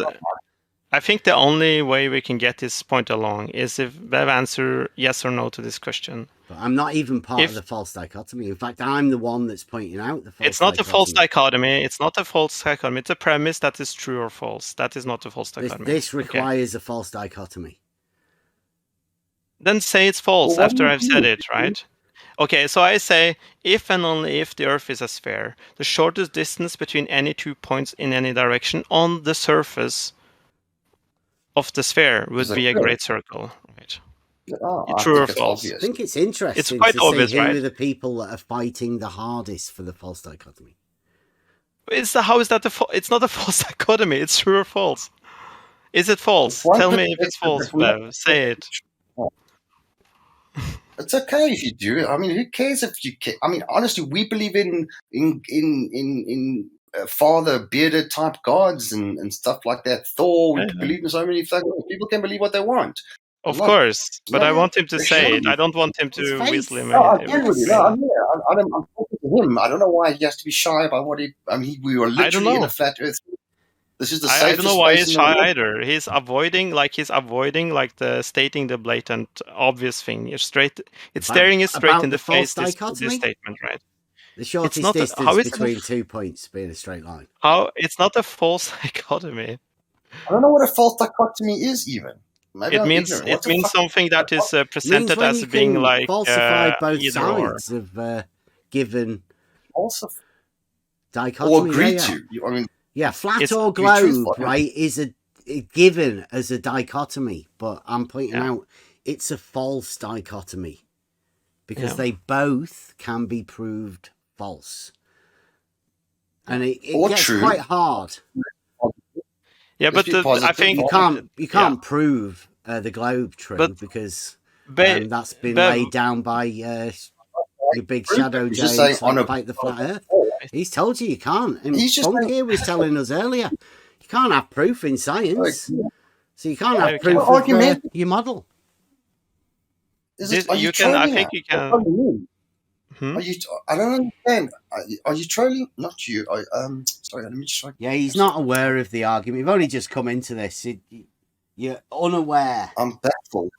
I think the only way we can get this point along is if Bev answer yes or no to this question. But I'm not even part of the false dichotomy. In fact, I'm the one that's pointing out the false dichotomy. It's not a false dichotomy. It's not a false dichotomy. It's a premise that is true or false. That is not a false dichotomy. This requires a false dichotomy. Then say it's false after I've said it, right? Okay, so I say, if and only if the Earth is a sphere, the shortest distance between any 2 points in any direction on the surface of the sphere would be a great circle, right? True or false? I think it's interesting. It's quite obvious, who right? are the people that are fighting the hardest for the false dichotomy? How is that it's not a false dichotomy? It's true or false? Is it false? Tell me if it's false, Bev. Say it. It's okay if you do. Who cares if you care? Honestly, we believe in father bearded type gods and stuff like that. Thor, we believe in so many things. People can believe what they want. Of course, but I want him to say it. I don't want him to whistle him. I agree with you. I'm talking to him. I don't know why he has to be shy about what he. We were literally in a flat Earth. This is the I don't know safest why space he's in the shy world. either. He's avoiding like the stating the blatant obvious thing. It's staring it straight About in the the false face. This dichotomy? statement, right? The It's shortest not. distance between 2 points being a straight line. How? It's not a false dichotomy. I don't know what a false dichotomy is even. Maybe I'm ignorant. What the fuck? Something that is presented when as you being can like falsify both either or. sides of given dichotomy. Or agree to. I mean, yeah, flat it's or globe, right, is a given as a dichotomy, but I'm pointing out it's a false dichotomy because they both can be proved false, and it gets quite hard. Yeah, but I think you can't prove the globe true because that's been laid down by your big shadow giants like Fight the Flat Earth. He's told you can't. And Funk here was telling us earlier, you can't have proof in science, so you can't have proof of your model. You can. I think you can. Are you? I don't understand. Are you trolling? Not you. Sorry. Let me just. Yeah, he's not aware of the argument. You've only just come into this. You're unaware. I'm baffled.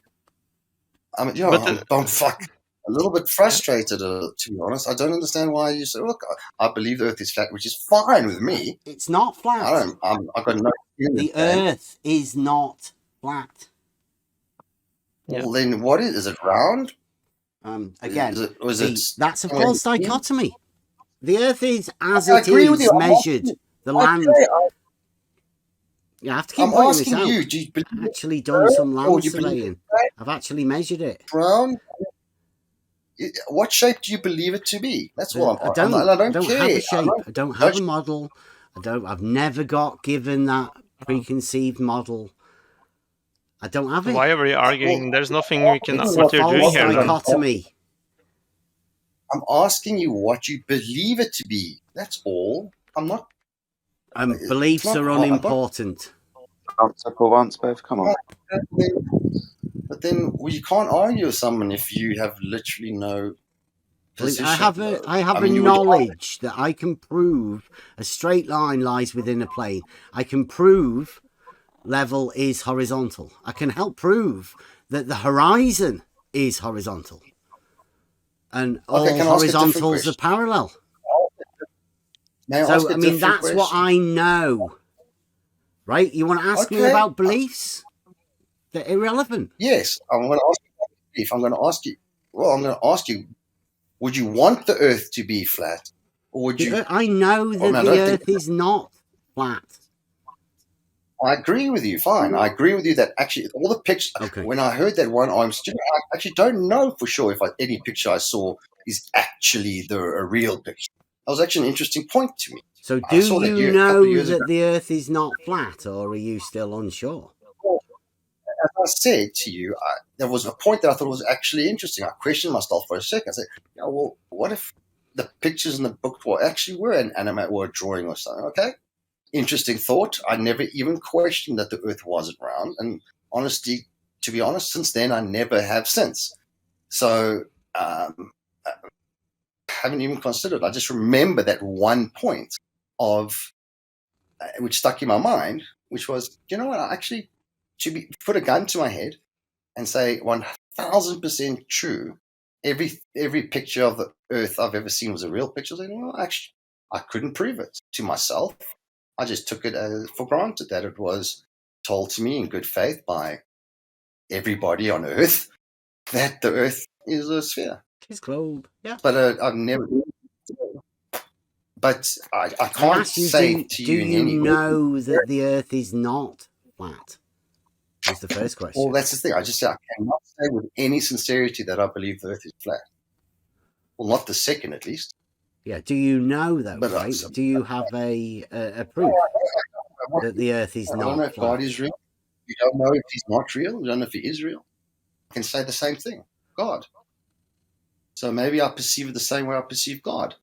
I'm a little bit frustrated, to be honest. I don't understand why you say, look, I believe the Earth is flat, which is fine with me. It's not flat. I've got no. The Earth is not flat. Well, then what is it? Round? Again, is that's a false dichotomy. The Earth is as it is measured. The land. You have to keep pointing this out. I've actually done some land surveying. I've actually measured it. Round? What shape do you believe it to be? That's what I don't care. Have a shape. I don't have a model. I've never got given that preconceived model. I don't have it. Why are we arguing? There's nothing we can. What you're doing here? Dichotomy. I'm asking you what you believe it to be. That's all. I'm not. Beliefs are unimportant. Answer for once, both. Come on. But then you can't argue with someone if you have literally no position. I have a knowledge that I can prove a straight line lies within a plane. I can prove level is horizontal. I can help prove that the horizon is horizontal. And all horizontals are parallel. So, I mean, that's what I know. Right? You want to ask me about beliefs? They're irrelevant. Yes, I'm going to ask you about belief. I'm going to ask you, would you want the Earth to be flat? Or would you? I know that the Earth is not flat. I agree with you. Fine. I agree with you that actually all the pictures, when I heard that one, I actually don't know for sure if any picture I saw is actually a real picture. That was actually an interesting point to me. So do you know that the Earth is not flat, or are you still unsure? As I said to you, there was a point that I thought was actually interesting. I questioned myself for a second. I said, well, what if the pictures in the book were an animate or a drawing or something? Okay. Interesting thought. I never even questioned that the Earth wasn't round. And honestly, to be honest, since then, I never have since. So haven't even considered. I just remember that one point of which stuck in my mind, which was, you know what, I actually put a gun to my head and say 1000% true. Every picture of the Earth I've ever seen was a real picture. I was like, well, actually, I couldn't prove it to myself. I just took it for granted that it was told to me in good faith by everybody on Earth that the Earth is a sphere. His globe, yeah. But I've never. But I can't say to you in any way. Do you know that the Earth is not flat? Is the first question. Well, that's the thing. I cannot say with any sincerity that I believe the Earth is flat. Well, not the second, at least. Yeah. Do you know though? Right? Do you have a proof that the Earth is not flat? I don't know if God is real. You don't know if He's not real. You don't know if He is real. I can say the same thing. God. So maybe I perceive it the same way I perceive God.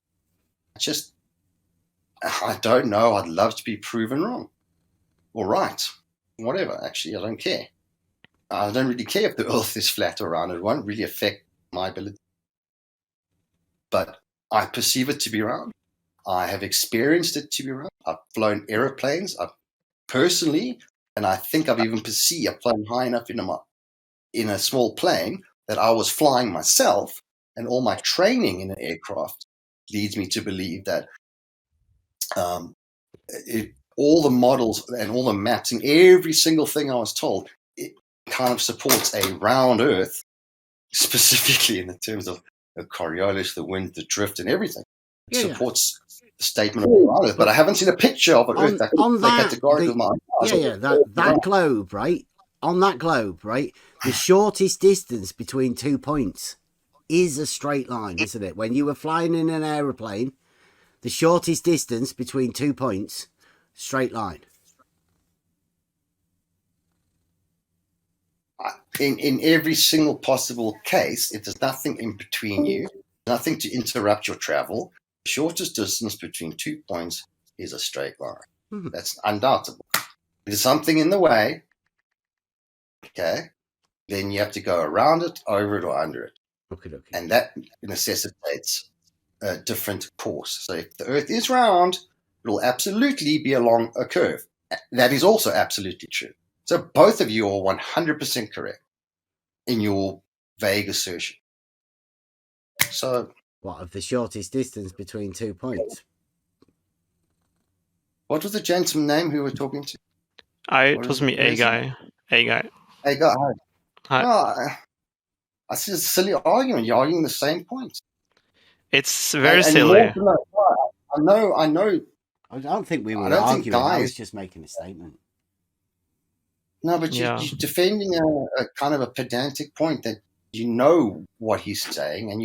I don't know. I'd love to be proven wrong or right. Whatever. Actually, I don't care. I don't really care if the Earth is flat or round. It won't really affect my ability. But I perceive it to be round. I have experienced it to be round. I've flown aeroplanes. I've personally, and I think I've even flown high enough in a small plane that I was flying myself, and all my training in an aircraft leads me to believe that all the models and all the maps and every single thing I was told, it kind of supports a round Earth, specifically in the terms of the Coriolis, the wind, the drift, and everything. It supports the statement of a round Earth, but I haven't seen a picture of an Earth that categorically with my eyes. That globe, right? On that globe, right? The shortest distance between 2 points is a straight line, isn't it? When you were flying in an aeroplane, the shortest distance between 2 points, straight line. In every single possible case, if there's nothing in between you, nothing to interrupt your travel, the shortest distance between 2 points is a straight line. Mm-hmm. That's undoubtable. If there's something in the way, okay, then you have to go around it, over it, or under it. Okay. And that necessitates a different course. So if the Earth is round, it will absolutely be along a curve. That is also absolutely true. So both of you are 100% correct in your vague assertion. So, what of the shortest distance between 2 points? What was the gentleman's name who we're talking to? It was me, A guy. Hi. No, that's just a silly argument. You're arguing the same points. It's very silly. I know. I don't think we were arguing. I was just making a statement. No, but you're defending a kind of a pedantic point that you know what he's saying, and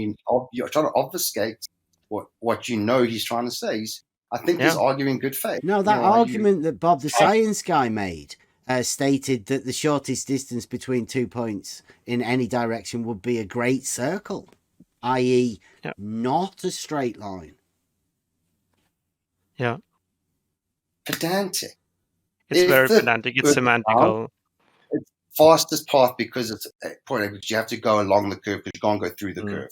you're trying to obfuscate what you know he's trying to say. I think he's arguing good faith. No, that argument that Bob the science guy made stated that the shortest distance between 2 points in any direction would be a great circle, i.e. not a straight line. Yeah. Pedantic. It's very pedantic. It's semantical. It's fastest path because it's a point at which you have to go along the curve, but you can't go through the curve.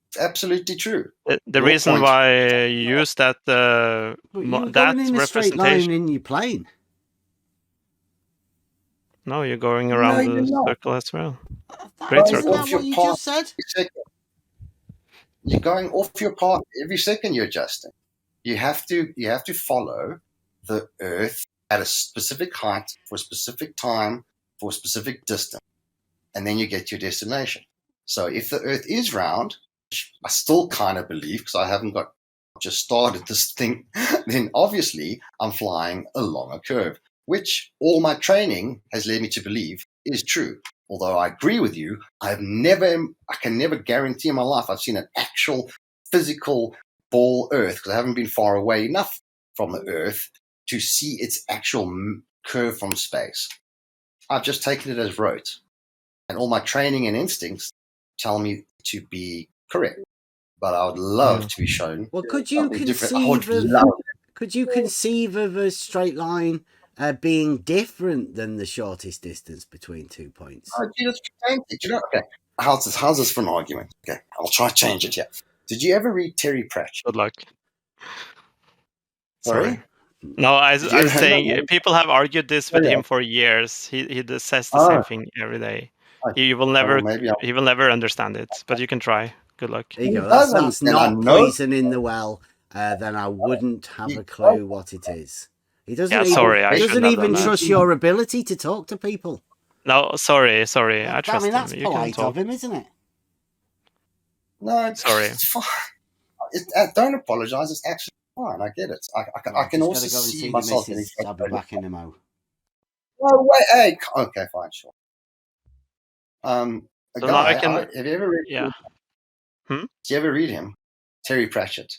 It's absolutely true. The reason why you use that that in a straight line in your plane. No, you're going around the circle as well. Great circle. Isn't that what you just said? You're going off your path every second. You're adjusting. You have to follow the Earth at a specific height for a specific time for a specific distance, and then you get to your destination. So if the Earth is round, which I still kind of believe because I haven't just started this thing, then obviously I'm flying along a curve, which all my training has led me to believe is true. Although I agree with you, I can never guarantee in my life I've seen an actual physical ball Earth because I haven't been far away enough from the Earth to see its actual curve from space. I've just taken it as rote. And all my training and instincts tell me to be correct. But I would love to be shown. Well, could you conceive of a straight line being different than the shortest distance between 2 points? Oh, gee, that's pedantic. Okay. How's this for an argument? Okay, I'll try to change it here. Did you ever read Terry Pratchett? Good luck. Sorry? No, I was saying people have argued this with him for years. He says the same thing every day. He will never understand it, but you can try. Good luck. There you go. That's not poison in the well. Then I wouldn't have a clue what it is. He doesn't even trust your ability to talk to people. No, sorry. I trust him. That's polite of him, isn't it? No, sorry. It's fine. Don't apologize. It's actually fine. I get it. I can also see myself getting. I'll be back in a mo. Oh wait, hey. Okay, fine, sure. Have you ever read? Yeah. Did you ever read him? Terry Pratchett.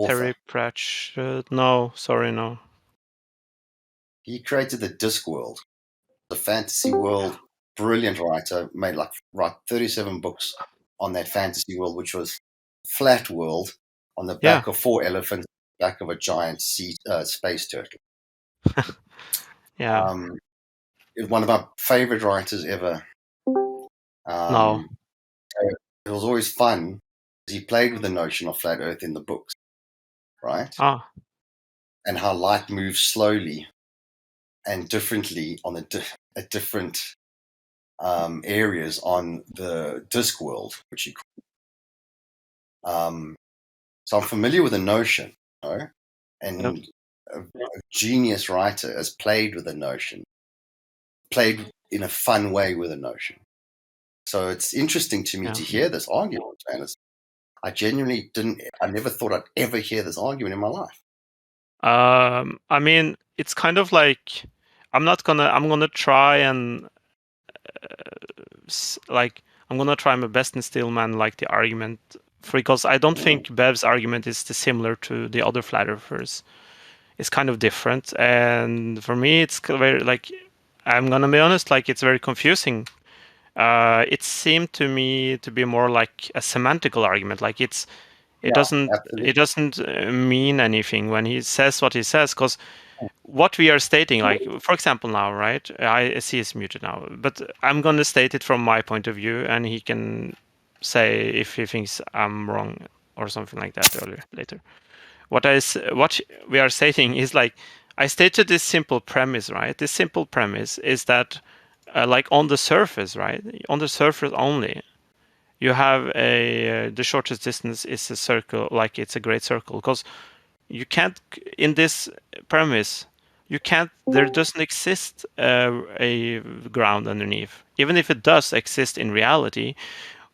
Terry Pratchett. No, sorry, no. He created the Discworld, the fantasy world. Brilliant writer. Made 37 books on that fantasy world, which was flat world on the back of 4 elephants, back of a giant space turtle. Yeah. One of my favorite writers ever. No. It was always fun because he played with the notion of flat Earth in the books, right? Ah. And how light moves slowly and differently on at different areas on the disk world, which you call. So I'm familiar with the notion, and a genius writer has played with the notion, played in a fun way with the notion. So it's interesting to me to hear this argument, and I genuinely I never thought I'd ever hear this argument in my life. I mean, it's kind of like I'm gonna try and I'm gonna try my best and still like the argument because I don't think Bev's argument is similar to the other flat earthers. It's kind of different, and for me, it's very I'm gonna be honest, it's very confusing. It seemed to me to be more like a semantical argument, it doesn't mean anything when he says what he says, because what we are stating, for example now, right? I see he's muted now, but I'm going to state it from my point of view, and he can say if he thinks I'm wrong or something like that later. What we are stating is I stated this simple premise, right? This simple premise is that on the surface, right? On the surface only, you have the shortest distance is a circle, it's a great circle, because you can't, in this premise, there doesn't exist a ground underneath. Even if it does exist in reality,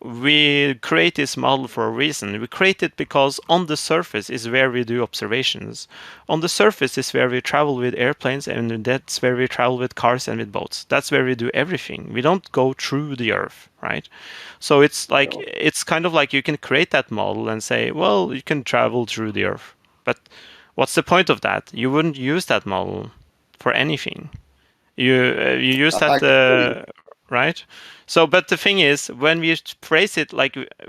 we create this model for a reason. We create it because on the surface is where we do observations. On the surface is where we travel with airplanes, and that's where we travel with cars and with boats. That's where we do everything. We don't go through the Earth, right? So it's it's kind of like you can create that model and say, well, you can travel through the Earth. But what's the point of that? You wouldn't use that model for anything. You use that, right? So, but the thing is, when we phrase it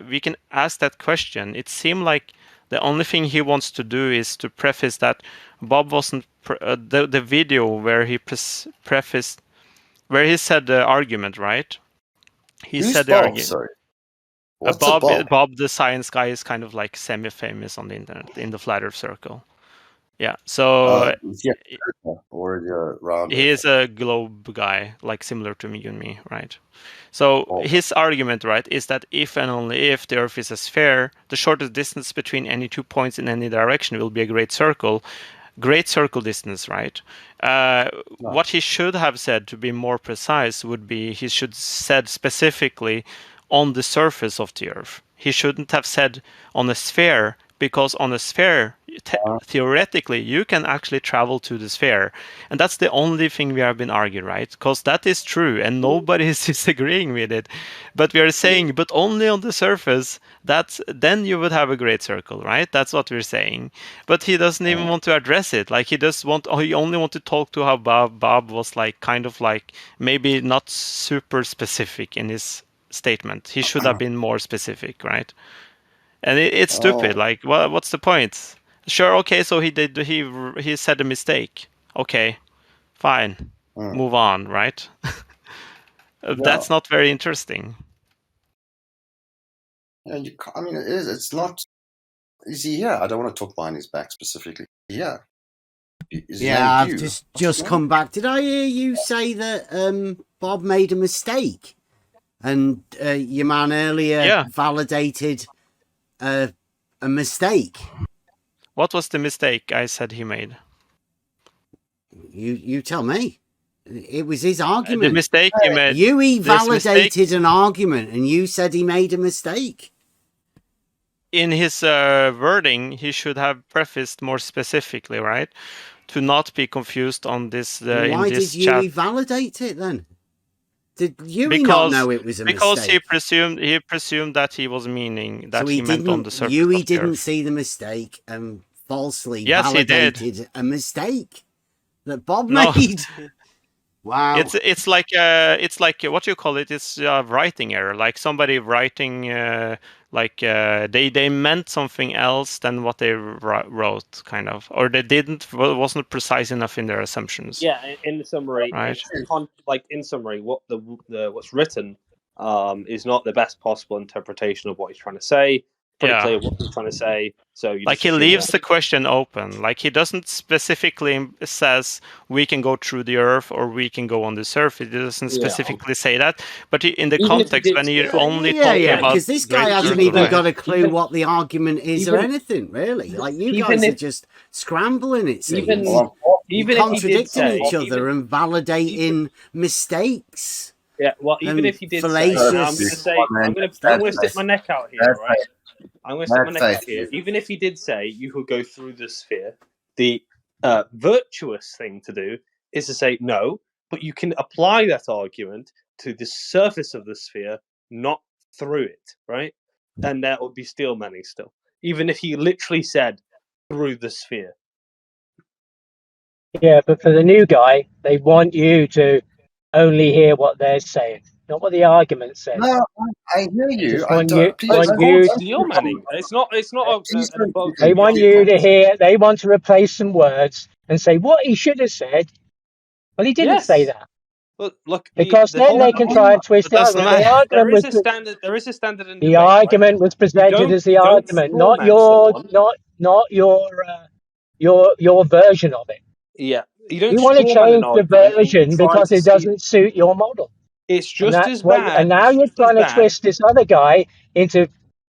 we can ask that question, it seemed like the only thing he wants to do is to preface that Bob wasn't the video where he prefaced, where he said the argument, right? He said the argument. Sorry. Bob the science guy is kind of semi-famous on the internet in the flat Earth circle. Yeah, so he is a globe guy, similar to you and me, right? So his argument, right, is that if and only if the Earth is a sphere, the shortest distance between any 2 points in any direction will be a great circle distance, right? What he should have said, to be more precise, would be he should said specifically on the surface of the Earth. He shouldn't have said on a sphere, because on a sphere, theoretically, you can actually travel to the sphere. And that's the only thing we have been arguing, right? Because that is true, and nobody is disagreeing with it. But we are saying, but only on the surface, then you would have a great circle, right? That's what we're saying. But he doesn't even want to address it. He only want to talk to how Bob was maybe not super specific in his statement. He should have been more specific, right? And it's stupid. What's the point? Sure, okay, so he said a mistake. Okay, fine, move on, right? That's not very interesting. Yeah, I mean, it is. It's not. Is he here? I don't want to talk behind his back specifically. Yeah. I've just come back. Did I hear you say that Bob made a mistake, and your man earlier validated a mistake? What was the mistake I said he made? You tell me. It was his argument. The mistake he made. He validated an argument, and you said he made a mistake. In his wording, he should have prefaced more specifically, right? To not be confused on this. Why did you validate it then? Did you not know it was a mistake? Because he presumed that he was meaning that he meant on the surface. He didn't see the mistake and falsely validated a mistake that Bob made. Wow. It's like what you call it? It's a writing error. Like somebody writing they meant something else than what they wrote, kind of, or they wasn't precise enough in their assumptions. Yeah, in the summary, right? In summary, what what's written is not the best possible interpretation of what he's trying to say, pretty clear what he's trying to say. So you like he leaves the question open. Like he doesn't specifically says we can go through the Earth or we can go on the surface. He doesn't specifically say that. But in the context when you're only talking about because this guy hasn't even got a clue what the argument is or anything really. Like you guys are just scrambling. It seems even contradicting each other and validating mistakes. Yeah, well, even if he did say, I'm going to stick my neck out here, right? I'm going to stick my neck out here. Even if he did say you could go through the sphere, the virtuous thing to do is to say no, but you can apply that argument to the surface of the sphere, not through it, right? And that would be steel manning still, even if he literally said through the sphere. Yeah, but for the new guy, they want you to only hear what they're saying, not what the argument says. No, I hear you. Just want you. Steel manning. It's not. They want you to hear. They want to replace some words and say what he should have said. Well, he didn't say that. Well, look, because then they can try and twist the argument. There is a standard. There is a standard in the debate, argument was presented as the argument, not your version of it. Yeah, you want to change the version because it doesn't suit your model. It's just as bad. And now you're trying to twist this other guy into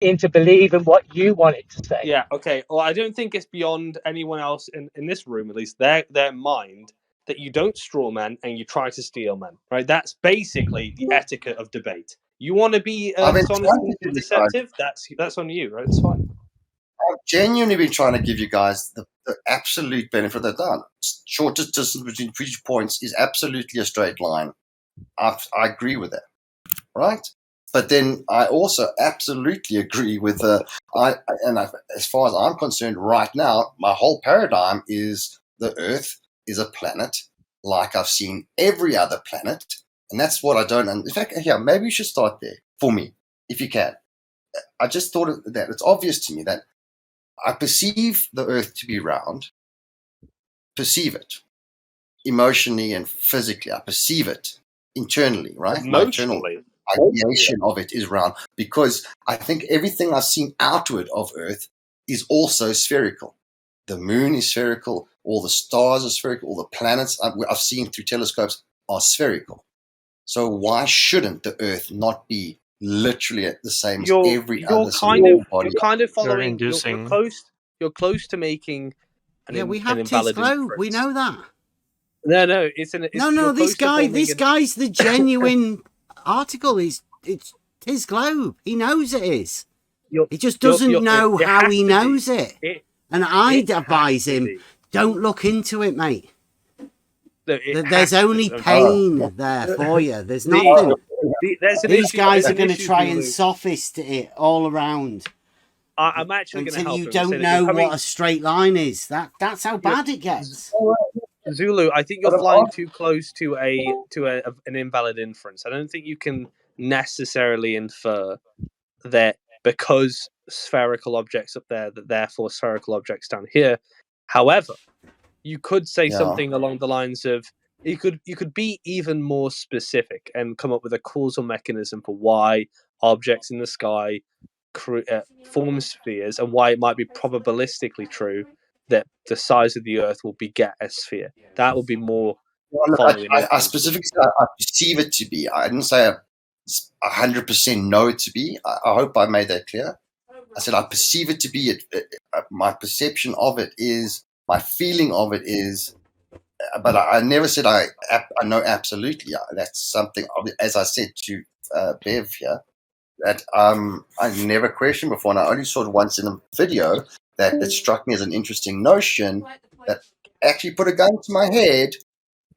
believing what you want it to say. Yeah. Okay. Well, I don't think it's beyond anyone else in this room, at least their mind, that you don't straw man and you try to steel man. Right. That's basically the etiquette of debate. You want to be dishonest and deceptive. That's on you. Right. It's fine. I've genuinely been trying to give you guys the absolute benefit of the doubt. Shortest distance between 2 points is absolutely a straight line. I agree with that, right? But then I also absolutely agree with as far as I'm concerned, right now, my whole paradigm is the Earth is a planet, like I've seen every other planet, and that's what I don't. In fact, yeah, maybe you should start there for me, if you can. I just thought that it's obvious to me that I perceive the Earth to be round, perceive it emotionally and physically. I perceive it internally, right? My internal ideation of it is round because I think everything I've seen outward of Earth is also spherical. The moon is spherical, all the stars are spherical, all the planets I've seen through telescopes are spherical. So why shouldn't the Earth not be literally the same as every other body? You're kind of following. You're close to making we have Tis Globe. We know that. No, it's no. This guy's the genuine article. It's Tis Globe. He knows it is. He just doesn't know how he knows it. And I advise him, don't look into it, mate. There's only pain there for you. There's nothing. These guys are going to try and sophist it all around. I'm actually going to help you don't know what a straight line is. That's how bad it gets. Zulu, I think you're flying too close to an invalid inference. I don't think you can necessarily infer that because spherical objects up there, that therefore spherical objects down here. However, you could say something along the lines of you could be even more specific and come up with a causal mechanism for why objects in the sky form spheres and why it might be probabilistically true that the size of the Earth will beget a sphere. That would be more. I specifically said I perceive it to be. I didn't say 100% know it to be. I hope I made that clear. I said I perceive it to be. My perception of it is. My feeling of it is. But I never said I know absolutely. That's something. As I said to Bev here, that I never questioned before, and I only saw it once in a video. That it struck me as an interesting notion that actually put a gun to my head.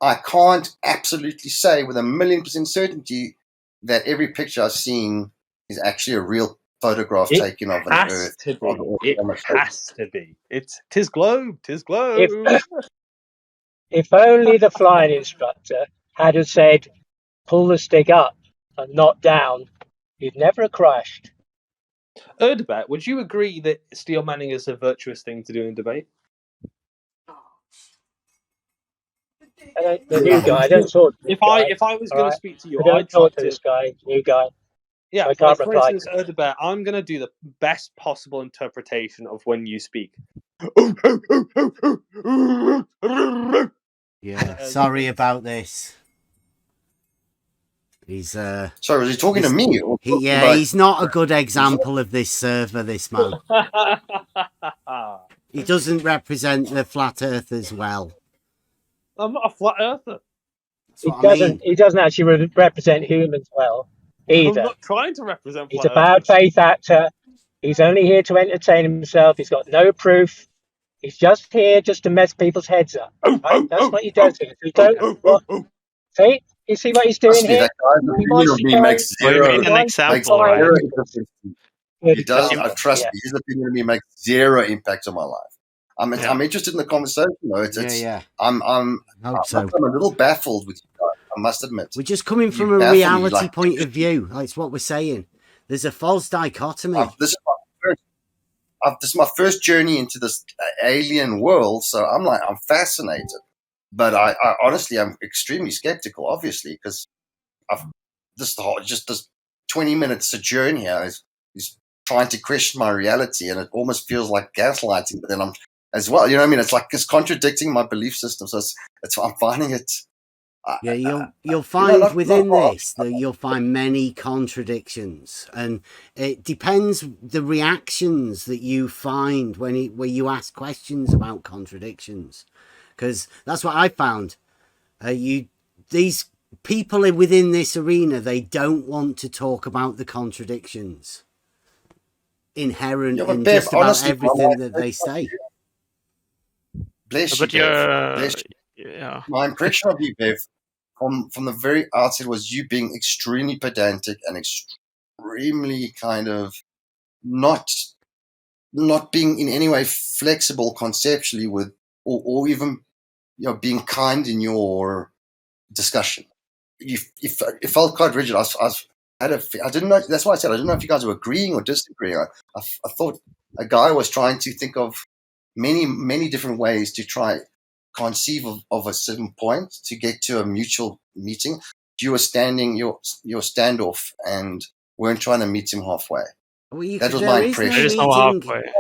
I can't absolutely say with 1,000,000% certainty that every picture I've seen is actually a real photograph taken of an Earth. It has to be. It's Tis Globe. Tis Globe. If only the flying instructor had said, pull the stick up and not down, you'd never have crashed. Erdebet, would you agree that steel manning is a virtuous thing to do in debate? The new guy, I don't talk to this guy. If I was going to speak to you, I don't talk to this guy, new guy. Yeah, So I can't for reply. instance, Erdebert, I'm going to do the best possible interpretation of when you speak. Yeah, sorry about this. He's Sorry, was he talking to me? Or he's not a good example of this server, this man. He doesn't represent the flat earthers well. I'm not a flat earther. He doesn't actually represent humans well either. I'm not trying to represent He's flat a bad earthers. faith actor. He's only here to entertain himself. He's got no proof. He's just here just to mess people's heads up. Right? That's what he does. See? You see what he's doing here? That guy's opinion of me makes zero. He does. Trust me. His opinion of me makes zero impact on my life. I'm interested in the conversation, though. I'm a little baffled with you guys, I must admit. We're just coming from a reality point of view. That's what we're saying. There's a false dichotomy. This is my first journey into this alien world, so I'm fascinated. But I honestly, I'm extremely skeptical, obviously, because this 20-minute sojourn here is trying to question my reality, and it almost feels like gaslighting. But then I'm as well, you know what I mean? It's contradicting my belief system. So I'm finding it. You'll find within this that you'll find many contradictions, and it depends the reactions that you find when you ask questions about contradictions, because that's what I found. These people within this arena, they don't want to talk about the contradictions inherent in just about everything that they say. Bless you, Bev. Yeah. My impression of you, Bev, from the very outset was you being extremely pedantic and extremely kind of not being in any way flexible conceptually with, or even being kind in your discussion. You felt quite rigid. I didn't know. That's why I said I didn't know if you guys were agreeing or disagreeing. I thought a guy was trying to think of many different ways to try conceive of a certain point to get to a mutual meeting. You were standing your standoff and weren't trying to meet him halfway. That was my impression.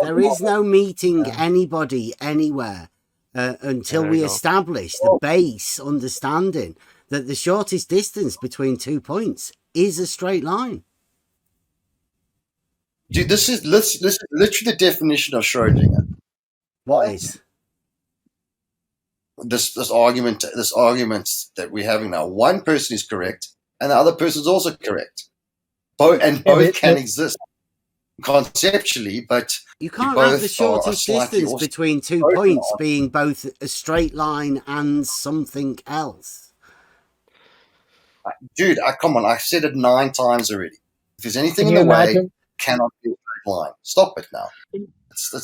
There is no meeting anybody anywhere until we establish the base understanding that the shortest distance between 2 points is a straight line. Dude, this is literally the definition of Schrodinger. What is? This argument that we're having now. One person is correct, and the other person is also correct. Both can exist conceptually, but you can't have the shortest distance between 2 points being both a straight line and something else. Dude, come on! I've said it 9 times already. If there's anything in the way, cannot be a straight line. Stop it now.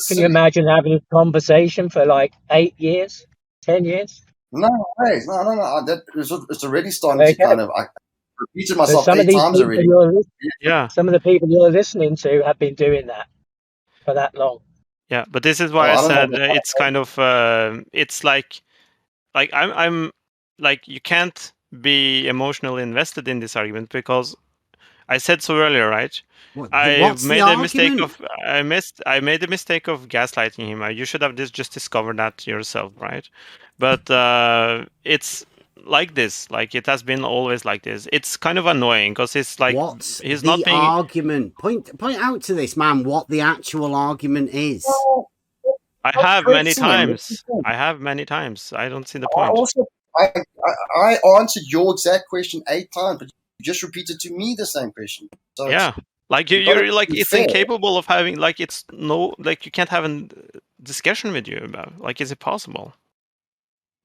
Can you imagine having a conversation for like 8 years? 10 years? No way. No. It's already starting to kind of. I repeated myself 8 times already. Some of the people you're listening to have been doing that for that long. Yeah, but this is why I said it's kind of. It's like I'm like you can't be emotionally invested in this argument because I said so earlier, right? I made the mistake of I made the mistake of gaslighting him. You should have just discovered that yourself, right? But it's like this. Like it has been always like this. It's kind of annoying because it's like he's not being argument. Point out to this man what the actual argument is. I have many times. I don't see the point. I answered your exact question 8 times, but you just repeated to me the same question. So yeah. Like you're like it's incapable of having like it's no like you can't have a discussion with you about like is it possible?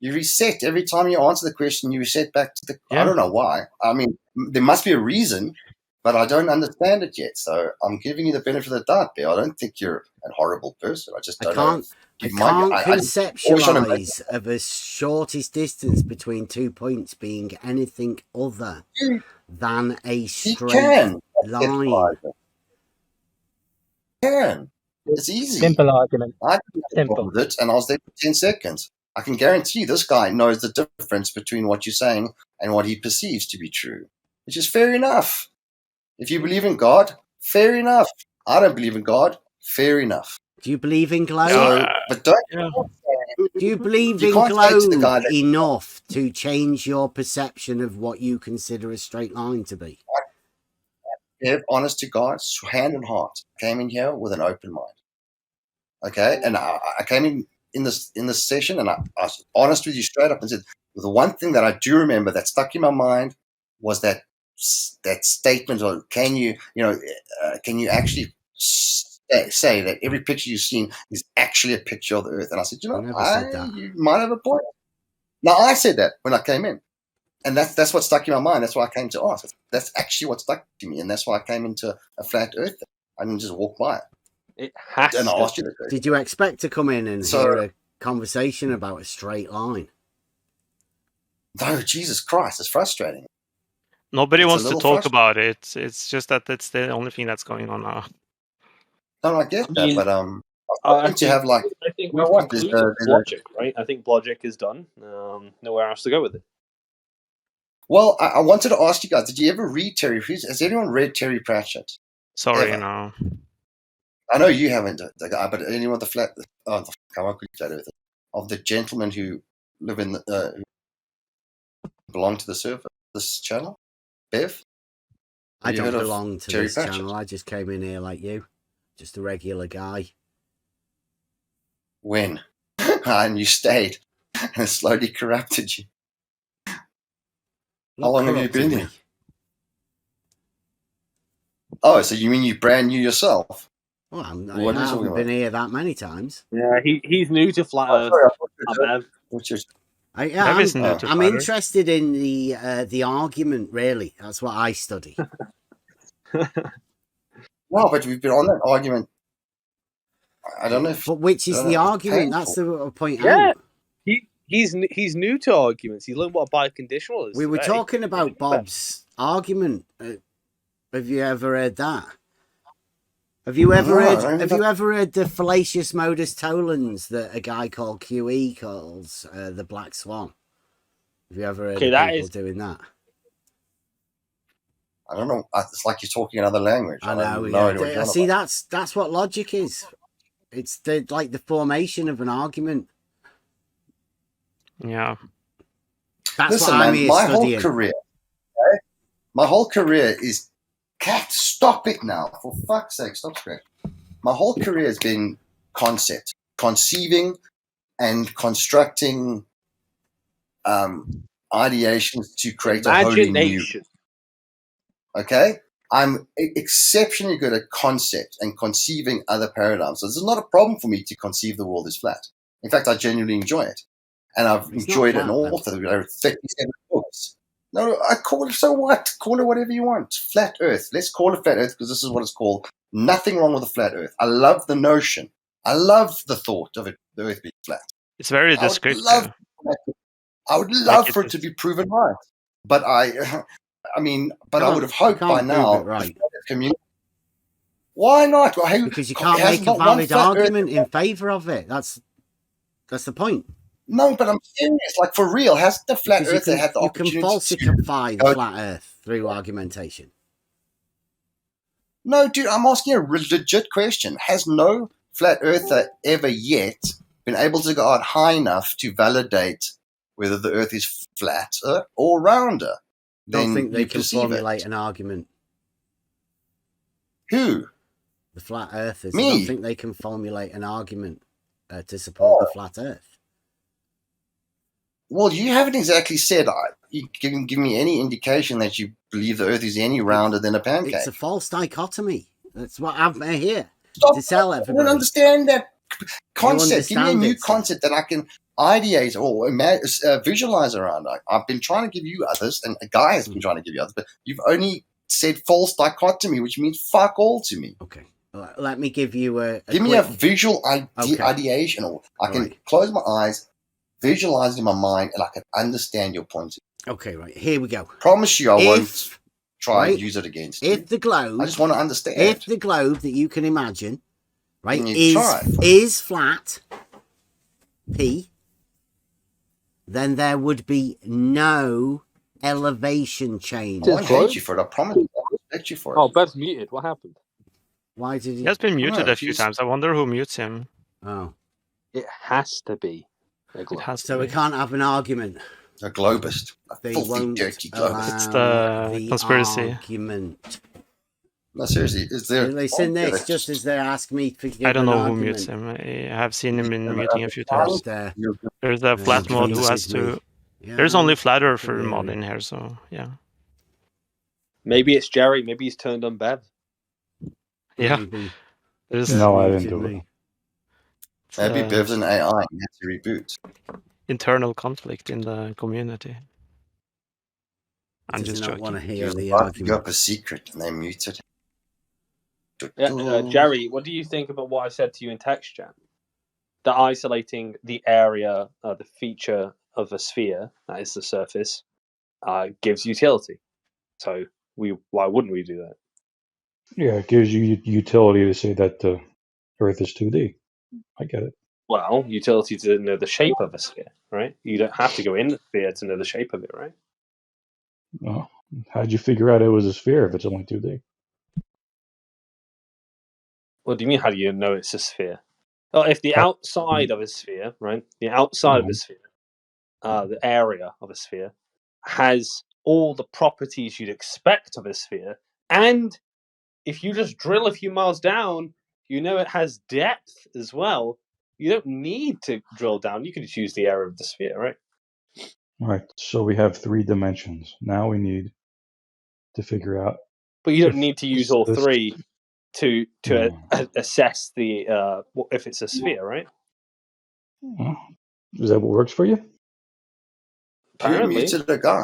You reset every time you answer the question. You reset back to the. I don't know why. I mean, there must be a reason, but I don't understand it yet. So I'm giving you the benefit of the doubt, Bill. I don't think you're a horrible person. I just don't know. I can't conceptualize of a shortest distance between 2 points being anything other than a straight line. It's easy. Simple argument. I with it, and I was there for 10 seconds. I can guarantee this guy knows the difference between what you're saying and what he perceives to be true, which is fair enough. If you believe in God, fair enough. I don't believe in God. Fair enough. Do you believe in globe? So, but don't. Do you believe in globe enough to change your perception of what you consider a straight line to be? Honest to God, hand and heart, came in here with an open mind. Okay, and I came in this session, and I was honest with you straight up and said, the one thing that I do remember that stuck in my mind was that statement of, can you actually say that every picture you've seen is actually a picture of the Earth? And I said, you might have a point. Now, I said that when I came in, and that's what stuck in my mind. That's why I came to ask. That's actually what stuck to me, and that's why I came into a flat Earth. I didn't just walk by it. It has and I asked you. Did you expect to come in and hear a conversation about a straight line? No, Jesus Christ, it's frustrating. Nobody wants to talk about it. It's just that it's the only thing that's going on now. No, I get that, but I think we've concluded logic, right? I think logic is done. Nowhere else to go with it. Well, I wanted to ask you guys: did you ever read Terry? Has anyone read Terry Pratchett? Sorry, no. I know you haven't, the guy, but anyone the flat? Oh, come on, flat Earth of the gentlemen who live in who belong to the server, this channel, Bev. I don't belong to this channel. I just came in here like you, just a regular guy. When? And you stayed, and it slowly corrupted you. How long have you been here? Oh, so you mean you brand new yourself? Well, I haven't been here that many times. Yeah, he's new to flat Earth. I'm interested in the argument, really. That's what I study. No, but we've been on that argument. I don't know if. But which is the argument? That's the point. Yeah, he's new to arguments. He's learned what a biconditional is. We were talking about Bob's argument. Have you ever heard that? Have you ever heard the fallacious modus tollens that a guy called QE calls the Black Swan? Have you ever heard of people doing that? I don't know. It's like you're talking another language. I know. See, that's what logic is. It's like the formation of an argument. Yeah. That's what I'm here studying. My whole career is. Cat, stop it now! For fuck's sake, stop scratching. My whole career has been conceiving and constructing ideations to create a wholly new. Okay? I'm exceptionally good at concept and conceiving other paradigms. So this is not a problem for me to conceive the world is flat. In fact, I genuinely enjoy it. And I've enjoyed an author who wrote 37 books. No, I call it, so what? Call it whatever you want. Flat Earth. Let's call it Flat Earth because this is what it's called. Nothing wrong with a flat Earth. I love the notion. I love the thought of the Earth being flat. It's very descriptive. I would love for it to be proven right. But I would have hoped by now. Right. Why not? Because you can't make a valid argument in favour of it. That's the point. No, but I'm serious. Like, for real, has the flat Earth had the opportunity you can falsify the flat Earth through argumentation? No, dude, I'm asking a legit question. Has no flat earther ever yet been able to go out high enough to validate whether the Earth is flatter or rounder? I don't think they can formulate an argument. Who? The flat earthers. Me? I don't think they can formulate an argument to support the flat Earth. Well, you haven't exactly said you can give me any indication that you believe the Earth is any rounder than a pancake. It's a false dichotomy. That's what I'm here to tell everybody. I don't understand that concept. Give me a new concept that I can ideate or visualize around. I've been trying to give you others, and a guy has been trying to give you others, but you've only said false dichotomy, which means fuck all to me. Okay. Let me give you give me a visual ideation, or I can close my eyes, visualize it in my mind, and I can understand your point. Okay, right. Here we go. Promise you I won't try and use it against you. If the globe... I just want to understand. If the globe that you can imagine, right, is flat, P, then there would be no elevation change. I hate you for it, I promise. respect you for it. Oh, Bev's muted. What happened? Why did he? He has been muted a few times. I wonder who mutes him. Oh. It has to be a globe. It has So to we be. can't have an argument. A globist. A They filthy, won't dirty allow globist. It's the conspiracy. argument. No, seriously, is there... Listen this, just as they ask me to give I don't an know who argument. mutes him. I have seen him in muting a few times. There's a flat mod who has to... Yeah, There's only flat earther mod in here, so yeah. Maybe it's Jerry. Maybe he's turned on Bev. Yeah. Maybe. No, I didn't do it. Maybe Bev's an AI and he has to reboot. Internal conflict in the community. I'm just joking. Want to He hear was the about to argument. go up a secret and they muted him. Yeah, Jerry, what do you think about what I said to you in text chat? That isolating the area, the feature of a sphere, that is the surface, gives utility. So why wouldn't we do that? Yeah, it gives you utility to say that the Earth is 2D. I get it. Well, utility to know the shape of a sphere, right? You don't have to go in the sphere to know the shape of it, right? Well, how'd you figure out it was a sphere if it's only 2D? What do you mean, how do you know it's a sphere? Well, if the outside of a sphere, right? The outside of a sphere, the area of a sphere, has all the properties you'd expect of a sphere, and if you just drill a few miles down, you know it has depth as well. You don't need to drill down. You can just use the area of the sphere, right? Right. So we have 3 dimensions. Now we need to figure out. But you don't need to use all 3 to assess the if it's a sphere, right? Is that what works for you? Apparently. You muted a guy.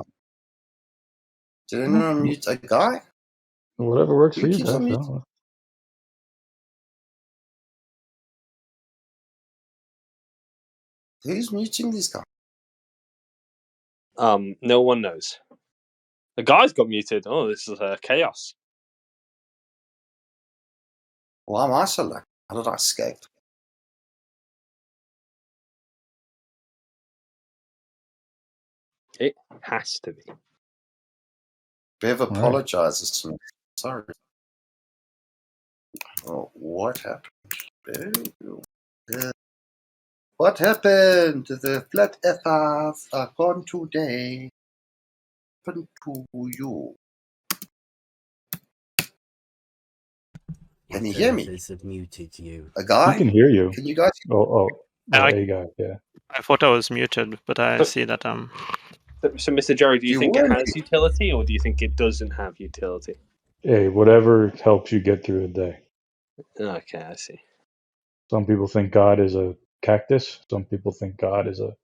Did anyone mute a guy? Whatever works for you, keeps on muting? Bev. Who's muting this guy? No one knows. The guy's got muted. Oh, this is chaos. Why am I so lucky? How did I escape? It has to be. Bev apologizes to me. Sorry. Oh, what happened? What happened? The flat earthers are gone today. What happened to you? Can you hear me? Have muted you. A guy? I can hear you. Can you guys? Oh, a guy. Yeah. I thought I was muted, but I see that So, Mr. Jerry, do you think it has utility, or do you think it doesn't have utility? Hey, whatever helps you get through the day. Okay, I see. Some people think God is a cactus. Some people think God is a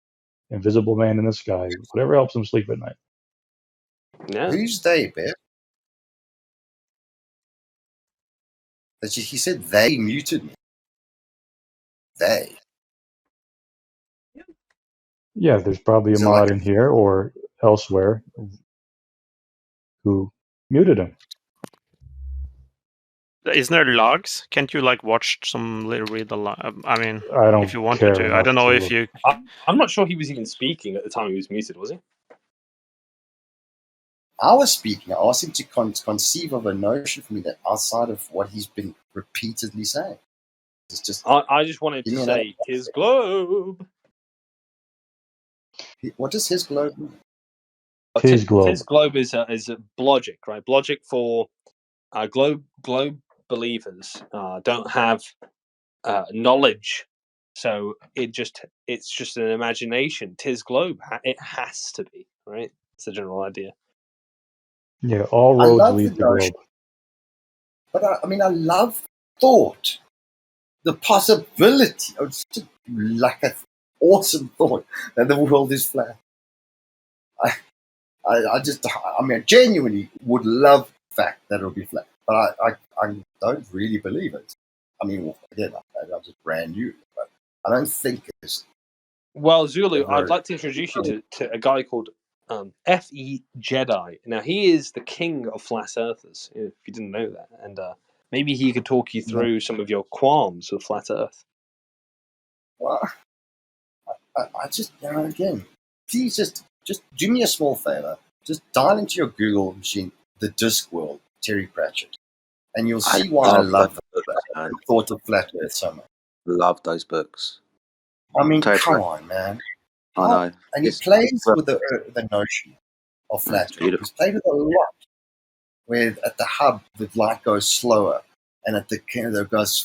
invisible man in the sky. Whatever helps them sleep at night. Yeah. Who's they, Bev? He said they muted me. They. Yeah, there's probably a mod in here or elsewhere who muted him. Isn't there logs? Can't you watch some read the log? I mean, I don't if you wanted to. I don't know if you. I'm not sure he was even speaking at the time he was muted, was he? I was speaking. I asked him to conceive of a notion for me that outside of what he's been repeatedly saying. It's just. I just wanted to say his globe. What does his globe mean? His globe. His globe is a Blogic, right? Blogic for globe believers don't have knowledge, so it's just an imagination. Tis globe. It has to be, right? It's the general idea. Yeah, all roads lead to globe. But I love thought. The possibility. It's just like an awesome thought that the world is flat. I genuinely would love the fact that it'll be flat, but I don't really believe it. I mean, again, I just brand new, but I don't think it's. Well, Zulu, I'd like to introduce you to a guy called F.E. Jedi. Now, he is the king of flat earthers, if you didn't know that, and maybe he could talk you through some of your qualms with flat Earth. Well, I just, again, please just do me a small favor. Just dial into your Google machine, the Discworld, Terry Pratchett, and you'll see why I love the thought of flat Earth so much. Love those books. I mean, come on, man. I know. And he plays with the notion of flat Earth. He's played with a lot. Where at the hub the light goes slower, and at the it goes